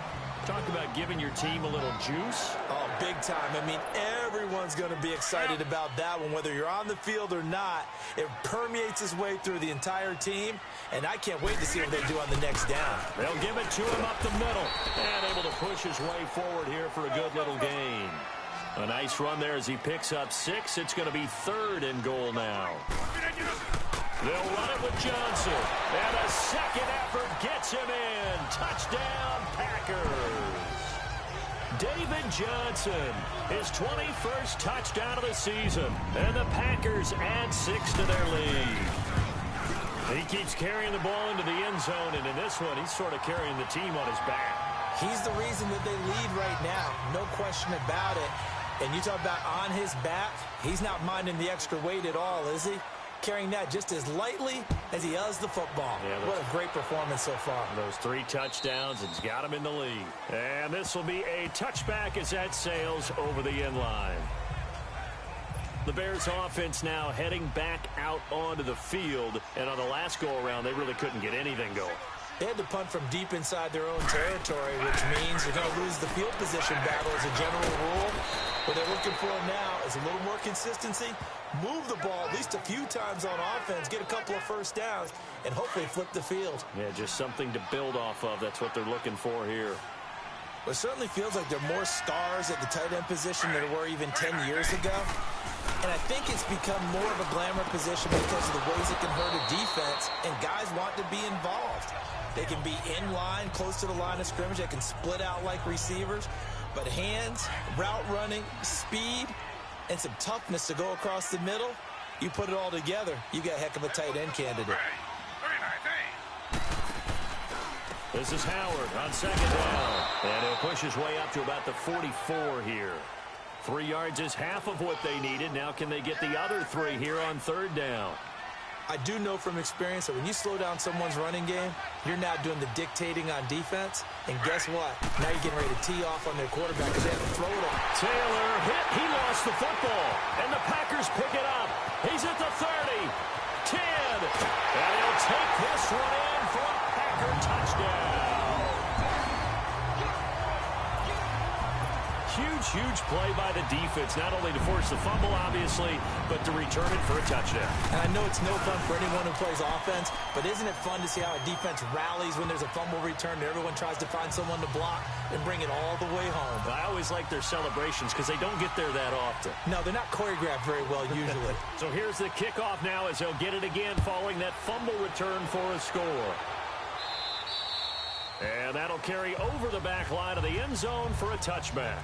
Talk about giving your team a little juice. Oh, big time. I mean, everyone's going to be excited about that one, whether you're on the field or not. It permeates its way through the entire team, and I can't wait to see what they do on the next down. They'll give it to him up the middle, and able to push his way forward here for a good little gain. A nice run there as he picks up 6. It's going to be 3rd and goal now. They'll run it with Johnson. And a second effort gets him in. Touchdown, Packers. David Johnson, his 21st touchdown of the season. And the Packers add 6 to their lead. He keeps carrying the ball into the end zone, and in this one, he's sort of carrying the team on his back. He's the reason that they lead right now. No question about it. And you talk about on his back, he's not minding the extra weight at all, is he? Carrying that just as lightly as he does the football. Yeah, what a great performance so far. Those 3 touchdowns, it's got him in the lead. And this will be a touchback as that sails over the end line. The Bears offense now heading back out onto the field. And on the last go-around, they really couldn't get anything going. They had to punt from deep inside their own territory, which means they're going to lose the field position battle as a general rule. What they're looking for now is a little more consistency, move the ball at least a few times on offense, get a couple of first downs, and hopefully flip the field. Yeah, just something to build off of. That's what they're looking for here. Well, it certainly feels like there are more stars at the tight end position than there were even 10 years ago. And I think it's become more of a glamour position because of the ways it can hurt a defense, and guys want to be involved. They can be in line, close to the line of scrimmage. They can split out like receivers. But hands, route running, speed, and some toughness to go across the middle, you put it all together, you got a heck of a tight end candidate. This is Howard on second down. And he'll push his way up to about the 44 here. 3 yards is half of what they needed. Now can they get the other 3 here on third down? I do know from experience that when you slow down someone's running game, you're now doing the dictating on defense. And guess what? Now you're getting ready to tee off on their quarterback because they have to throw it on. Taylor hit. He lost the football. And the Packers pick it up. He's at the 30. 10. And he'll take this one in for a Packer touchdown. Huge play by the defense, not only to force the fumble, obviously, but to return it for a touchdown. And I know it's no fun for anyone who plays offense, but isn't it fun to see how a defense rallies when there's a fumble return and everyone tries to find someone to block and bring it all the way home? I always like their celebrations because they don't get there that often. No, they're not choreographed very well usually. So here's the kickoff now as they'll get it again following that fumble return for a score. And that'll carry over the back line of the end zone for a touchback.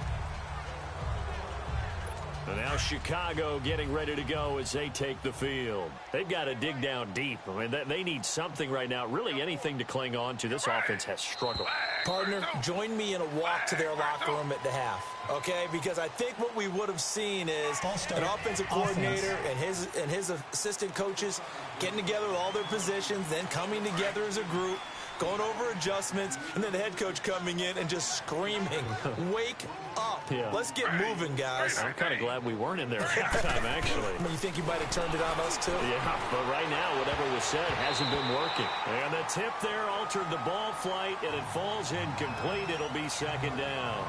And now Chicago getting ready to go as they take the field. They've got to dig down deep. I mean, they need something right now, really anything to cling on to. This offense has struggled. Partner, join me in a walk to their locker room at the half, okay? Because I think what we would have seen is an offensive coordinator and his assistant coaches getting together with all their positions, then coming together as a group, going over adjustments, and then the head coach coming in and just screaming, wake up. Yeah. Let's get moving, guys. I'm kind of glad we weren't in there at halftime, actually. You think you might have turned it on us, too? Yeah, but right now, whatever was said hasn't been working. And the tip there altered the ball flight, and it falls incomplete. It'll be second down.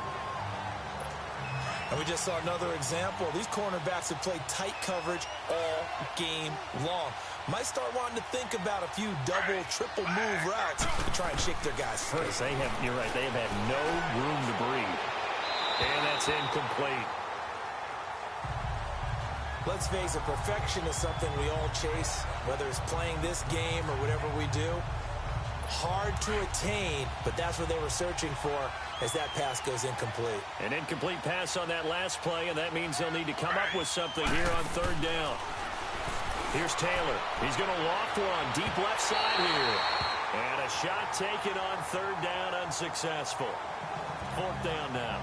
And we just saw another example. These cornerbacks have played tight coverage all game long. Might start wanting to think about a few double, triple move routes to try and shake their guys free. You're right, they have had no room to breathe. And that's incomplete. Let's face it, perfection is something we all chase, whether it's playing this game or whatever we do. Hard to attain, but that's what they were searching for as that pass goes incomplete. An incomplete pass on that last play, and that means they'll need to come up with something here on third down. Here's Taylor. He's going to loft one deep left side here. And a shot taken on third down, unsuccessful. Fourth down now.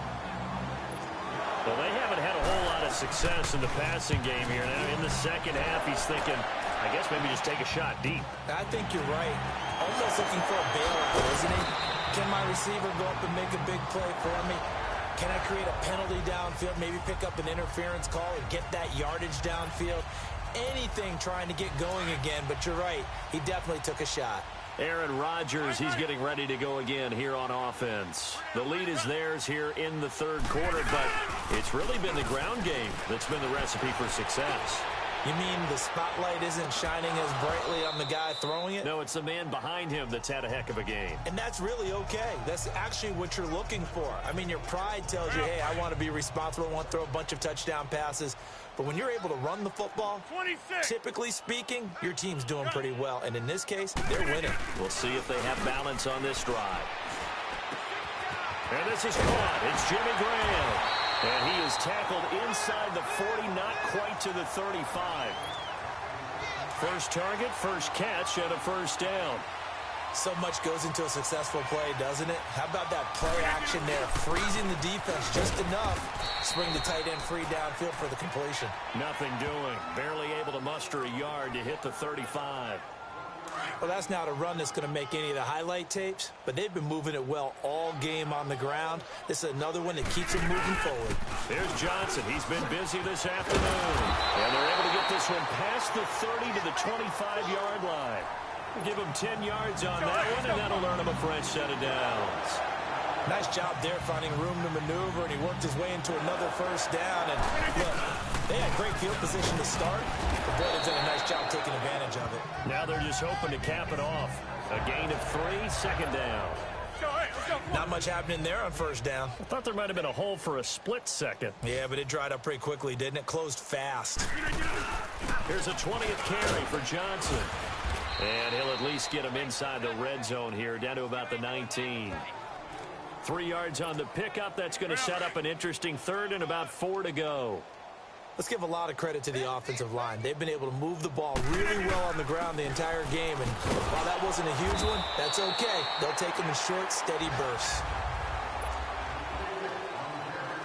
Well, they haven't had a whole lot of success in the passing game here. Now, in the second half, he's thinking, I guess maybe just take a shot deep. I think you're right. Almost looking for a bailout, isn't he? Can my receiver go up and make a big play for me? Can I create a penalty downfield, maybe pick up an interference call and get that yardage downfield? Anything trying to get going again, but you're right. He definitely took a shot. Aaron Rodgers, he's getting ready to go again here on offense. The lead is theirs here in the third quarter, but it's really been the ground game that's been the recipe for success. You mean the spotlight isn't shining as brightly on the guy throwing it? No, it's the man behind him that's had a heck of a game. And that's really okay. That's actually what you're looking for. I mean, your pride tells you, hey, I want to be responsible, I want to throw a bunch of touchdown passes. But when you're able to run the football, 26. Typically speaking, your team's doing pretty well. And in this case, they're winning. We'll see if they have balance on this drive. And this is caught. It's Jimmy Graham. And he is tackled inside the 40, not quite to the 35. First target, first catch, and a first down. So much goes into a successful play, doesn't it? How about that play action there? Freezing the defense just enough. Spring the tight end free downfield for the completion. Nothing doing. Barely able to muster a yard to hit the 35. Well, that's not a run that's going to make any of the highlight tapes, but they've been moving it well all game on the ground. This is another one that keeps them moving forward. There's Johnson. He's been busy this afternoon. And they're able to get this one past the 30 to the 25-yard line. We'll give him 10 yards on that one, and that'll earn him a fresh set of downs. Nice job there finding room to maneuver, and he worked his way into another first down. And look, they had great field position to start, but boy, they've done a nice job taking advantage of it. Now they're just hoping to cap it off. A gain of 3, second down. Not much happening there on first down. I thought there might have been a hole for a split second. Yeah, but it dried up pretty quickly, didn't it? Closed fast. Here's a 20th carry for Johnson. And he'll at least get him inside the red zone here, down to about the 19. 3 yards on the pickup. That's going to set up an interesting third and about 4 to go. Let's give a lot of credit to the offensive line. They've been able to move the ball really well on the ground the entire game. And while that wasn't a huge one, that's okay. They'll take them in short, steady bursts.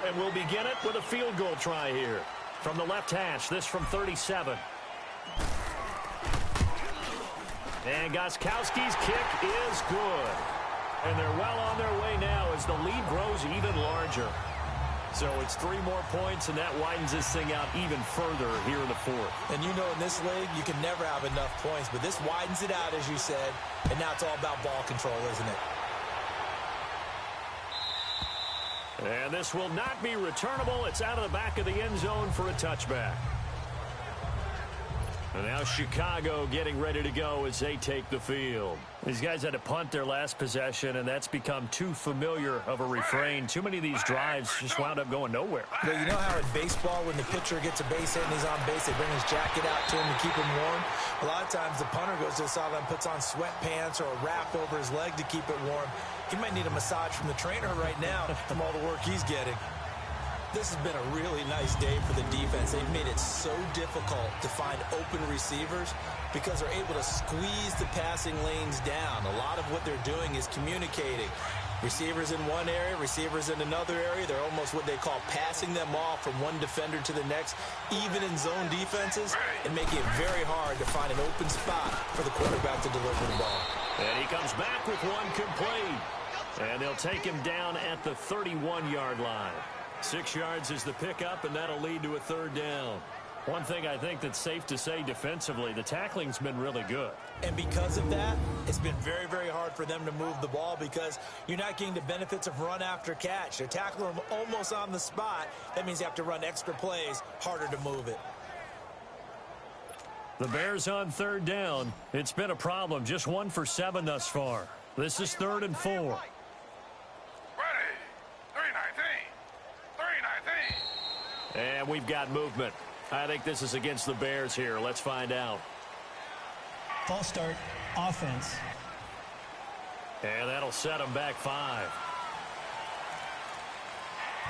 And we'll begin it with a field goal try here. From the left hash, this from 37. And Gostkowski's kick is good. And they're well on their way now as the lead grows even larger. So it's 3 more points, and that widens this thing out even further here in the fourth. And you know in this league, you can never have enough points, but this widens it out, as you said, and now it's all about ball control, isn't it? And this will not be returnable. It's out of the back of the end zone for a touchback. And now Chicago getting ready to go as they take the field. These guys had to punt their last possession, and that's become too familiar of a refrain. Too many of these drives just wound up going nowhere. Well, you know how in baseball, when the pitcher gets a base hit and he's on base, they bring his jacket out to him to keep him warm? A lot of times the punter goes to the sideline, puts on sweatpants or a wrap over his leg to keep it warm. He might need a massage from the trainer right now from all the work he's getting. This has been a really nice day for the defense. They've made it so difficult to find open receivers because they're able to squeeze the passing lanes down. A lot of what they're doing is communicating. Receivers in one area, receivers in another area. They're almost what they call passing them off from one defender to the next, even in zone defenses, and making it very hard to find an open spot for the quarterback to deliver the ball. And he comes back with one complete. And they'll take him down at the 31-yard line. 6 yards is the pickup, and that'll lead to a third down. One thing I think that's safe to say defensively, the tackling's been really good. And because of that, it's been very, very hard for them to move the ball because you're not getting the benefits of run after catch. They're tackling them almost on the spot. That means you have to run extra plays, harder to move it. The Bears on third down. It's been a problem. Just 1 for 7 thus far. This is 3rd and 4. And we've got movement. I think this is against the Bears here. Let's find out. False start, offense. And that'll set them back 5.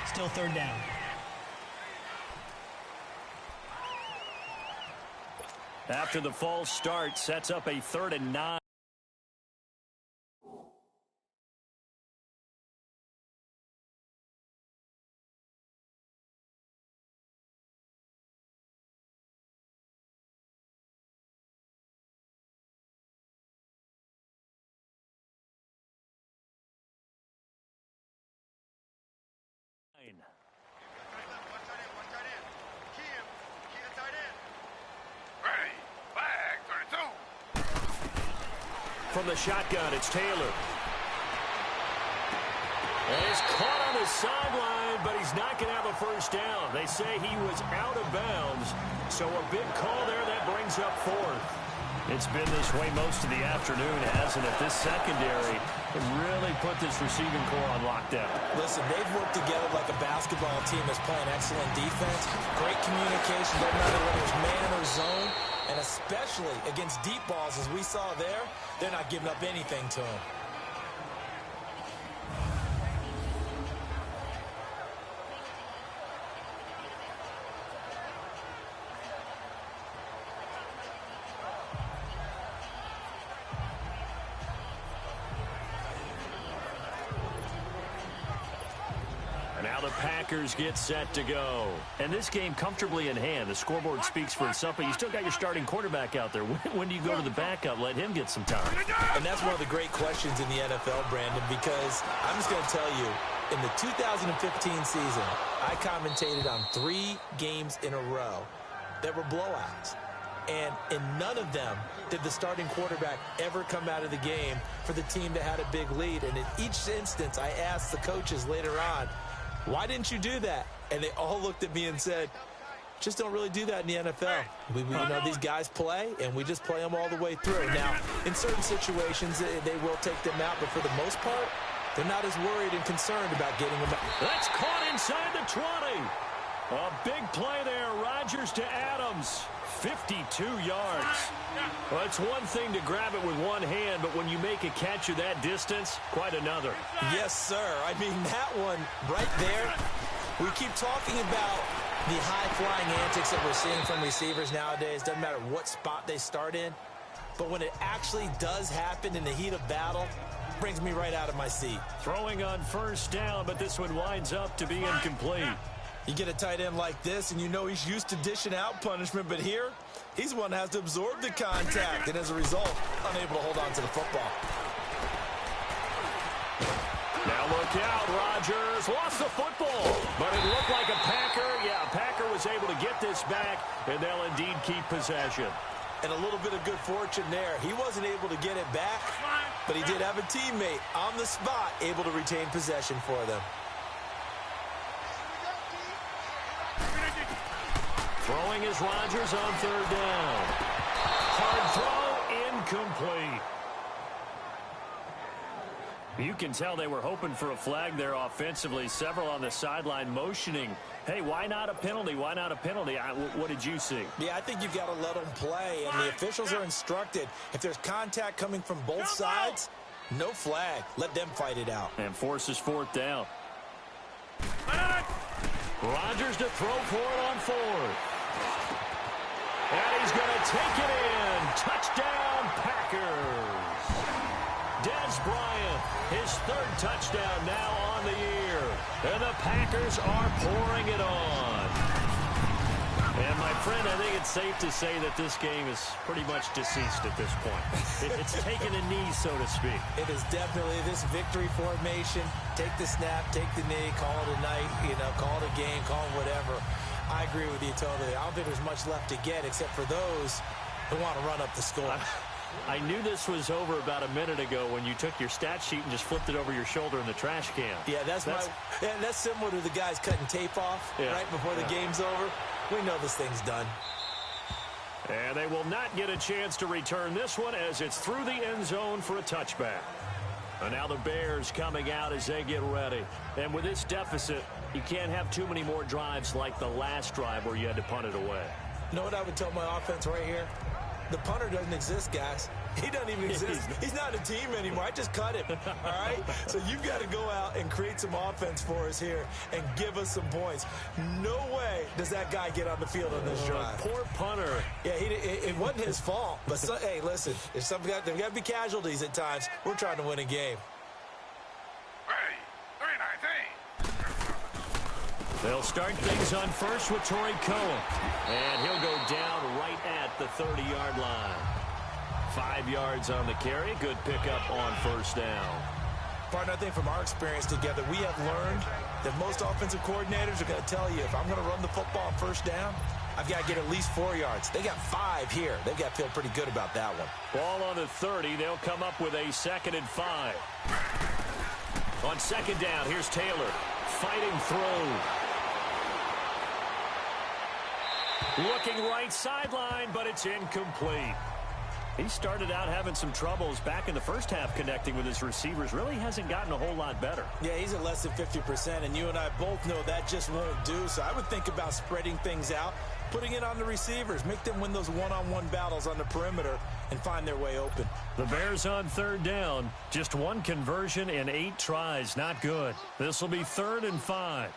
Still 3rd down. After the false start, sets up a 3rd and 9. From the shotgun, it's Taylor. And he's caught on the sideline, but he's not going to have a first down. They say he was out of bounds, so a big call there that brings up 4th. It's been this way most of the afternoon, hasn't it? This secondary has really put this receiving core on lockdown. Listen, they've worked together like a basketball team that's playing excellent defense. Great communication, doesn't matter whether it's man or zone. And especially against deep balls, as we saw there, they're not giving up anything to him. Now the Packers get set to go. And this game comfortably in hand. The scoreboard speaks for itself, but you still got your starting quarterback out there. When do you go to the backup? Let him get some time. And that's one of the great questions in the NFL, Brandon, because I'm just going to tell you, in the 2015 season, I commentated on 3 games in a row that were blowouts. And in none of them did the starting quarterback ever come out of the game for the team that had a big lead. And in each instance, I asked the coaches later on, why didn't you do that? And they all looked at me and said, just don't really do that in the NFL. We know these guys play, and we just play them all the way through. Now, in certain situations, they will take them out, but for the most part, they're not as worried and concerned about getting them out. That's caught inside the 20. A big play there. Rodgers to Adams. 52 yards. Well, it's one thing to grab it with one hand, but when you make a catch of that distance, quite another. Yes, sir. I mean, that one right there, we keep talking about the high-flying antics that we're seeing from receivers nowadays. Doesn't matter what spot they start in, but when it actually does happen in the heat of battle, brings me right out of my seat. Throwing on first down, but this one winds up to be incomplete. You get a tight end like this, and you know he's used to dishing out punishment, but here, he's the one that has to absorb the contact, and as a result, unable to hold on to the football. Now look out, Rodgers lost the football, but it looked like a Packer. Yeah, Packer was able to get this back, and they'll indeed keep possession. And a little bit of good fortune there. He wasn't able to get it back, but he did have a teammate on the spot able to retain possession for them. Throwing is Rodgers on third down. Hard throw, incomplete. You can tell they were hoping for a flag there offensively. Several on the sideline motioning, hey, why not a penalty? Why not a penalty? What did you see? Yeah, I think you've got to let them play, and the officials are instructed. If there's contact coming from both sides, no flag. Let them fight it out. And forces fourth down. Rodgers to throw for it on fourth. And he's going to take it in. Touchdown, Packers. Dez Bryant, his third touchdown now on the year. And the Packers are pouring it on. And, my friend, I think it's safe to say that this game is pretty much deceased at this point. It's taken a knee, so to speak. It is definitely this victory formation. Take the snap, take the knee, call it a night, call it a game, call it whatever. I agree with you totally. I don't think there's much left to get except for those who want to run up the score. I knew this was over about a minute ago when you took your stat sheet and just flipped it over your shoulder in the trash can. Yeah, that's similar to the guys cutting tape off right before the game's over. We know this thing's done. And they will not get a chance to return this one as it's through the end zone for a touchback. And now the Bears coming out as they get ready. And with this deficit, you can't have too many more drives like the last drive where you had to punt it away. You know what I would tell my offense right here? The punter doesn't exist, guys. He doesn't even exist. He's not a team anymore. I just cut him, all right? So you've got to go out and create some offense for us here and give us some points. No way does that guy get on the field on this drive. Poor punter. Yeah, it wasn't his fault. But, hey, listen, there's got to be casualties at times. We're trying to win a game. They'll start things on first with Torrey Cohen. And he'll go down right at the 30-yard line. 5 yards on the carry. Good pickup on first down. Partner, I think from our experience together, we have learned that most offensive coordinators are going to tell you, if I'm going to run the football on first down, I've got to get at least 4 yards. They got 5 here. They've got to feel pretty good about that one. Ball on the 30. They'll come up with a 2nd and 5. On 2nd down, here's Taylor. Fighting through. Looking right sideline, but it's incomplete. He started out having some troubles back in the first half connecting with his receivers. Really hasn't gotten a whole lot better. Yeah, he's at less than 50%, and you and I both know that just won't do. So I would think about spreading things out, putting it on the receivers, make them win those one-on-one battles on the perimeter and find their way open. The Bears on 3rd down. Just 1 conversion in 8 tries. Not good. This will be 3rd and 5.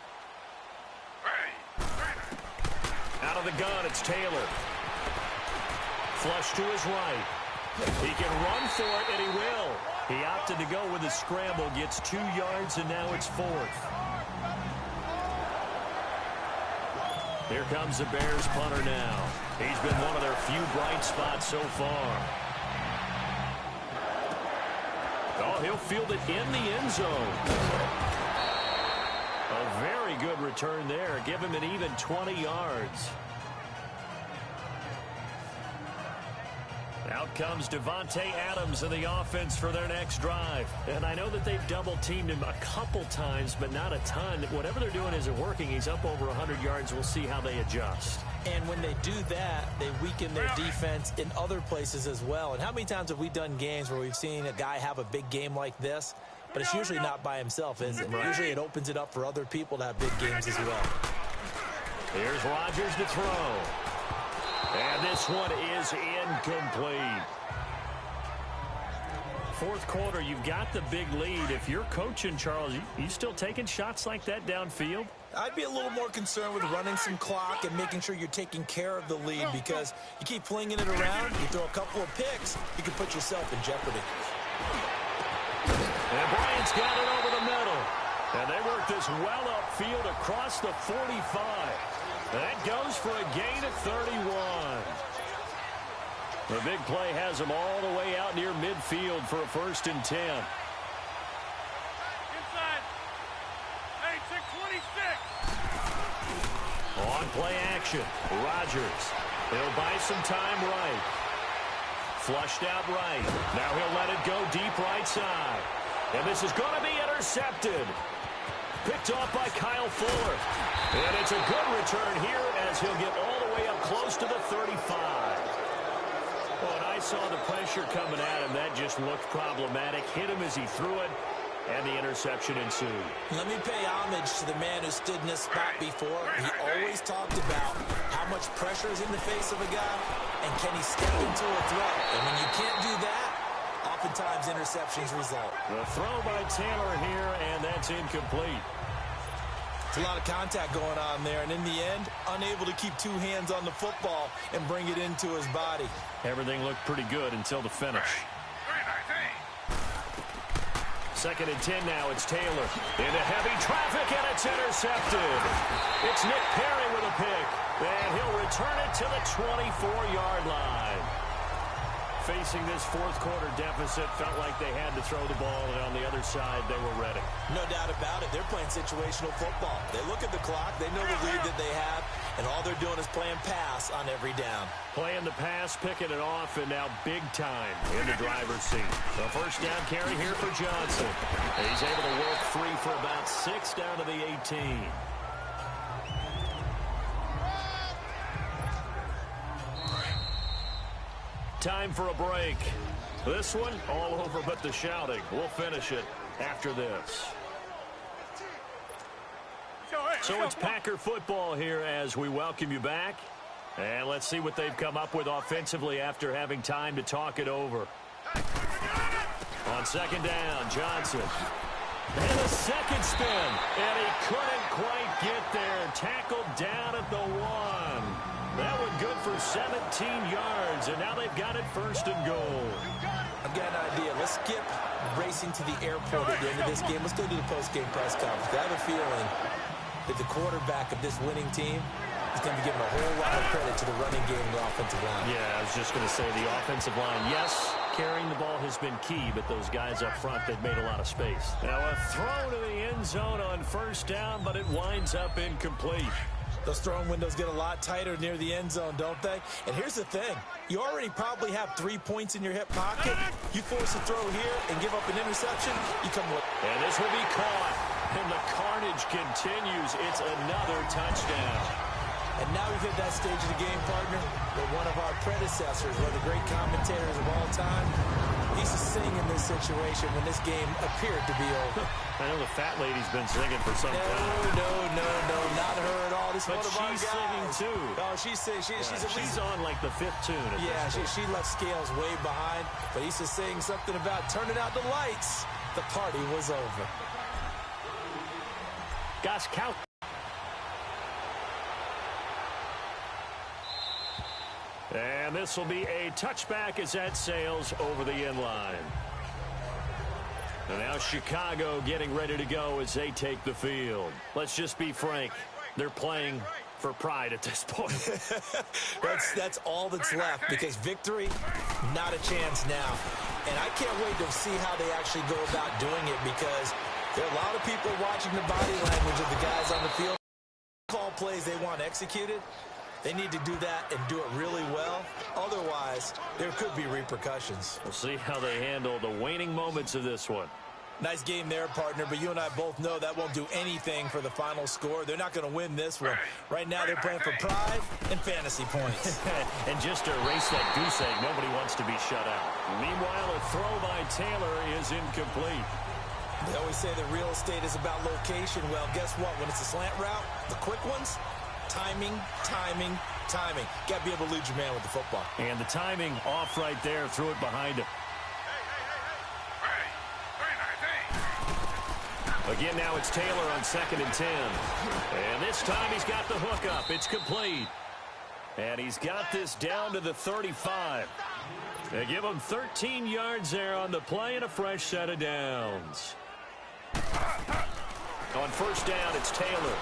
Out of the gun, it's Taylor. Flush to his right. He can run for it, and he will. He opted to go with a scramble, gets 2 yards, and now it's 4th. Here comes the Bears punter now. He's been one of their few bright spots so far. Oh, he'll field it in the end zone. A very good return there. Give him an even 20 yards. Out comes Devontae Adams in the offense for their next drive. And I know that they've double-teamed him a couple times, but not a ton. Whatever they're doing isn't working. He's up over 100 yards. We'll see how they adjust. And when they do that, they weaken their defense in other places as well. And how many times have we done games where we've seen a guy have a big game like this, but it's usually not by himself, is it? Right. Usually it opens it up for other people to have big games as well. Here's Rodgers to throw. And this one is incomplete. Fourth quarter, you've got the big lead. If you're coaching, Charles, you still taking shots like that downfield? I'd be a little more concerned with running some clock and making sure you're taking care of the lead, because you keep flinging it around, you throw a couple of picks, you can put yourself in jeopardy. And Bryant's got it over the middle. And they work this well upfield across the 45. That goes for a gain of 31. The big play has him all the way out near midfield for a 1st and 10. Inside. Hey, 626. On play action, Rodgers. He'll buy some time right. Flushed out right. Now he'll let it go deep right side. And this is going to be intercepted. Picked off by Kyle Fuller. And it's a good return here as he'll get all the way up close to the 35. Well, and I saw the pressure coming at him. That just looked problematic. Hit him as he threw it, and the interception ensued. Let me pay homage to the man who stood in this spot before. He always talked about how much pressure is in the face of a guy, and can he step into a throw. And when you can't do that, oftentimes interceptions result. The throw by Taylor here, and that's incomplete. It's a lot of contact going on there, and in the end, unable to keep two hands on the football and bring it into his body. Everything looked pretty good until the finish. 2nd and 10 now. It's Taylor into heavy traffic, and it's intercepted. It's Nick Perry with a pick, and he'll return it to the 24-yard line. Facing this fourth quarter deficit, felt like they had to throw the ball, and on the other side, they were ready. No doubt about it. They're playing situational football. They look at the clock, they know the lead that they have, and all they're doing is playing pass on every down. Playing the pass, picking it off, and now big time in the driver's seat. The 1st down carry here for Johnson. He's able to work free for about 6 down to the 18. Time for a break. This one, all over but the shouting. We'll finish it after this. So it's Packer football here as we welcome you back. And let's see what they've come up with offensively after having time to talk it over. On 2nd down, Johnson. And a second spin. And he couldn't quite get there. Tackled down at the 1. That one good for 17 yards, and now they've got it 1st and goal. I've got an idea. Let's skip racing to the airport at the end of this game. Let's go to the post-game press conference. I have a feeling that the quarterback of this winning team is going to be given a whole lot of credit to the running game and the offensive line. Yeah, I was just going to say the offensive line. Yes, carrying the ball has been key, but those guys up front, they've made a lot of space. Now a throw to the end zone on 1st down, but it winds up incomplete. Those throwing windows get a lot tighter near the end zone, don't they? And here's the thing. You already probably have 3 points in your hip pocket. You force a throw here and give up an interception, you come with. And this will be caught. And the carnage continues. It's another touchdown. And now we've hit that stage of the game, partner, where one of our predecessors, one of the great commentators of all time, used to sing in this situation when this game appeared to be over. I know the fat lady's been singing for some time. No, not her at all. This but one of our she's guys. singing too. Oh, she's on like the 5th tune. She left Scales way behind, but he used to sing something about turning out the lights. The party was over. Gus Couch. And this will be a touchback as that sails over the end line. And now Chicago getting ready to go as they take the field. Let's just be frank. They're playing for pride at this point. That's all that's left, because victory, not a chance now. And I can't wait to see how they actually go about doing it, because there are a lot of people watching the body language of the guys on the field. Call plays they want executed. They need to do that and do it really well. Otherwise, there could be repercussions. We'll see how they handle the waning moments of this one. Nice game there, partner, but you and I both know that won't do anything for the final score. They're not going to win this one. Right now, they're playing for pride and fantasy points. And just to erase that goose egg, nobody wants to be shut out. Meanwhile, a throw by Taylor is incomplete. They always say that real estate is about location. Well, guess what? When it's a slant route, the quick ones, timing, timing, timing. Got to be able to lead your man with the football. And the timing off right there. Threw it behind him. Again, now it's Taylor on 2nd and 10. And this time he's got the hook up. It's complete. And he's got this down to the 35. They give him 13 yards there on the play and a fresh set of downs. On 1st down, it's Taylor.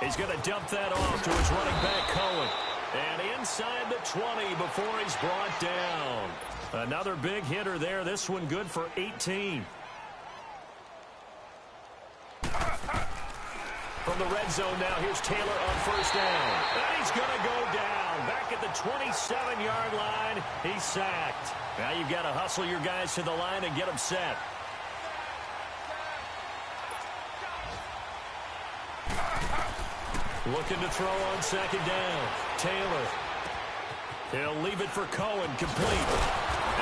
He's going to dump that off to his running back, Cohen. And inside the 20 before he's brought down. Another big hitter there. This one good for 18. From the red zone now, here's Taylor on 1st down. And he's going to go down. Back at the 27-yard line, he's sacked. Now you've got to hustle your guys to the line and get them set. Looking to throw on 2nd down. Taylor. He'll leave it for Cohen, complete.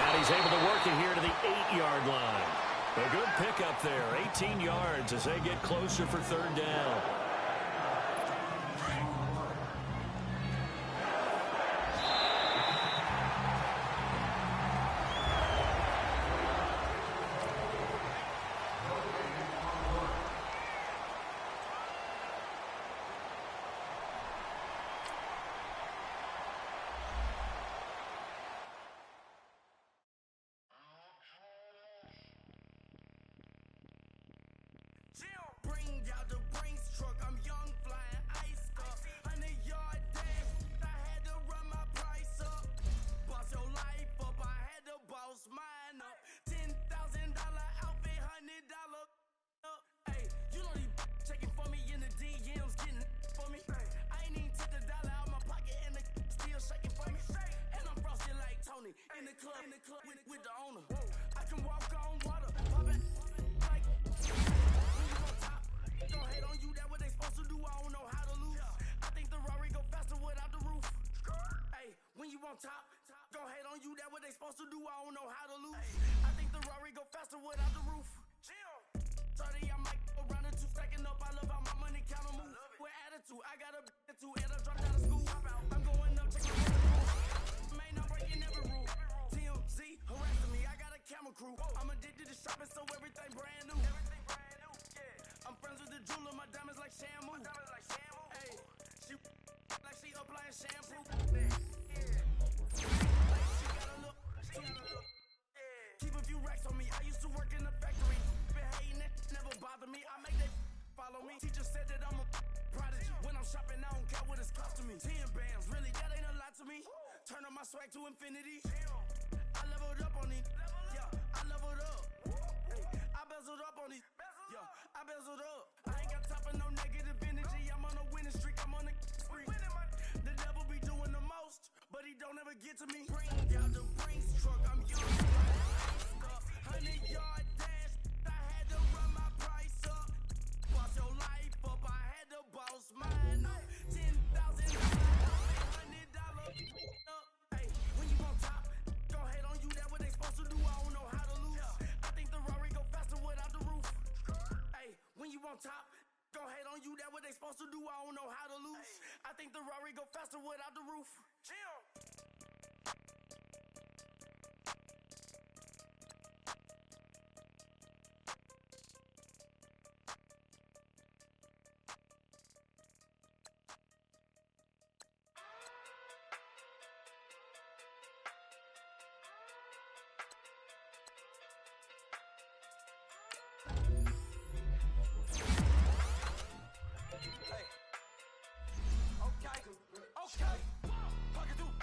And he's able to work it here to the 8-yard line. A good pickup there, 18 yards as they get closer for 3rd down. Bring out the Brinks truck, I'm young, flying iced up. 100-yard dash, I had to run my price up. Boss your life up, I had to boss mine up. $10,000 outfit, $100 up. Hey, you know these checking for me in the DMs, getting for me. I ain't even took the dollar out my pocket and the still shaking for me. And I'm frosted like Tony in the club with the owner. I can walk on water, pop it like. Don't hate on you, that what they supposed to do, I don't know how to lose. I think the Rari go faster without the roof. Hey, when you on top, don't hate on you, that what they supposed to do, I don't know how to lose. I think the Rari go faster without the roof. 30, I might go around the 2 stacking up, I love how my money counter move. With attitude, I got a attitude, and I dropped out of school. I'm going up, checking for the roof. Man, I'm breaking every rule. TMZ harassing me, I got a camera crew. I'm addicted to shopping, so everything brand new. I'm friends with the jeweler, my diamonds like shampoo. Hey, she like she applying shampoo. She got a look. Keep a few racks on me. I used to work in the factory. Been hating it, never bother me. I make that follow me. Teacher said that I'm a prodigy. When I'm shopping, I don't care what it's costing me. 10 bands, really, that ain't a lot to me. Turn on my swag to infinity. I leveled up on these. Yeah, I leveled up. Hey, I bezeled up on these. Yeah, I bezeled up. I ain't got time for no negative energy. I'm on a winning streak. I'm on a spree. The devil be doing the most, but he don't ever get to me. Bring out the Brinks truck. I'm young, like 100-yard dash. I had to run my price up. Boss your life up. I had to boss mine up. $10,000, $100 up. Hey, when you on top, don't hate on you. That what they supposed to do. I don't know how to lose. I think the Rari go faster without the roof. When you on top, don't hate on you, that what they supposed to do, I don't know how to lose. I think the Rari go faster without the roof. Okay, pocket through.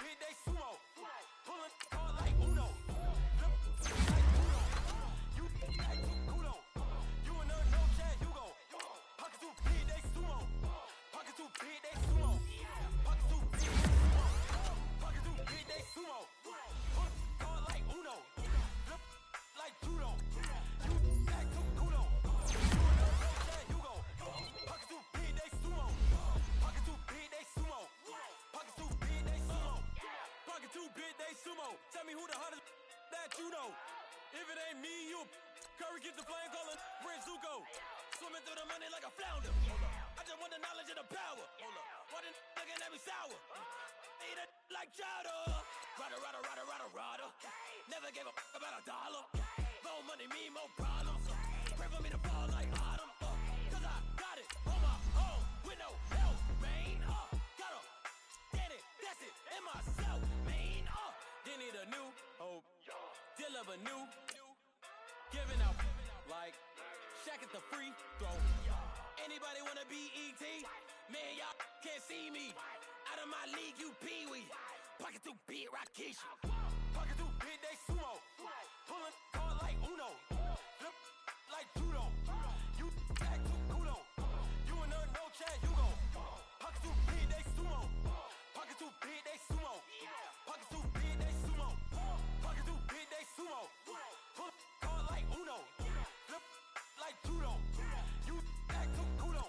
you know. If it ain't me, you Curry get the flame calling Prince Zuko. Swimming through the money like a flounder. Hold up. I just want the knowledge and the power. Hold up. Why the looking at me sour? Eat it like chowder. Rada. Never gave a about a dollar. More money, me, more problems. Pray for me to fall like autumn. Cause I got it on my own with no help, man. Gotta get it, that's it, in myself, man. They need a new hope. Deal of a new. Giving out like Shaq at the free throw. Anybody wanna be ET? Man, y'all can't see me. Out of my league, you pee-wee. Pocket too big, Rakeisha. Pocket too big, they sumo. Pulling card like Uno. Flip like judo. You act too kudo. You and her no chat, you go. Pocket too big, they sumo. Pocket too big, they sumo. Pocket too big, they sumo. Pocket too big, they sumo. Pull card like Uno. Flip like judo. You act too kudo.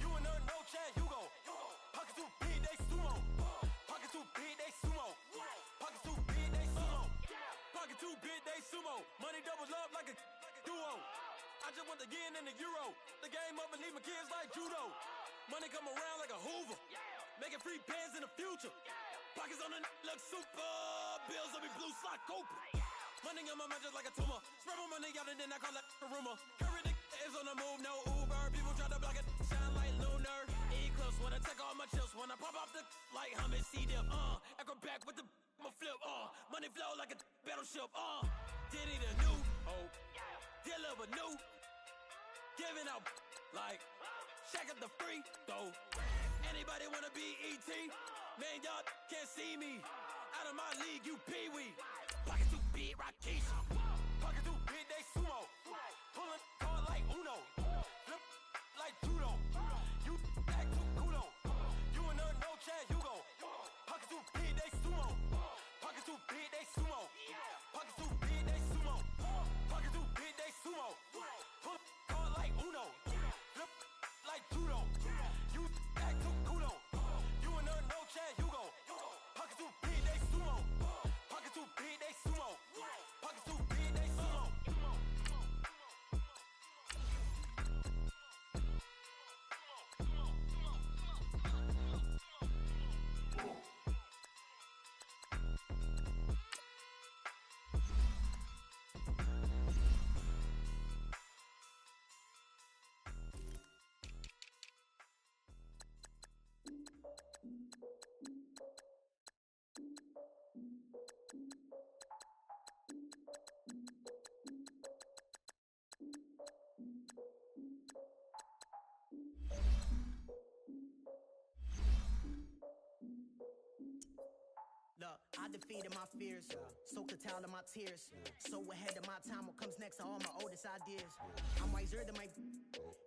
You and her no chat, you go. Pocket too big, they sumo. Pocket too big, they sumo. Pocket too big, they sumo. Pocket too big, they sumo. Money doubles up like a duo. I just want the yen and the euro. The game up and leave my kids like judo. Money come around like a Hoover. Making free bands in the future. Pockets on the look super. Bills on me blue slot Cooper. Money on my mind just like a tumor. Spread my money out and then I call that a rumor. Curry the is on the move, no Uber. People try to block it, shine like lunar. Eclipse when I take all my chips. When I pop off the like hummus C-dip. Acrobat with the flip. Money flow like a battleship. Diddy the new hope. Deal of a new. Giving out like Shaq at the free throw. Anybody wanna be ET? Man, y'all can't see me. Out of my league, you pee-wee. Pocket too big, Rakeisha. Pocket too big, they sumo. Pulling card like Uno. Flip like judo. You act too kudo. You and her no chat, you go. Pocket too big, they sumo. Pocket too big, they sumo. Pocket too big, they sumo. Pocket too big, they sumo. Pull card like Uno. Flip like judo. You act too kudo. You and her no chat, you go. Pocket too big, they sumo. Pocket too big, they sumo. Pocket too big, they sumo. Look, I defeated my fears, soaked the towel in my tears. So ahead of my time, what comes next are all my oldest ideas. I'm wiser than my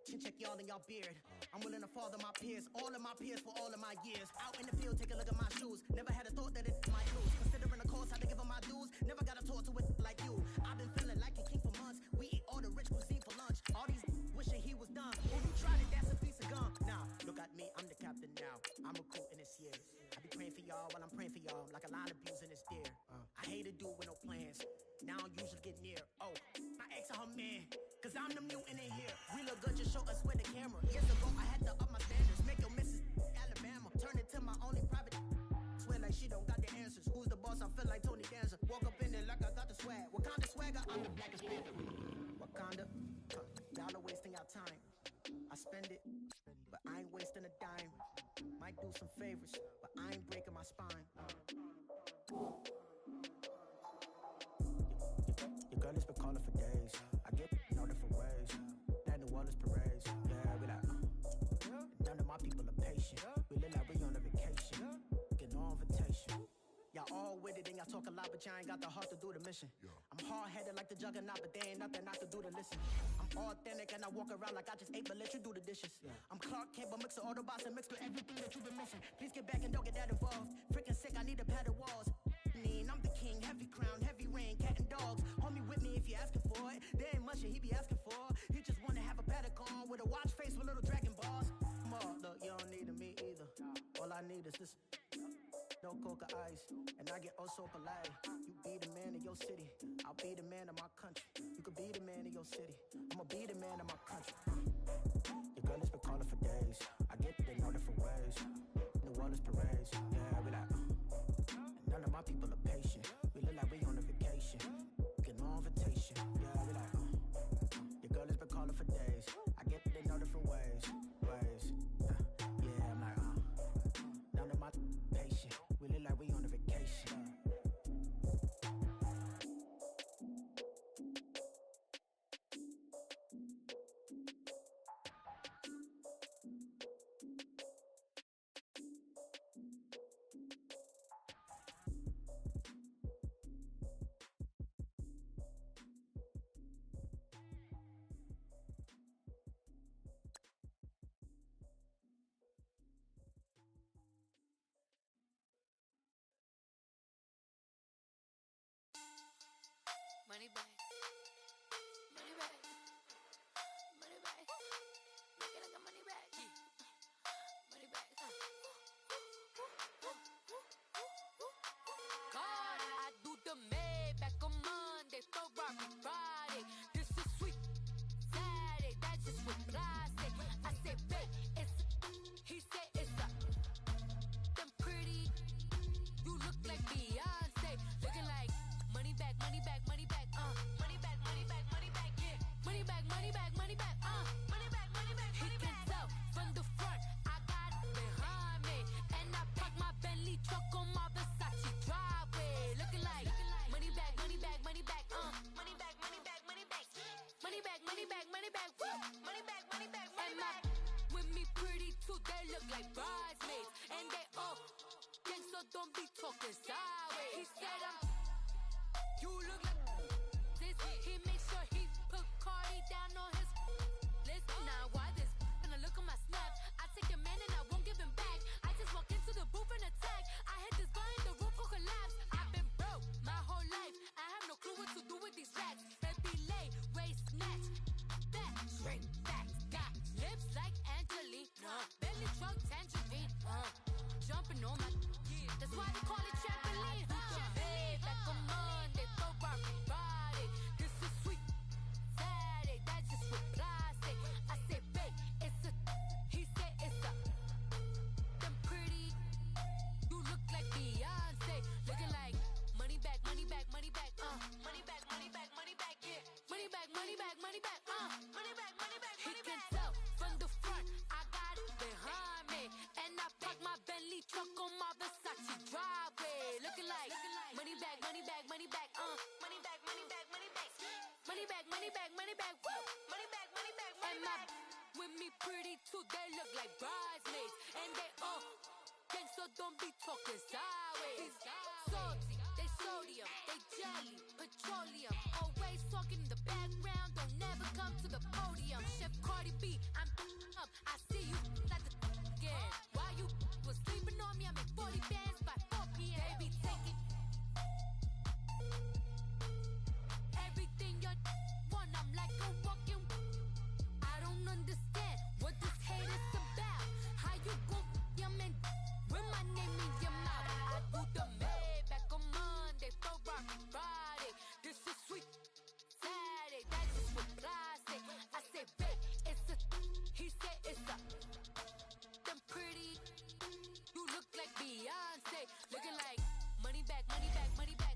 chin check y'all in y'all beard. I'm willing to father my peers, all of my peers for all of my years. Out in the field, take a look at my shoes. Never had a thought that it might lose. Considering the cost, how to give them my dues. Never got a talk to it like you. I've been feeling like a king for months. We eat all the rich cuisine for lunch. All these wishing he was done. Oh, you tried it, that's a piece of gum. Now, look at me, I'm the captain now. I'm recruiting this year. I be praying for y'all while I'm praying for y'all. Like a lot of abusing this deer. I hate to do with no plans. Now I usually get near. Oh, my ex her man. Cause I'm the mutant in here. We look good, just show us where the camera. Years ago, I had to up my standards. Make your missus Alabama. Turn it to my only private. Swear like she don't got the answers. Who's the boss? I feel like Tony Danza. Walk up in there like I got the swag. Wakanda swagger, I'm the blackest panther. Wakanda, y'all are wasting our time. I spend it, but I ain't wasting a dime. Might do some favors, but I ain't breaking my spine. Your girl has been calling for days. I get in all different ways. That New Orleans parades. Yeah, we like, none of my people are patient. We live like we on a vacation. Get no invitation. Y'all all with it and y'all talk a lot, but y'all ain't got the heart to do the mission. I'm hard-headed like the juggernaut, but there ain't nothing I can do to listen. I'm authentic and I walk around like I just ate, but let you do the dishes. I'm Clark Kent, but mix of Autobots and mix with everything that you've been missing. Please get back and don't get that involved. Freaking sick, I need a pad of walls. I'm the king, heavy crown, heavy rain, cat and dogs. Homie with me if you asking for it. There ain't much that he be asking for. He just wanna have a paddock on with a watch face with little dragon balls. Look, you don't need me either. All I need is this. no coca ice. And I get oh so polite. You be the man of your city, I'll be the man of my country. You could be the man of your city, I'ma be the man of my country. Your girl has been calling for days. I get they know different ways. New Orleans parades, yeah, we like. And none of my people are patient. We look like we on a vacation. Get no invitation, yeah, we like. Your girl has been calling for days. I get they know different ways. Yeah, I'm like, none of my patient. We look like we on a vacation. Money back. Money back. Money back. Make it like a money back. Money back. God, I do the Maybach on Monday, Ferrari Friday. This is sweet Saturday, that's just with plastic. I said, babe, it's he said it's a them pretty. You look like Beyonce, looking like money back, money back, money back, money back, money back, money back, yeah, money back, money back, money back, money back, money back. He can tell from the front, I got it behind me, and I park my Bentley truck on my Versace driveway, looking like money back, money back, money back, money back, money back, money back, money back, money back, money back, money back, money back, money back. With me pretty too, they look like bridesmaids, and they all gang, so don't be talking sideways. He said you look like this. He made sure he put Cardi down on his list. Now why this? When I look at my snap, I take a man and I won't give him back. I just walk into the booth and attack. I hit this guy in the roof will collapse. I've been broke my whole life. I have no clue what to do with these racks. Baby lay, waist snatch, back, shrink back. Got lips like Angelina, belly truck tangerine, jumping on my. That's why they call it trampoline. Back on Monday, Ferrari Friday. This is sweet Saturday, that's just with plastic. I said, babe, it's a. He said it's a. Them pretty. You look like Beyonce, looking like money back, money back, money back, money back, money back, money back, yeah, money back, money back, money back, money back, money back. He can tell from the front, I got it behind me, and I park my Bentley truck on my Versace driveway, looking like money back, money back, money back, money back, money back, money back, money back, money back, money back, money back, money back, money back. With me pretty too, they look like bridesmaids, and they all gang, so don't be talking sideways. Salty, they sodium, they jelly, petroleum, always talking in the background, don't never come to the podium. Chef Cardi B, I'm up, I see you at the again. While you was sleeping on me, I make 40 bands by 4 p.m. Baby, take it. Everything you want, I'm like a walking. I don't understand what this hate is about. How you gon' your man with my name in your mouth? I do the Maybach on Monday, Ferrari Friday. This is sweet Saturday, that's just with plastic. I said, babe, it's a. He said it's a. Them pretty. You look like Beyonce, looking like money back, money back, money back,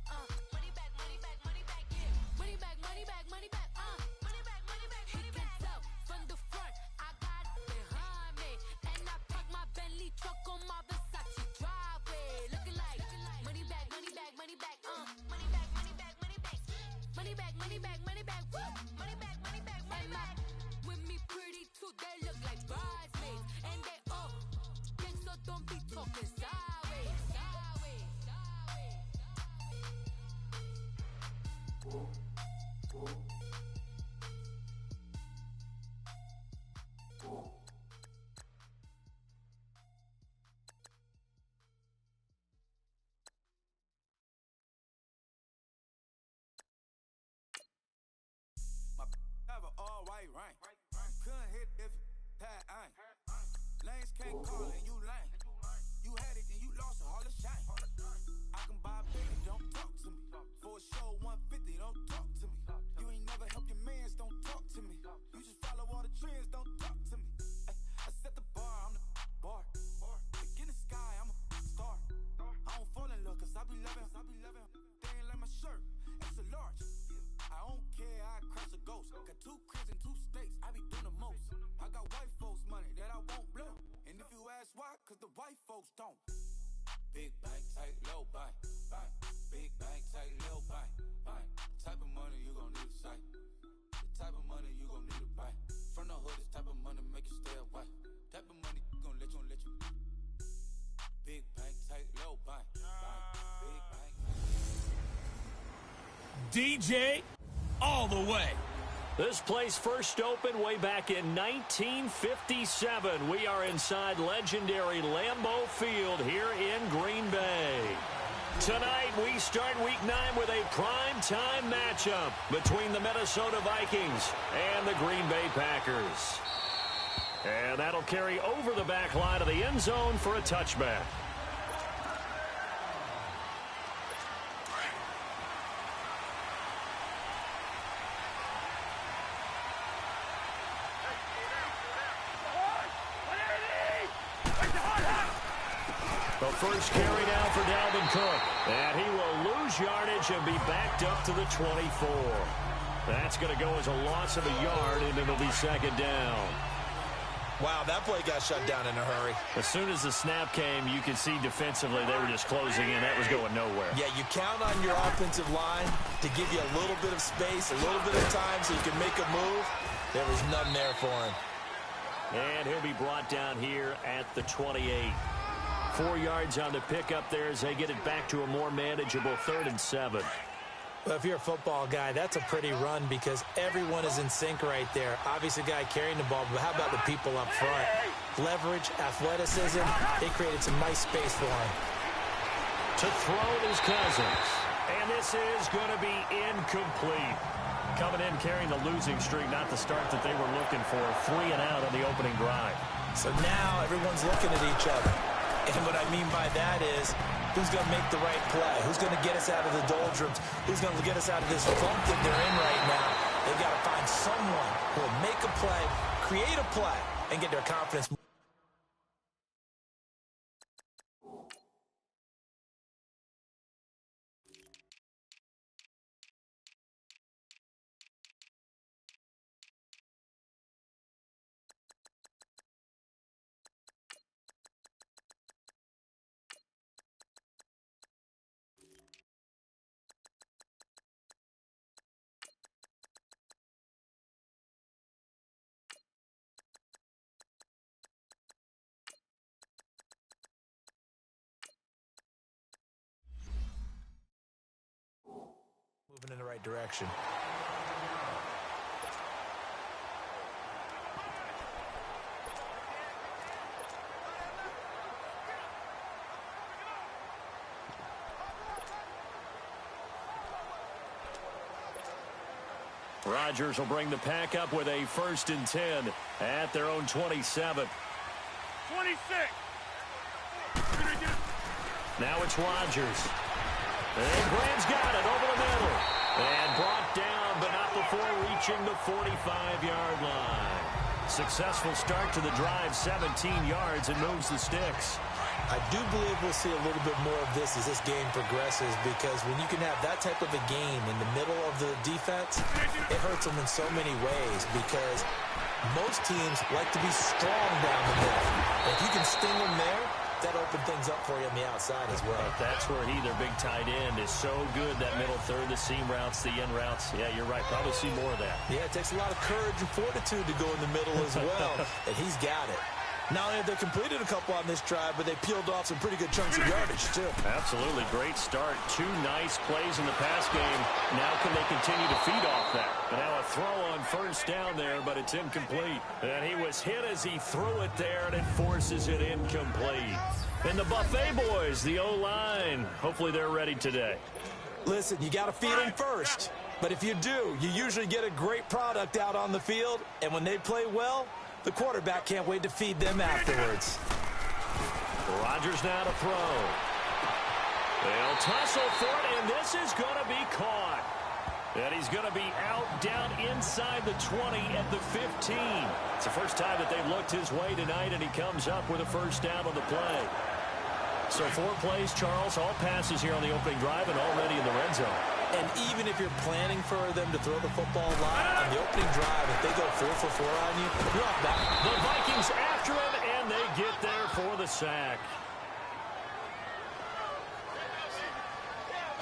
money back, money back, money back, yeah, money back, money back, money back, money back, money back. He can tell from the front, I got it behind me, and I park my Bentley truck on my Versace driveway, looking like money back, money back, money back, money back, money back, money back, money back, money back, money back, money back, money back, money back. With me pretty too, they look like bridesmaids, and they all gang, so don't be talking sideways. My have an all white rank. Couldn't hit if it had ain't. Lanes can't call and you lame. You had it and you lost all the shine. DJ all the way. This place first opened way back in 1957. We are inside legendary Lambeau Field here in Green Bay. Tonight, we start Week 9 with a prime-time matchup between the Minnesota Vikings and the Green Bay Packers. And that'll carry over the back line of the end zone for a touchback. The first carry now for Dalvin Cook. And he will lose yardage and be backed up to the 24. That's going to go as a loss of a yard, and it'll be second down. Wow, that play got shut down in a hurry. As soon as the snap came, you could see defensively they were just closing in. That was going nowhere. Yeah, you count on your offensive line to give you a little bit of space, a little bit of time so you can make a move. There was none there for him. And he'll be brought down here at the 28. 4 yards on the pickup there as they get it back to a more manageable 3rd and 7. Well, if you're a football guy, that's a pretty run because everyone is in sync right there. Obviously, the guy carrying the ball, but how about the people up front? Leverage, athleticism, they created some nice space for him. To throw his Cousins. And this is going to be incomplete. Coming in carrying the losing streak, not the start that they were looking for. 3 and out on the opening drive. So now everyone's looking at each other. And what I mean by that is, who's going to make the right play? Who's going to get us out of the doldrums? Who's going to get us out of this funk that they're in right now? They've got to find someone who will make a play, create a play, and get their confidence. Moving in the right direction. Rodgers will bring the pack up with a 1st and 10 at their own 27. 26. Now it's Rodgers. And Graham's got it over the middle. And brought down, but not before reaching the 45-yard line. Successful start to the drive, 17 yards, and moves the sticks. I do believe we'll see a little bit more of this as this game progresses because when you can have that type of a game in the middle of the defense, it hurts them in so many ways because most teams like to be strong down the middle. If you can sting them there, that opens things up for you on the outside as well. That's where their big tight end, is so good, that middle third, the seam routes, the end routes. Yeah, you're right. Probably see more of that. Yeah, it takes a lot of courage and fortitude to go in the middle as well, and he's got it. Not only have they completed a couple on this drive, but they peeled off some pretty good chunks of yardage, too. Absolutely. Great start. 2 nice plays in the pass game. Now can they continue to feed off that? And now a throw on 1st down there, but it's incomplete. And he was hit as he threw it there, and it forces it incomplete. And the Buffet boys, the O-line, hopefully they're ready today. Listen, you got to feed them first. But if you do, you usually get a great product out on the field. And when they play well, the quarterback can't wait to feed them afterwards. Rodgers now to throw. They'll tussle for it, and this is going to be caught. And he's going to be out down inside the 20 at the 15. It's the first time that they've looked his way tonight, and he comes up with a 1st down on the play. So 4 plays, Charles, all passes here on the opening drive and already in the red zone. And even if you're planning for them to throw the football a lot, on the opening drive, if they go 4 for 4 on you, you're off back. The Vikings after him, and they get there for the sack.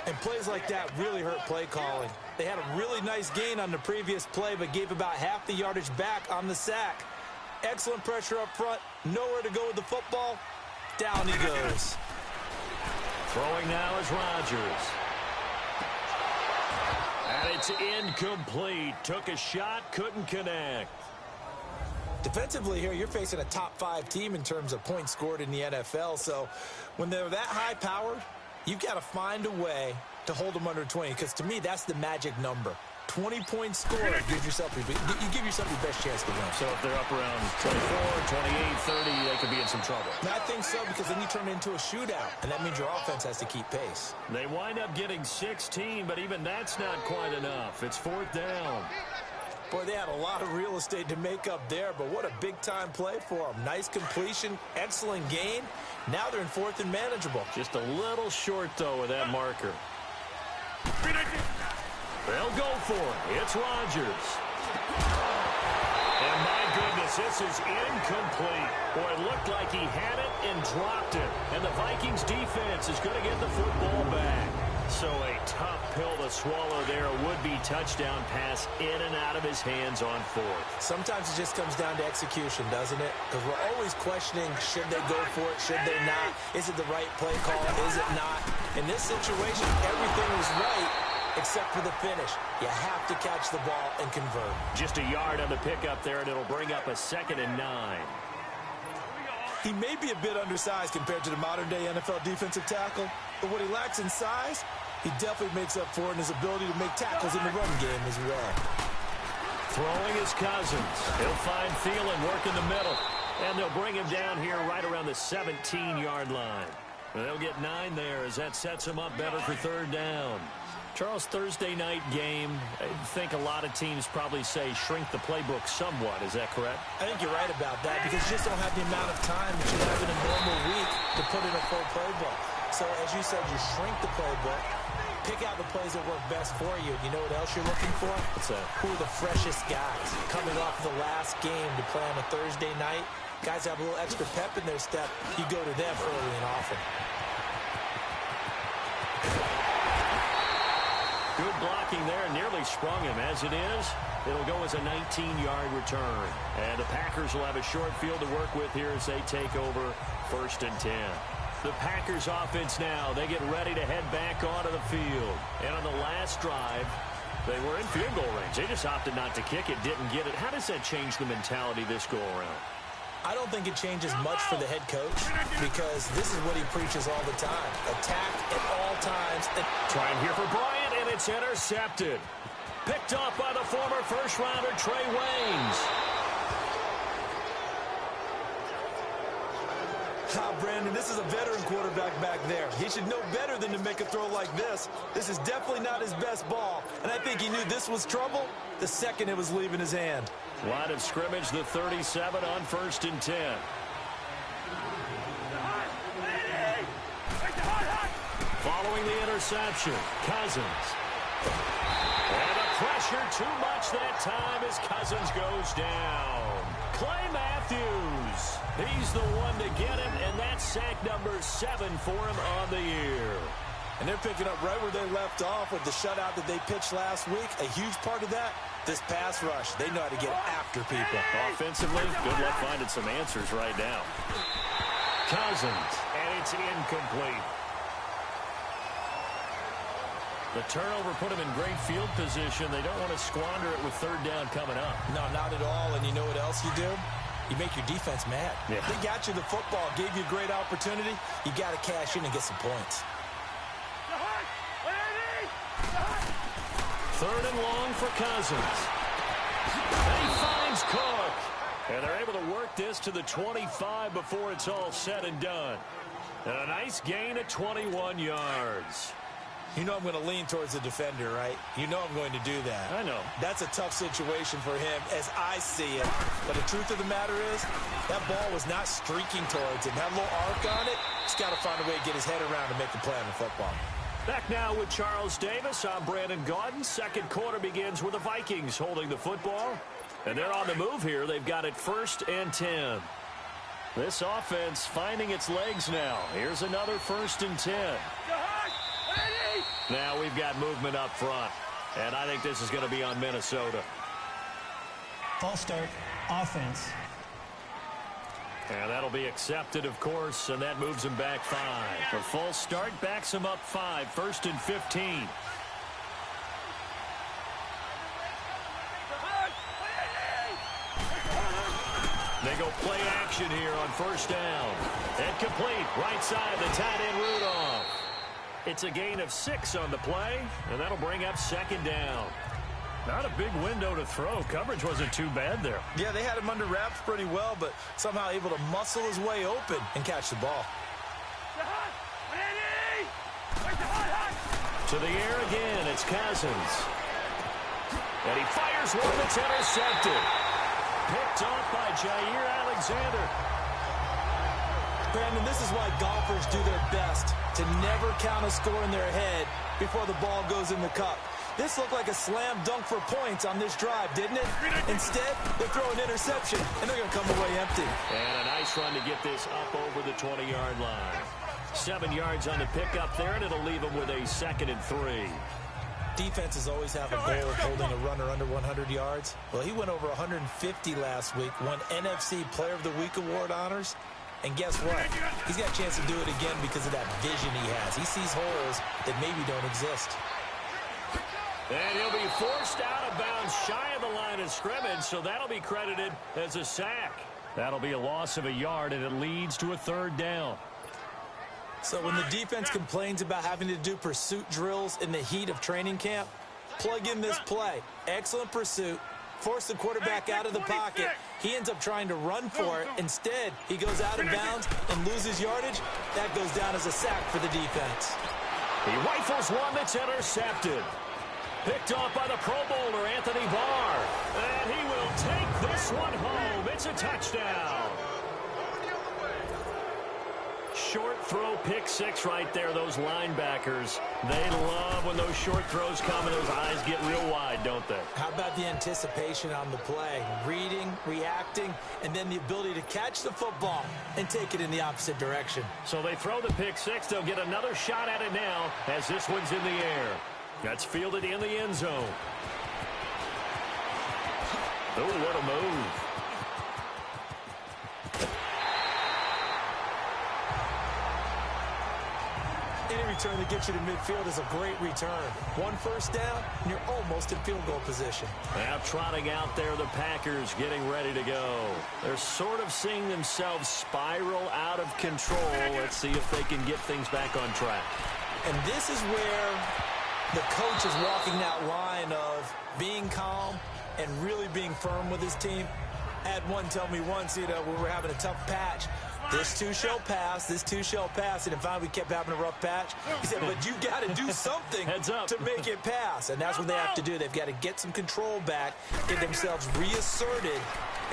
And plays like that really hurt play calling. They had a really nice gain on the previous play, but gave about half the yardage back on the sack. Excellent pressure up front. Nowhere to go with the football. Down he goes. Throwing now is Rodgers. And it's incomplete. Took a shot, couldn't connect. Defensively here, you're facing a top-5 team in terms of points scored in the NFL. So when they're that high-powered, you've got to find a way to hold them under 20. Because to me, that's the magic number. 20 points scored, you give yourself your best chance to win. So if they're up around 24, 28, 30, they could be in some trouble. And I think so, because then you turn it into a shootout, and that means your offense has to keep pace. They wind up getting 16, but even that's not quite enough. It's 4th down. Boy, they had a lot of real estate to make up there, but what a big-time play for them. Nice completion, excellent gain. Now they're in 4th and manageable. Just a little short, though, with that marker. They'll go for it. It's Rodgers. And my goodness, this is incomplete. Boy, it looked like he had it and dropped it. And the Vikings defense is going to get the football back. So a tough pill to swallow there. A would-be touchdown pass in and out of his hands on 4th. Sometimes it just comes down to execution, doesn't it? Because we're always questioning, should they go for it, should they not? Is it the right play call, is it not? In this situation, everything was right except for the finish. You have to catch the ball and convert. Just a yard on the pickup there, and it'll bring up a 2nd and 9. He may be a bit undersized compared to the modern-day NFL defensive tackle, but what he lacks in size, he definitely makes up for in his ability to make tackles in the run game as well. Throwing is Cousins. He'll find Thielen work in the middle, and they'll bring him down here right around the 17-yard line. They'll get 9 there as that sets him up better for 3rd down. Charles, Thursday night game, I think a lot of teams probably say shrink the playbook somewhat. Is that correct? I think you're right about that because you just don't have the amount of time that you have in a normal week to put in a full playbook. So, as you said, you shrink the playbook, pick out the plays that work best for you. You know what else you're looking for? What's that? Who are the freshest guys coming off the last game to play on a Thursday night? Guys have a little extra pep in their step. You go to them early and often. Good blocking there, nearly sprung him. As it is, it'll go as a 19-yard return. And the Packers will have a short field to work with here as they take over 1st and 10. The Packers offense now, they get ready to head back onto the field. And on the last drive, they were in field goal range. They just opted not to kick it, didn't get it. How does that change the mentality this go-around? I don't think it changes much for the head coach because this is what he preaches all the time. Attack at all times. Trying here for Bryant, and it's intercepted. Picked up by the former first-rounder Trey Waynes. Brandon, this is a veteran quarterback back there. He should know better than to make a throw like this. This is definitely not his best ball, and I think he knew this was trouble the second it was leaving his hand. Line of scrimmage, the 37 on 1st and 10. Following the interception, Cousins. And the pressure too much that time as Cousins goes down. Clay Matthews. He's the one to get him, and that's sack number 7 for him on the year. And they're picking up right where they left off with the shutout that they pitched last week. A huge part of that, this pass rush. They know how to get after people. Offensively, good luck finding some answers right now. Cousins, and it's incomplete. The turnover put him in great field position. They don't want to squander it with 3rd down coming up. No, not at all. And you know what else you do? You make your defense mad. Yeah. They got you the football, gave you a great opportunity. You got to cash in and get some points. 3rd and long for Cousins. And he finds Cook. And they're able to work this to the 25 before it's all said and done. And a nice gain of 21 yards. You know I'm going to lean towards the defender, right? You know I'm going to do that. I know. That's a tough situation for him as I see it. But the truth of the matter is, that ball was not streaking towards him. Had a little arc on it. He's got to find a way to get his head around and make the play on the football. Back now with Charles Davis. I'm Brandon Gaudin. Second quarter begins with the Vikings holding the football. And they're on the move here. They've got it 1st and 10. This offense finding its legs now. Here's another 1st and 10. Now we've got movement up front. And I think this is going to be on Minnesota. False start, offense. And that'll be accepted, of course, and that moves him back 5. The false start backs him up 5, 1st and 15. They go play action here on first down. And complete, right side, the tight end Rudolph. It's a gain of 6 on the play, and that'll bring up second down. Not a big window to throw. Coverage wasn't too bad there. Yeah, they had him under wraps pretty well, but somehow able to muscle his way open and catch the ball. To the air again, it's Cousins. And he fires one that's intercepted. Picked off by Jair Alexander. Brandon, this is why golfers do their best to never count a score in their head before the ball goes in the cup. This looked like a slam dunk for points on this drive, didn't it? Instead, they throw an interception, and they're going to come away empty. And a nice run to get this up over the 20-yard line. 7 yards on the pickup there, and it'll leave them with a 2nd and 3. Defenses always have a goal of holding a runner under 100 yards. Well, he went over 150 last week, won NFC Player of the Week award honors. And guess what? He's got a chance to do it again because of that vision he has. He sees holes that maybe don't exist. And he'll be forced out of bounds shy of the line of scrimmage, so that'll be credited as a sack. That'll be a loss of a yard, and it leads to a 3rd down. So when the defense complains about having to do pursuit drills in the heat of training camp, plug in this play. Excellent pursuit. Force the quarterback out of the pocket. He ends up trying to run for it. Instead, he goes out of bounds and loses yardage. That goes down as a sack for the defense. He rifles one that's intercepted. Picked off by the Pro Bowler, Anthony Barr. And he will take this one home. It's a touchdown. Short throw, pick 6 right there. Those linebackers, they love when those short throws come and those eyes get real wide, don't they? How about the anticipation on the play? Reading, reacting, and then the ability to catch the football and take it in the opposite direction. So they throw the pick 6. They'll get another shot at it now as this one's in the air. That's fielded in the end zone. Oh, what a move. Any return that gets you to midfield is a great return. 1 first down, and you're almost in field goal position. Now trotting out there, the Packers getting ready to go. They're sort of seeing themselves spiral out of control. Let's see if they can get things back on track. And this is where the coach is walking that line of being calm and really being firm with his team. I had one tell me once, when we're having a tough patch, this too shall pass, this too shall pass. And then finally we kept having a rough patch. He said, but you got to do something to make it pass. And that's what they have to do. They've got to get some control back, get themselves reasserted,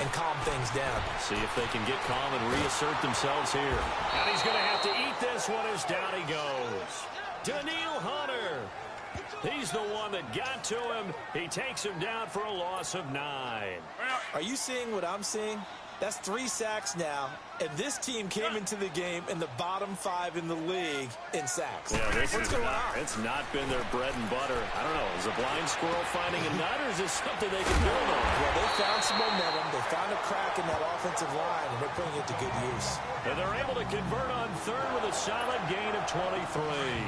and calm things down. See if they can get calm and reassert themselves here. And he's going to have to eat this one as down he goes. Daniil Hunter. He's the one that got to him. He takes him down for a loss of 9. Are you seeing what I'm seeing? That's 3 sacks now, and this team came into the game in the bottom 5 in the league in sacks. Yeah, What's going on? It's not been their bread and butter. I don't know. Is a blind squirrel finding a nut, or is this something they can build on? Well, they found some momentum. They found a crack in that offensive line, and they're putting it to good use. And they're able to convert on 3rd with a solid gain of 23.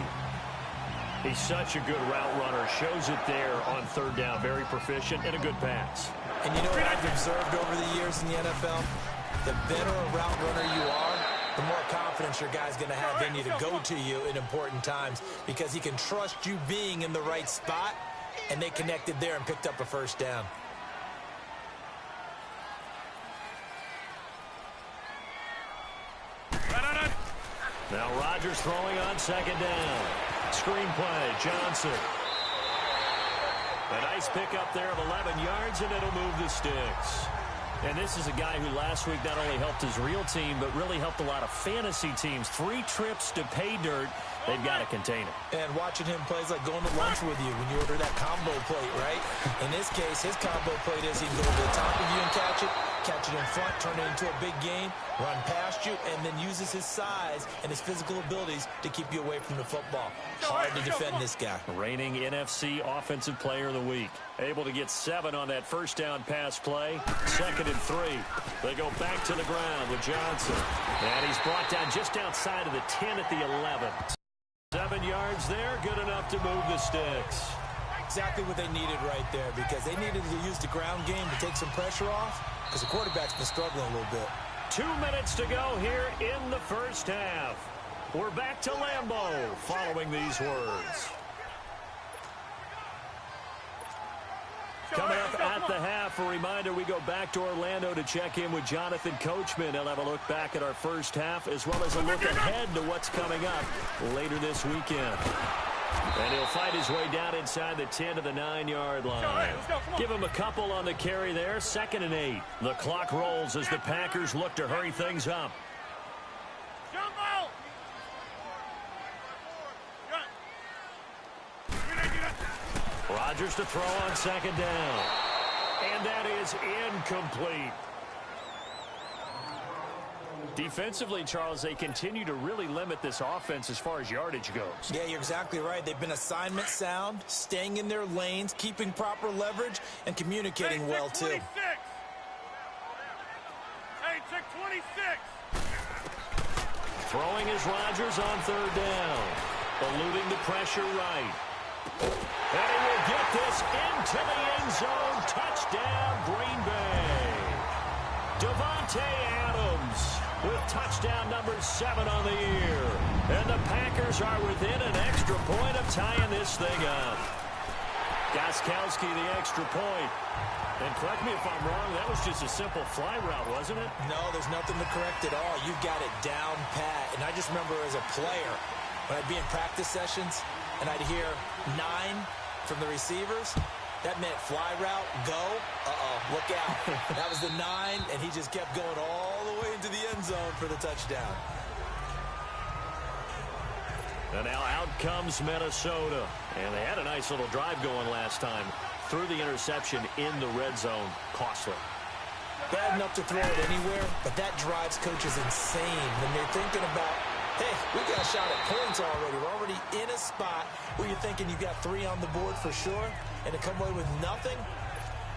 He's such a good route runner. Shows it there on 3rd down. Very proficient and a good pass. And you know what I've observed over the years in the NFL? The better a route runner you are, the more confidence your guy's going to have in you to go to you in important times because he can trust you being in the right spot, and they connected there and picked up a first down. Now Rodgers throwing on 2nd down. Screen play, Johnson. A nice pickup there of 11 yards, and it'll move the sticks. And this is a guy who last week not only helped his real team, but really helped a lot of fantasy teams. 3 trips to pay dirt. They've got to contain him. And watching him play is like going to lunch with you when you order that combo plate, right? In this case, his combo plate is he can go to the top of you and catch it in front, turn it into a big gain, run past you, and then uses his size and his physical abilities to keep you away from the football. Hard to defend this guy. Reigning NFC Offensive Player of the Week. Able to get 7 on that first down pass play. 2nd and 3. They go back to the ground with Johnson. And he's brought down just outside of the 10 at the 11. 7 yards there, good enough to move the sticks. Exactly what they needed right there because they needed to use the ground game to take some pressure off. because the quarterback's been struggling a little bit. 2 minutes to go here in the first half. We're back to Lambeau following these words. Coming up at the half, a reminder, we go back to Orlando to check in with Jonathan Coachman. He'll have a look back at our first half as well as a look ahead to what's coming up later this weekend. And he'll fight his way down inside the 10 to the 9-yard line. Give him a couple on the carry there. 2nd and 8. The clock rolls as the Packers look to hurry things up. Rodgers to throw on 2nd down. And that is incomplete. Defensively, Charles, they continue to really limit this offense as far as yardage goes. Yeah, you're exactly right. They've been assignment sound, staying in their lanes, keeping proper leverage, and communicating well, too. Hey, check 26. Throwing is Rodgers on 3rd down. Eluding the pressure right. And he will get this into the end zone. Touchdown, Green Bay. Davante Adams with touchdown number 7 on the year. And the Packers are within an extra point of tying this thing up. Gostkowski the extra point. And correct me if I'm wrong, that was just a simple fly route, wasn't it? No, there's nothing to correct at all. You got it down pat. And I just remember as a player, when I'd be in practice sessions, and I'd hear 9 from the receivers, that meant fly route, go, look out. That was the 9, and he just kept going all the way into the end zone for the touchdown. And now out comes Minnesota. And they had a nice little drive going last time. Threw the interception in the red zone. Costly. Bad enough to throw it anywhere, but that drives coaches insane when they're thinking about, hey, we got a shot at points already. We're already in a spot where you're thinking you got 3 on the board for sure, and to come away with nothing,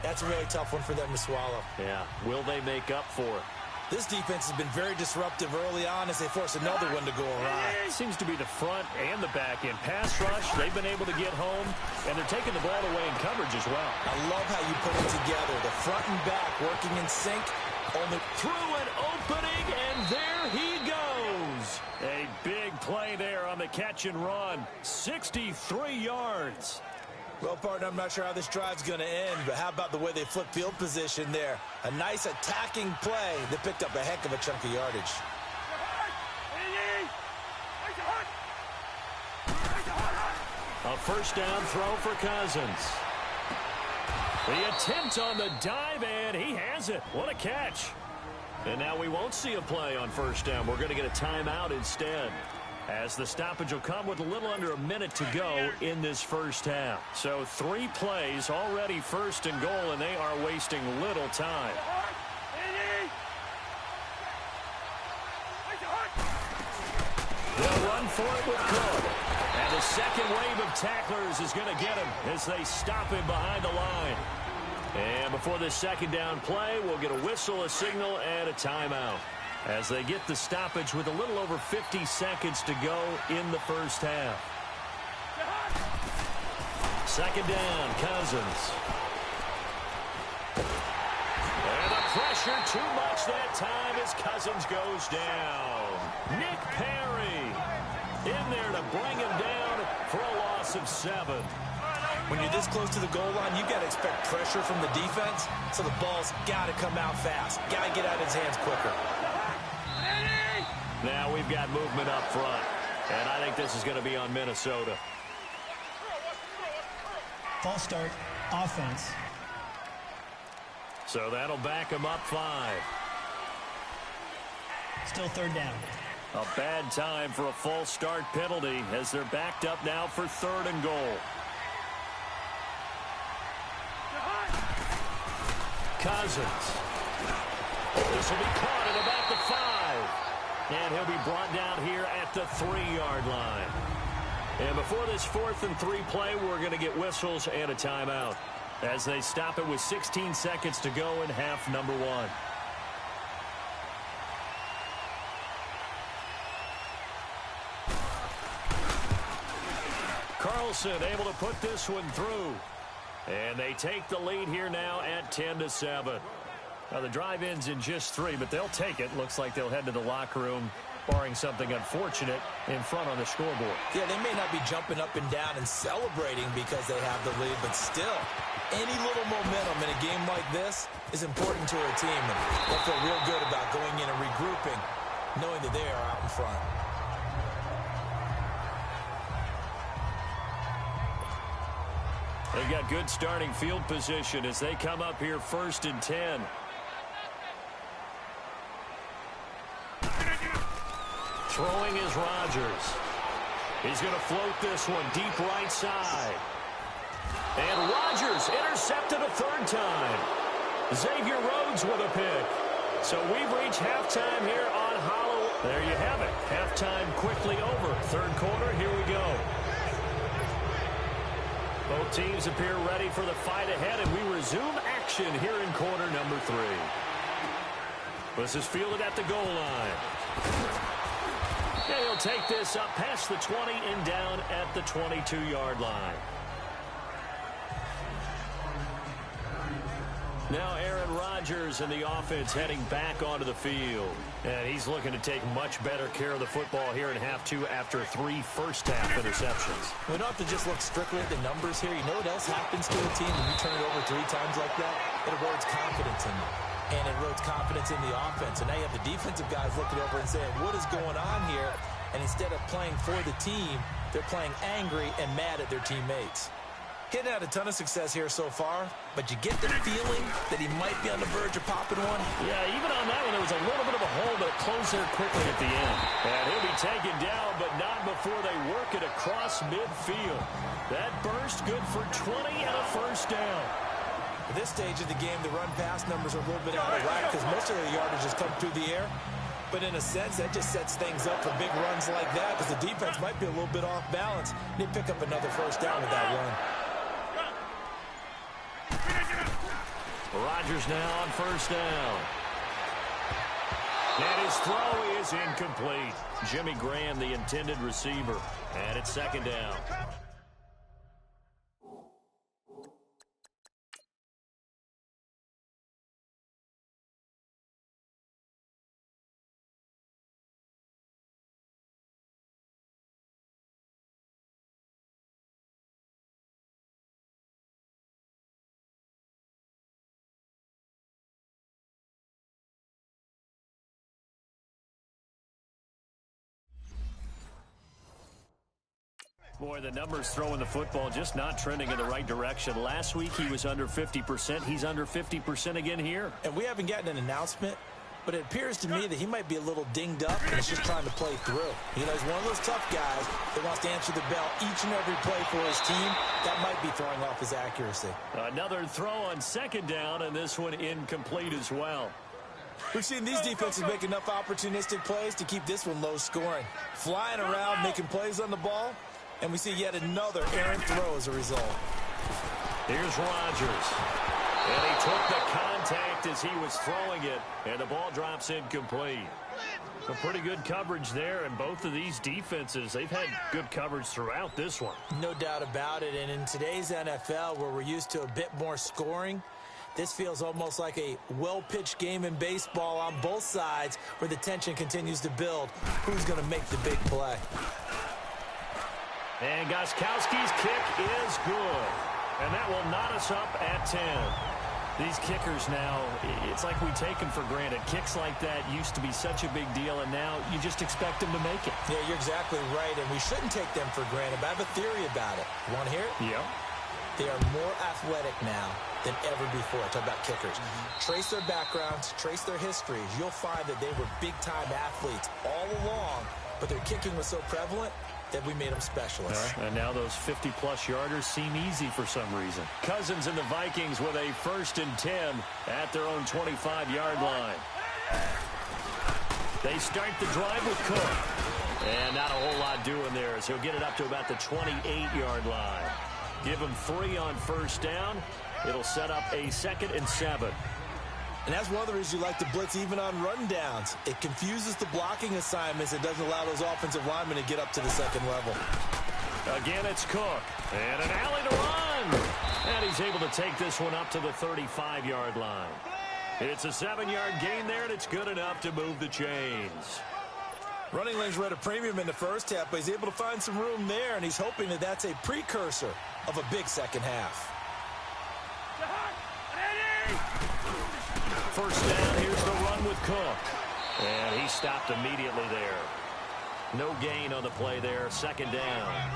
that's a really tough one for them to swallow. Yeah. Will they make up for it? This defense has been very disruptive early on as they force another one to go awry. It seems to be the front and the back end. Pass rush, they've been able to get home, and they're taking the ball away in coverage as well. I love how you put it together. The front and back working in sync. Only through an opening, and there he goes. A big play there on the catch and run. 63 yards. Well, partner, I'm not sure how this drive's going to end, but how about the way they flip field position there? A nice attacking play that picked up a heck of a chunk of yardage. A first down throw for Cousins. The attempt on the dive, and he has it. What a catch. And now we won't see a play on first down. We're going to get a timeout instead, as the stoppage will come with a little under a minute to go in this first half. So 3 plays, already 1st and goal, and they are wasting little time. They'll run for it with Cook. And the second wave of tacklers is going to get him as they stop him behind the line. And before this second down play, we'll get a whistle, a signal, and a timeout, as they get the stoppage with a little over 50 seconds to go in the first half. Second down, Cousins. And the pressure too much that time as Cousins goes down. Nick Perry in there to bring him down for a loss of 7. When you're this close to the goal line, you've got to expect pressure from the defense, so the ball's got to come out fast. Got to get out of his hands quicker. Now we've got movement up front, and I think this is going to be on Minnesota. False start, offense. So that'll back him up 5. Still 3rd down. A bad time for a false start penalty as they're backed up now for 3rd and goal. Cousins. This will be caught at about the 5. And he'll be brought down here at the 3-yard line. And before this 4th and 3 play, we're going to get whistles and a timeout, as they stop it with 16 seconds to go in half number 1. Carlson able to put this one through. And they take the lead here now at 10-7. Now, the drive ends in just 3, but they'll take it. Looks like they'll head to the locker room, barring something unfortunate in front on the scoreboard. Yeah, they may not be jumping up and down and celebrating because they have the lead, but still, any little momentum in a game like this is important to a team. And they'll feel real good about going in and regrouping, knowing that they are out in front. They've got good starting field position as they come up here 1st and 10. Throwing is Rodgers. He's going to float this one deep right side. And Rodgers intercepted a 3rd time. Xavier Rhodes with a pick. So we've reached halftime here on Halloween. There you have it. Halftime quickly over. 3rd quarter, here we go. Both teams appear ready for the fight ahead, and we resume action here in quarter number 3. This is fielded at the goal line. And he'll take this up past the 20 and down at the 22-yard line. Now Aaron Rodgers and the offense heading back onto the field. And he's looking to take much better care of the football here in half 2 after 3 first-half interceptions. We don't have to just look strictly at the numbers here. You know what else happens to a team when you turn it over 3 times like that? It erodes confidence in you. And it erodes confidence in the offense. And now you have the defensive guys looking over and saying, what is going on here? And instead of playing for the team, they're playing angry and mad at their teammates. Getting out a ton of success here so far, but you get the feeling that he might be on the verge of popping one. Yeah, even on that one, there was a little bit of a hole, but it closed there quickly at the end. And he'll be taken down, but not before they work it across midfield. That burst good for 20 and a first down. At this stage of the game, the run-pass numbers are a little bit out of whack because most of the yardage has come through the air. But in a sense, that just sets things up for big runs like that because the defense might be a little bit off balance. They pick up another first down with that run. Rodgers now on first down. And his throw is incomplete. Jimmy Graham, the intended receiver. And it's 2nd down. Boy, the numbers throwing the football just not trending in the right direction. Last week he was under 50%. He's under 50% again here. And we haven't gotten an announcement, but it appears to me that he might be a little dinged up and is just trying to play through. You know, he's one of those tough guys that wants to answer the bell each and every play for his team. That might be throwing off his accuracy. Another throw on 2nd down, and this one incomplete as well. We've seen these defenses make enough opportunistic plays to keep this one low scoring. Flying around, making plays on the ball. And we see yet another errant throw as a result. Here's Rodgers. And he took the contact as he was throwing it. And the ball drops incomplete. A pretty good coverage there. And both of these defenses, they've had good coverage throughout this one. No doubt about it. And in today's NFL, where we're used to a bit more scoring, this feels almost like a well-pitched game in baseball on both sides where the tension continues to build. Who's going to make the big play? And Gostkowski's kick is good. And that will knot us up at 10. These kickers now, it's like we take them for granted. Kicks like that used to be such a big deal, and now you just expect them to make it. Yeah, you're exactly right, and we shouldn't take them for granted. But I have a theory about it. You want to hear it? Yeah. They are more athletic now than ever before. Talk about kickers. Trace their backgrounds, trace their histories. You'll find that they were big-time athletes all along, but their kicking was so prevalent that we made them specialists. And now those 50-plus yarders seem easy for some reason. Cousins and the Vikings with a 1st and 10 at their own 25-yard line. They start the drive with Cook. And not a whole lot doing there as he'll get it up to about the 28-yard line. Give him 3 on first down. It'll set up a 2nd and 7. And that's one of the reasons you like to blitz even on rundowns. It confuses the blocking assignments. It doesn't allow those offensive linemen to get up to the 2nd level. Again, it's Cook. And an alley to run. And he's able to take this one up to the 35-yard line. It's a 7-yard gain there, and it's good enough to move the chains. Running lanes were at a premium in the first half, but he's able to find some room there, and he's hoping that that's a precursor of a big second half. First down, here's the run with Cook. And he stopped immediately there. No gain on the play there, second down.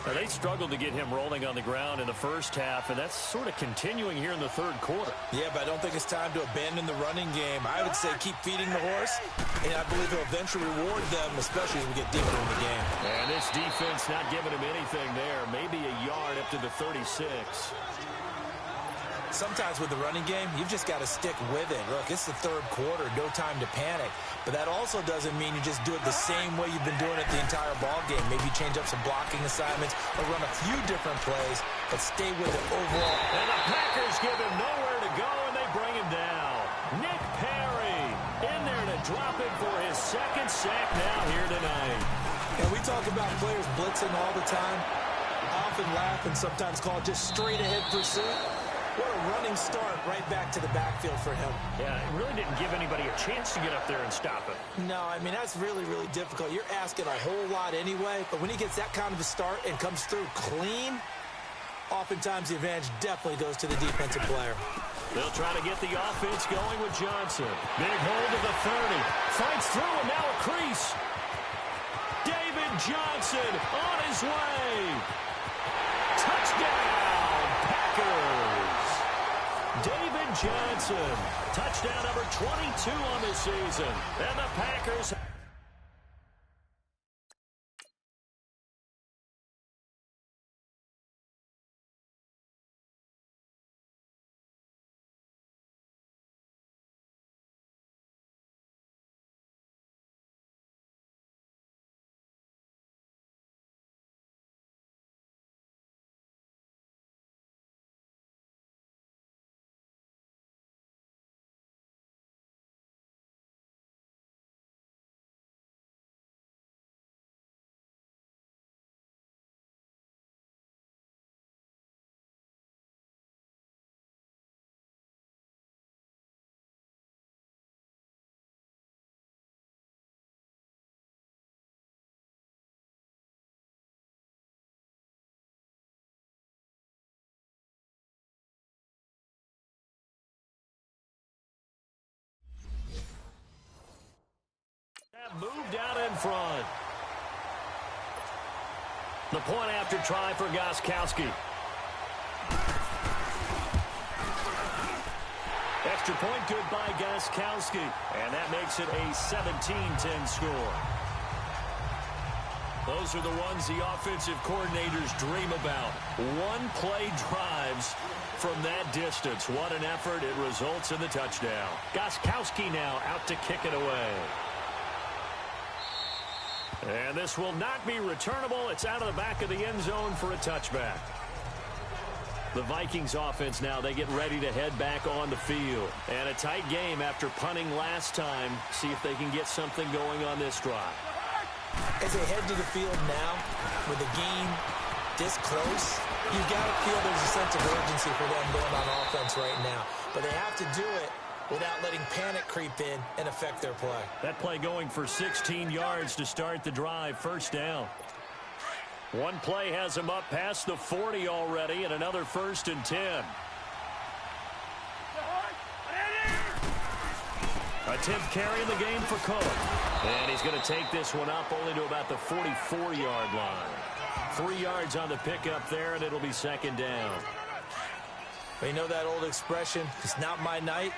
Now, they struggled to get him rolling on the ground in the first half, and that's sort of continuing here in the third quarter. Yeah, but I don't think it's time to abandon the running game. I would say keep feeding the horse, and I believe he'll eventually reward them, especially as we get deeper in the game. And this defense not giving him anything there. Maybe a yard up to the 36. Sometimes with the running game, you've just got to stick with it. Look, it's the third quarter, no time to panic. But that also doesn't mean you just do it the same way you've been doing it the entire ball game. Maybe you change up some blocking assignments or run a few different plays, but stay with it overall. And the Packers give him nowhere to go, and they bring him down. Nick Perry in there to drop it for his second sack now here tonight. And we talk about players blitzing all the time. I often laugh and sometimes call it just straight-ahead pursuit. What a running start right back to the backfield for him. Yeah, it really didn't give anybody a chance to get up there and stop him. No, I mean, that's really, really difficult. You're asking a whole lot anyway, but when he gets that kind of a start and comes through clean, oftentimes the advantage definitely goes to the defensive player. They'll try to get the offense going with Johnson. Big hold of the 30. Fights through, and now a crease. David Johnson on his way. Touchdown, Packers. David Johnson, touchdown number 22 on the season. And the Packers... moved out in front. The point after try for Gostkowski. Extra point good by Gostkowski. And that makes it a 17-10 score. Those are the ones the offensive coordinators dream about. One-play drives from that distance. What an effort. It results in the touchdown. Gostkowski now out to kick it away. And this will not be returnable. It's out of the back of the end zone for a touchback. The Vikings offense now, they get ready to head back on the field. And a tight game after punting last time. See if they can get something going on this drive. As they head to the field now, with the game this close, you've got to feel there's a sense of urgency for them going on offense right now. But they have to do it without letting panic creep in and affect their play. That play going for 16 yards to start the drive. First down. One play has him up past the 40 already, and another 1st and 10. A 10th carry in the game for Cook. And he's going to take this one up only to about the 44-yard line. 3 yards on the pickup there, and it'll be second down. But you know that old expression, it's not my night?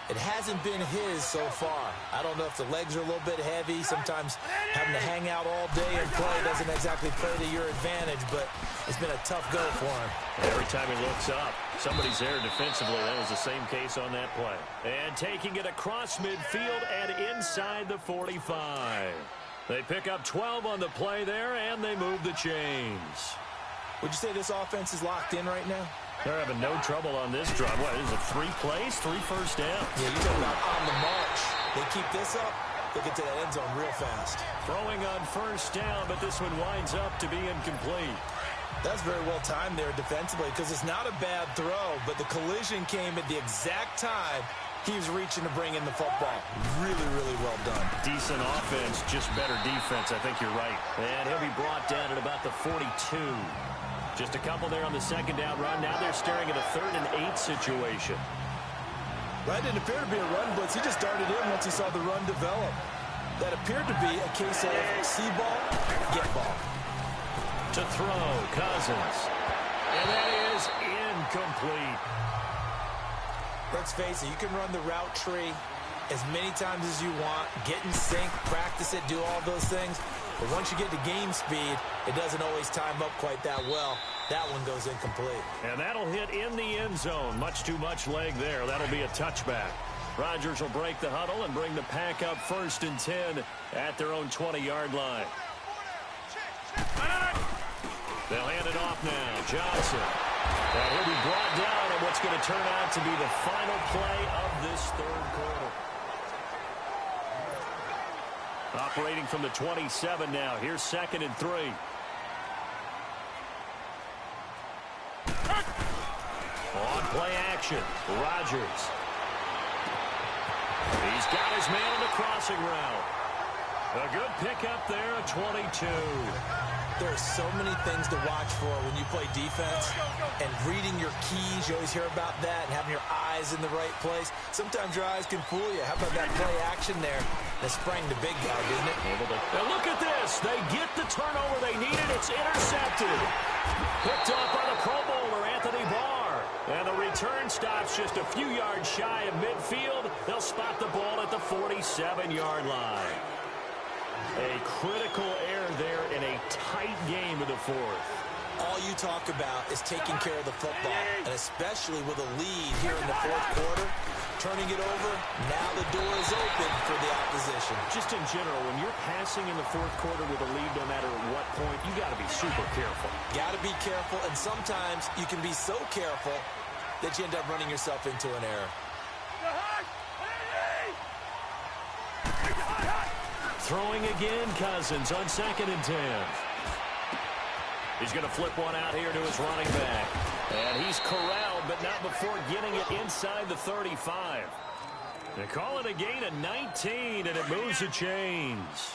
It hasn't been his so far. I don't know if the legs are a little bit heavy. Sometimes having to hang out all day and play doesn't exactly play to your advantage, but it's been a tough go for him. Every time he looks up, somebody's there defensively. That was the same case on that play. And taking it across midfield and inside the 45. They pick up 12 on the play there, and they move the chains. Would you say this offense is locked in right now? They're having no trouble on this drive. What, is it 3 plays, 3 first downs? Yeah, you're talking about on the march. They keep this up, they'll get to that end zone real fast. Throwing on first down, but this one winds up to be incomplete. That's very well timed there defensively because it's not a bad throw, but the collision came at the exact time he was reaching to bring in the football. Really, really well done. Decent offense, just better defense. I think you're right. And he'll be brought down at about the 42. Just a couple there on the second down run. Now they're staring at a 3rd and 8 situation. That didn't appear to be a run blitz. He just darted in once he saw the run develop. That appeared to be a case of see ball, get ball. To throw, Cousins. And that is incomplete. Let's face it, you can run the route tree as many times as you want, get in sync, practice it, do all those things. But once you get to game speed, it doesn't always time up quite that well. That one goes incomplete. And that'll hit in the end zone. Much too much leg there. That'll be a touchback. Rodgers will break the huddle and bring the pack up 1st and 10 at their own 20-yard line. They'll hand it off now. Johnson. And he'll be brought down on what's going to turn out to be the final play of this 3rd quarter. Operating from the 27 now. Here's 2nd and 3. On play action, Rodgers. He's got his man on the crossing route. A good pickup there, a 22. There are so many things to watch for when you play defense, and reading your keys, you always hear about that, and having your eyes in the right place. Sometimes your eyes can fool you. How about that play action there? That sprang the big guy, didn't it? Now look at this. They get the turnover they needed. It's intercepted. Picked up by the Pro Bowler, Anthony Barr. And the return stops just a few yards shy of midfield. They'll spot the ball at the 47-yard line. A critical error there in a tight game of the 4th. All you talk about is taking care of the football, and especially with a lead here in the 4th quarter, turning it over, now the door is open for the opposition. Just in general, when you're passing in the 4th quarter with a lead, no matter at what point, you got to be super careful. Got to be careful, and sometimes you can be so careful that you end up running yourself into an error. Throwing again, Cousins on 2nd and 10. He's going to flip one out here to his running back. And he's corralled, but not before getting it inside the 35. They call it a gain of 19, and it moves the chains.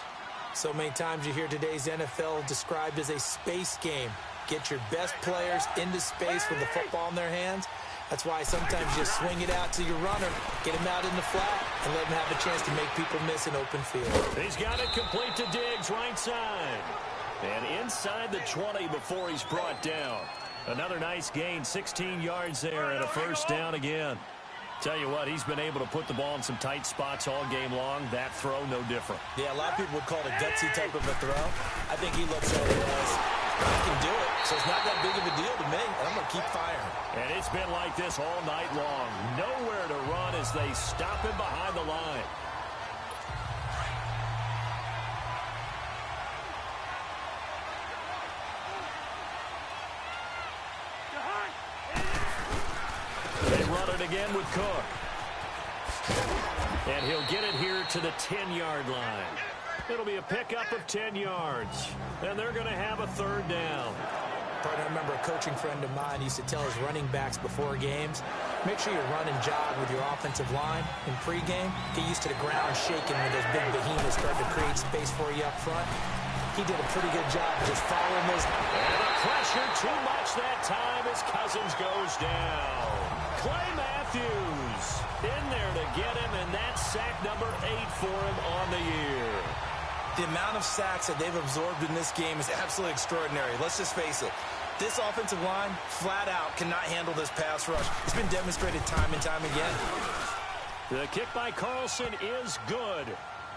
So many times you hear today's NFL described as a space game. Get your best players into space with the football in their hands. That's why sometimes you swing it out to your runner, get him out in the flat, and let him have a chance to make people miss an open field. He's got it complete to Diggs, right side. And inside the 20 before he's brought down. Another nice gain, 16 yards there, and a 1st down again. Tell you what, he's been able to put the ball in some tight spots all game long. That throw, no different. Yeah, a lot of people would call it a gutsy type of a throw. I think he looks at it as, I can do it, so it's not that big of a deal to me, and I'm going to keep firing. And it's been like this all night long. Nowhere to run as they stop him behind the line. They run it again with Cook. And he'll get it here to the 10-yard line. It'll be a pickup of 10 yards. And they're going to have a 3rd down. I remember a coaching friend of mine used to tell his running backs before games, make sure you run and jog with your offensive line in pregame. Get used to the ground shaking when those big behemoths start to create space for you up front. He did a pretty good job of just following those. And the pressure too much that time as Cousins goes down. Clay Matthews in there to get him, and that's sack number 8 for him on the year. The amount of sacks that they've absorbed in this game is absolutely extraordinary. Let's just face it. This offensive line, flat out, cannot handle this pass rush. It's been demonstrated time and time again. The kick by Carlson is good.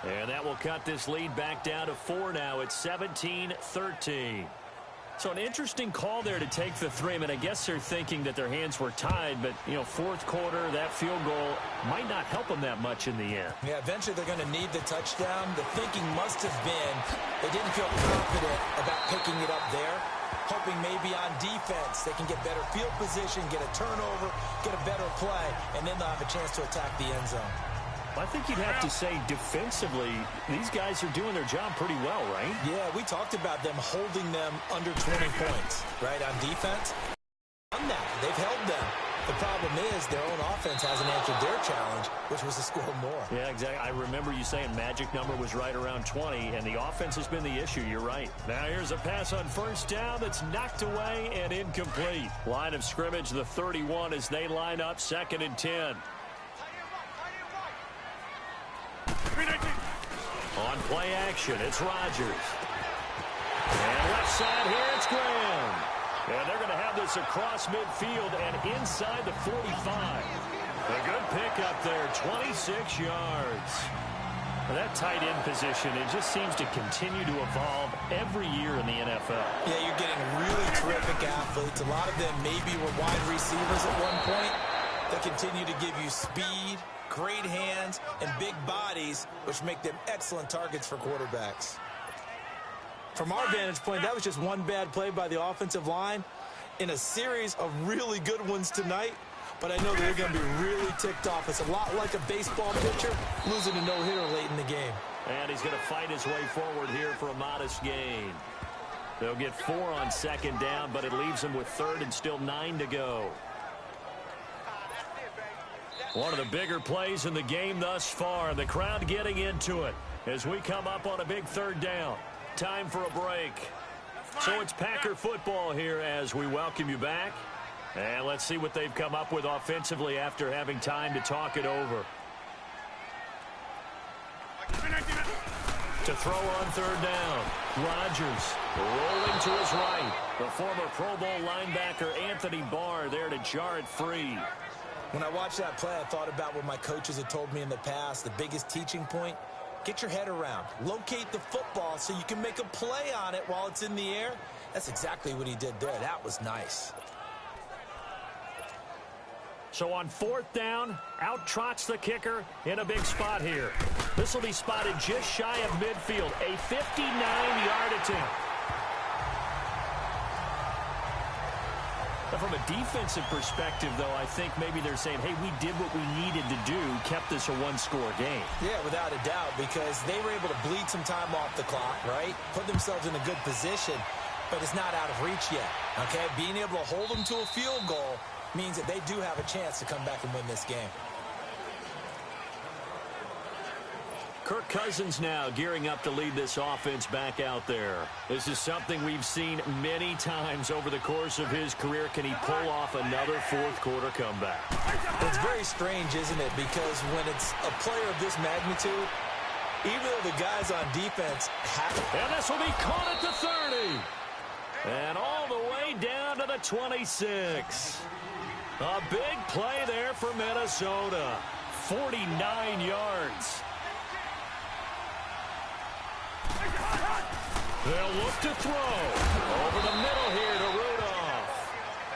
And that will cut this lead back down to 4 now. It's 17-13. So an interesting call there to take the 3. I mean, I guess they're thinking that their hands were tied, but, you know, 4th quarter, that field goal might not help them that much in the end. Yeah, eventually they're going to need the touchdown. The thinking must have been they didn't feel confident about picking it up there, hoping maybe on defense they can get better field position, get a turnover, get a better play, and then they'll have a chance to attack the end zone. I think you'd have to say defensively, these guys are doing their job pretty well, right? Yeah, we talked about them holding them under 20 points, right, on defense. On that, they've held them. The problem is their own offense hasn't answered their challenge, which was to score more. Yeah, exactly. I remember you saying magic number was right around 20, and the offense has been the issue. You're right. Now here's a pass on first down that's knocked away and incomplete. Line of scrimmage, the 31 as they line up 2nd and 10. On play action, it's Rodgers. And left side here, it's Graham. And they're going to have this across midfield and inside the 45. A good pickup there, 26 yards. That tight end position, it just seems to continue to evolve every year in the NFL. Yeah, you're getting really terrific athletes. A lot of them maybe were wide receivers at one point. They continue to give you speed, great hands, and big bodies, which make them excellent targets for quarterbacks. From our vantage point, that was just one bad play by the offensive line in a series of really good ones tonight, but I know they're going to be really ticked off. It's a lot like a baseball pitcher losing a no-hitter late in the game. And he's going to fight his way forward here for a modest gain. They'll get 4 on 2nd down, but it leaves them with 3rd and still 9 to go. One of the bigger plays in the game thus far. The crowd getting into it as we come up on a big 3rd down. Time for a break. So it's Packer football here as we welcome you back. And let's see what they've come up with offensively after having time to talk it over. To throw on 3rd down, Rodgers rolling to his right. The former Pro Bowl linebacker Anthony Barr there to jar it free. When I watched that play, I thought about what my coaches had told me in the past. The biggest teaching point, get your head around. Locate the football so you can make a play on it while it's in the air. That's exactly what he did there. That was nice. So on 4th down, out trots the kicker in a big spot here. This will be spotted just shy of midfield. A 59-yard attempt. Now from a defensive perspective, though, I think maybe they're saying, hey, we did what we needed to do, kept this a 1-score game. Yeah, without a doubt, because they were able to bleed some time off the clock, right? Put themselves in a good position, but it's not out of reach yet, okay? Being able to hold them to a field goal means that they do have a chance to come back and win this game. Kirk Cousins now gearing up to lead this offense back out there. This is something we've seen many times over the course of his career. Can he pull off another 4th quarter comeback? It's very strange, isn't it? Because when it's a player of this magnitude, even though the guys on defense have... And this will be caught at the 30. And all the way down to the 26. A big play there for Minnesota. 49 yards. They'll look to throw. Over the middle here to Rudolph.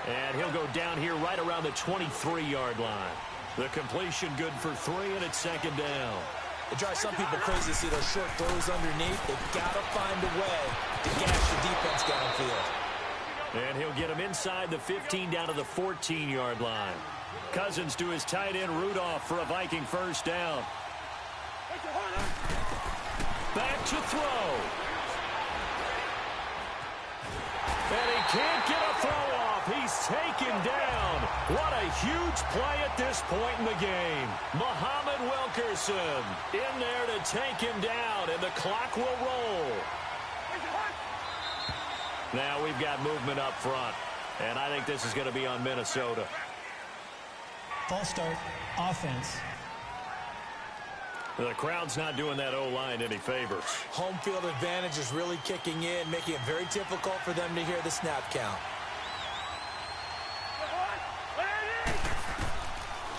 And he'll go down here right around the 23-yard line. The completion good for 3, and it's 2nd down. It drives some people crazy to see those short throws underneath. They've got to find a way to gash the defense downfield. And he'll get him inside the 15 down to the 14-yard line. Cousins to his tight end Rudolph for a Viking 1st down. Back to throw. And he can't get a throw off. He's taken down. What a huge play at this point in the game. Muhammad Wilkerson in there to take him down, and the clock will roll. Now we've got movement up front, and I think this is going to be on Minnesota. False start, offense. The crowd's not doing that O-line any favors. Home field advantage is really kicking in, making it very difficult for them to hear the snap count.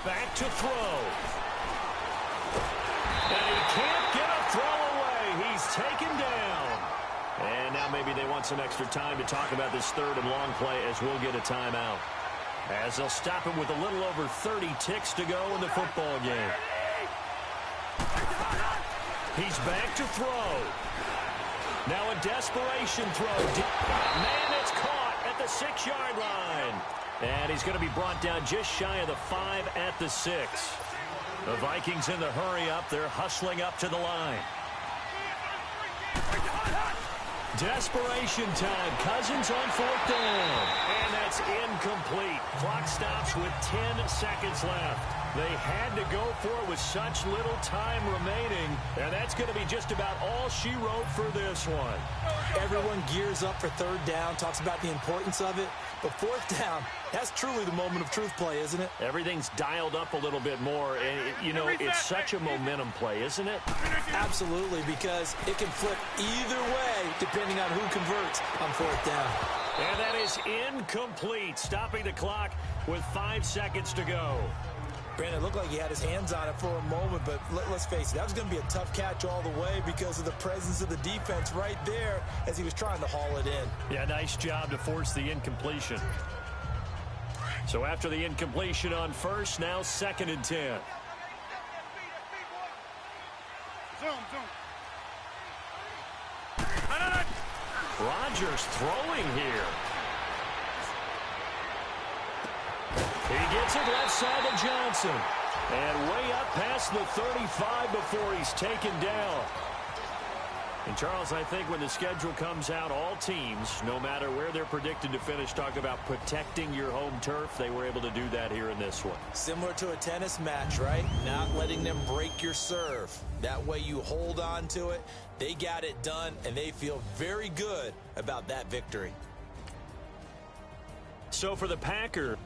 Back to throw. And he can't get a throw away. He's taken down. And now maybe they want some extra time to talk about this 3rd and long play as we'll get a timeout. As they'll stop him with a little over 30 ticks to go in the football game. He's back to throw. Now a desperation throw. Man, it's caught at the 6-yard line. And he's going to be brought down just shy of the 5 at the 6. The Vikings in the hurry up. They're hustling up to the line. Desperation time. Cousins on 4th down. And that's incomplete. Clock stops with 10 seconds left. They had to go for it with such little time remaining. And that's going to be just about all she wrote for this one. Everyone gears up for 3rd down, talks about the importance of it. But 4th down, that's truly the moment of truth play, isn't it? Everything's dialed up a little bit more. And, you know, it's such a momentum play, isn't it? Absolutely, because it can flip either way depending on who converts on 4th down. And that is incomplete, stopping the clock with 5 seconds to go. Brandon, it looked like he had his hands on it for a moment, but let's face it, that was going to be a tough catch all the way because of the presence of the defense right there as he was trying to haul it in. Yeah, nice job to force the incompletion. So after the incompletion on 1st, now 2nd and 10. Rodgers throwing here. He gets it left side to Johnson. And way up past the 35 before he's taken down. And, Charles, I think when the schedule comes out, all teams, no matter where they're predicted to finish, talk about protecting your home turf. They were able to do that here in this one. Similar to a tennis match, right? Not letting them break your serve. That way you hold on to it. They got it done, and they feel very good about that victory. So for the Packers,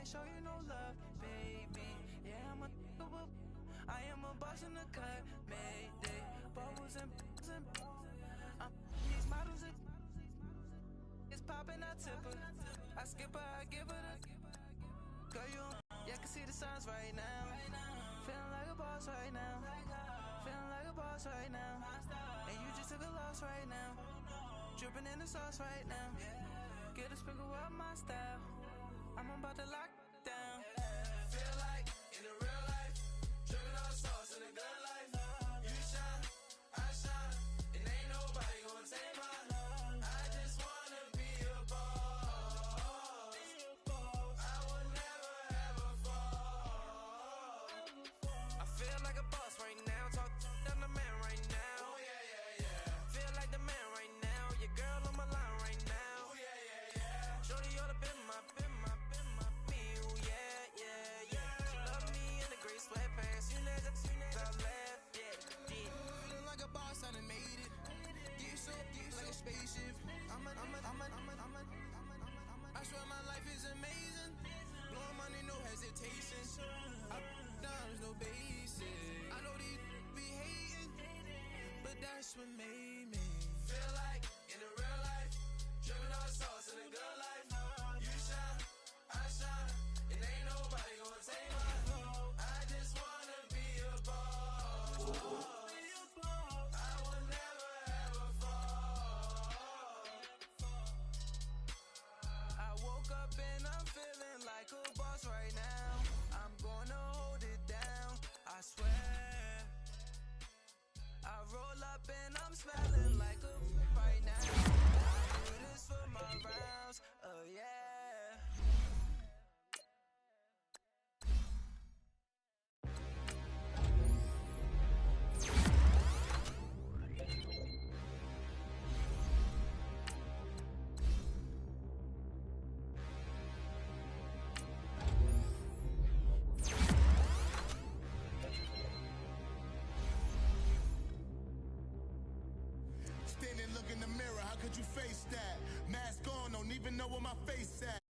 show you no love, baby. Yeah, I am a boss in the cut, Mayday. Bubbles and these models it's popping, I tip her. I skip her, I give her the girl, yeah, I can see the signs right now. Feeling like a boss right now. Feeling like a boss right now. And you just took a loss right now. Dripping in the sauce right now. Get a sprinkle up my style. I'm about to lock down. Feel like in the real life, dripping on sauce in the good life. You shine, I shine, and ain't nobody gonna take my love. I just wanna be a boss. I will never ever fall. I feel like a boss right now. Talk to the man right now. Oh yeah, yeah, yeah. Feel like the man right now. Your girl on my line right now. Oh yeah, yeah, yeah. Shorty ought to been my you face that? Mask on, don't even know where my face at.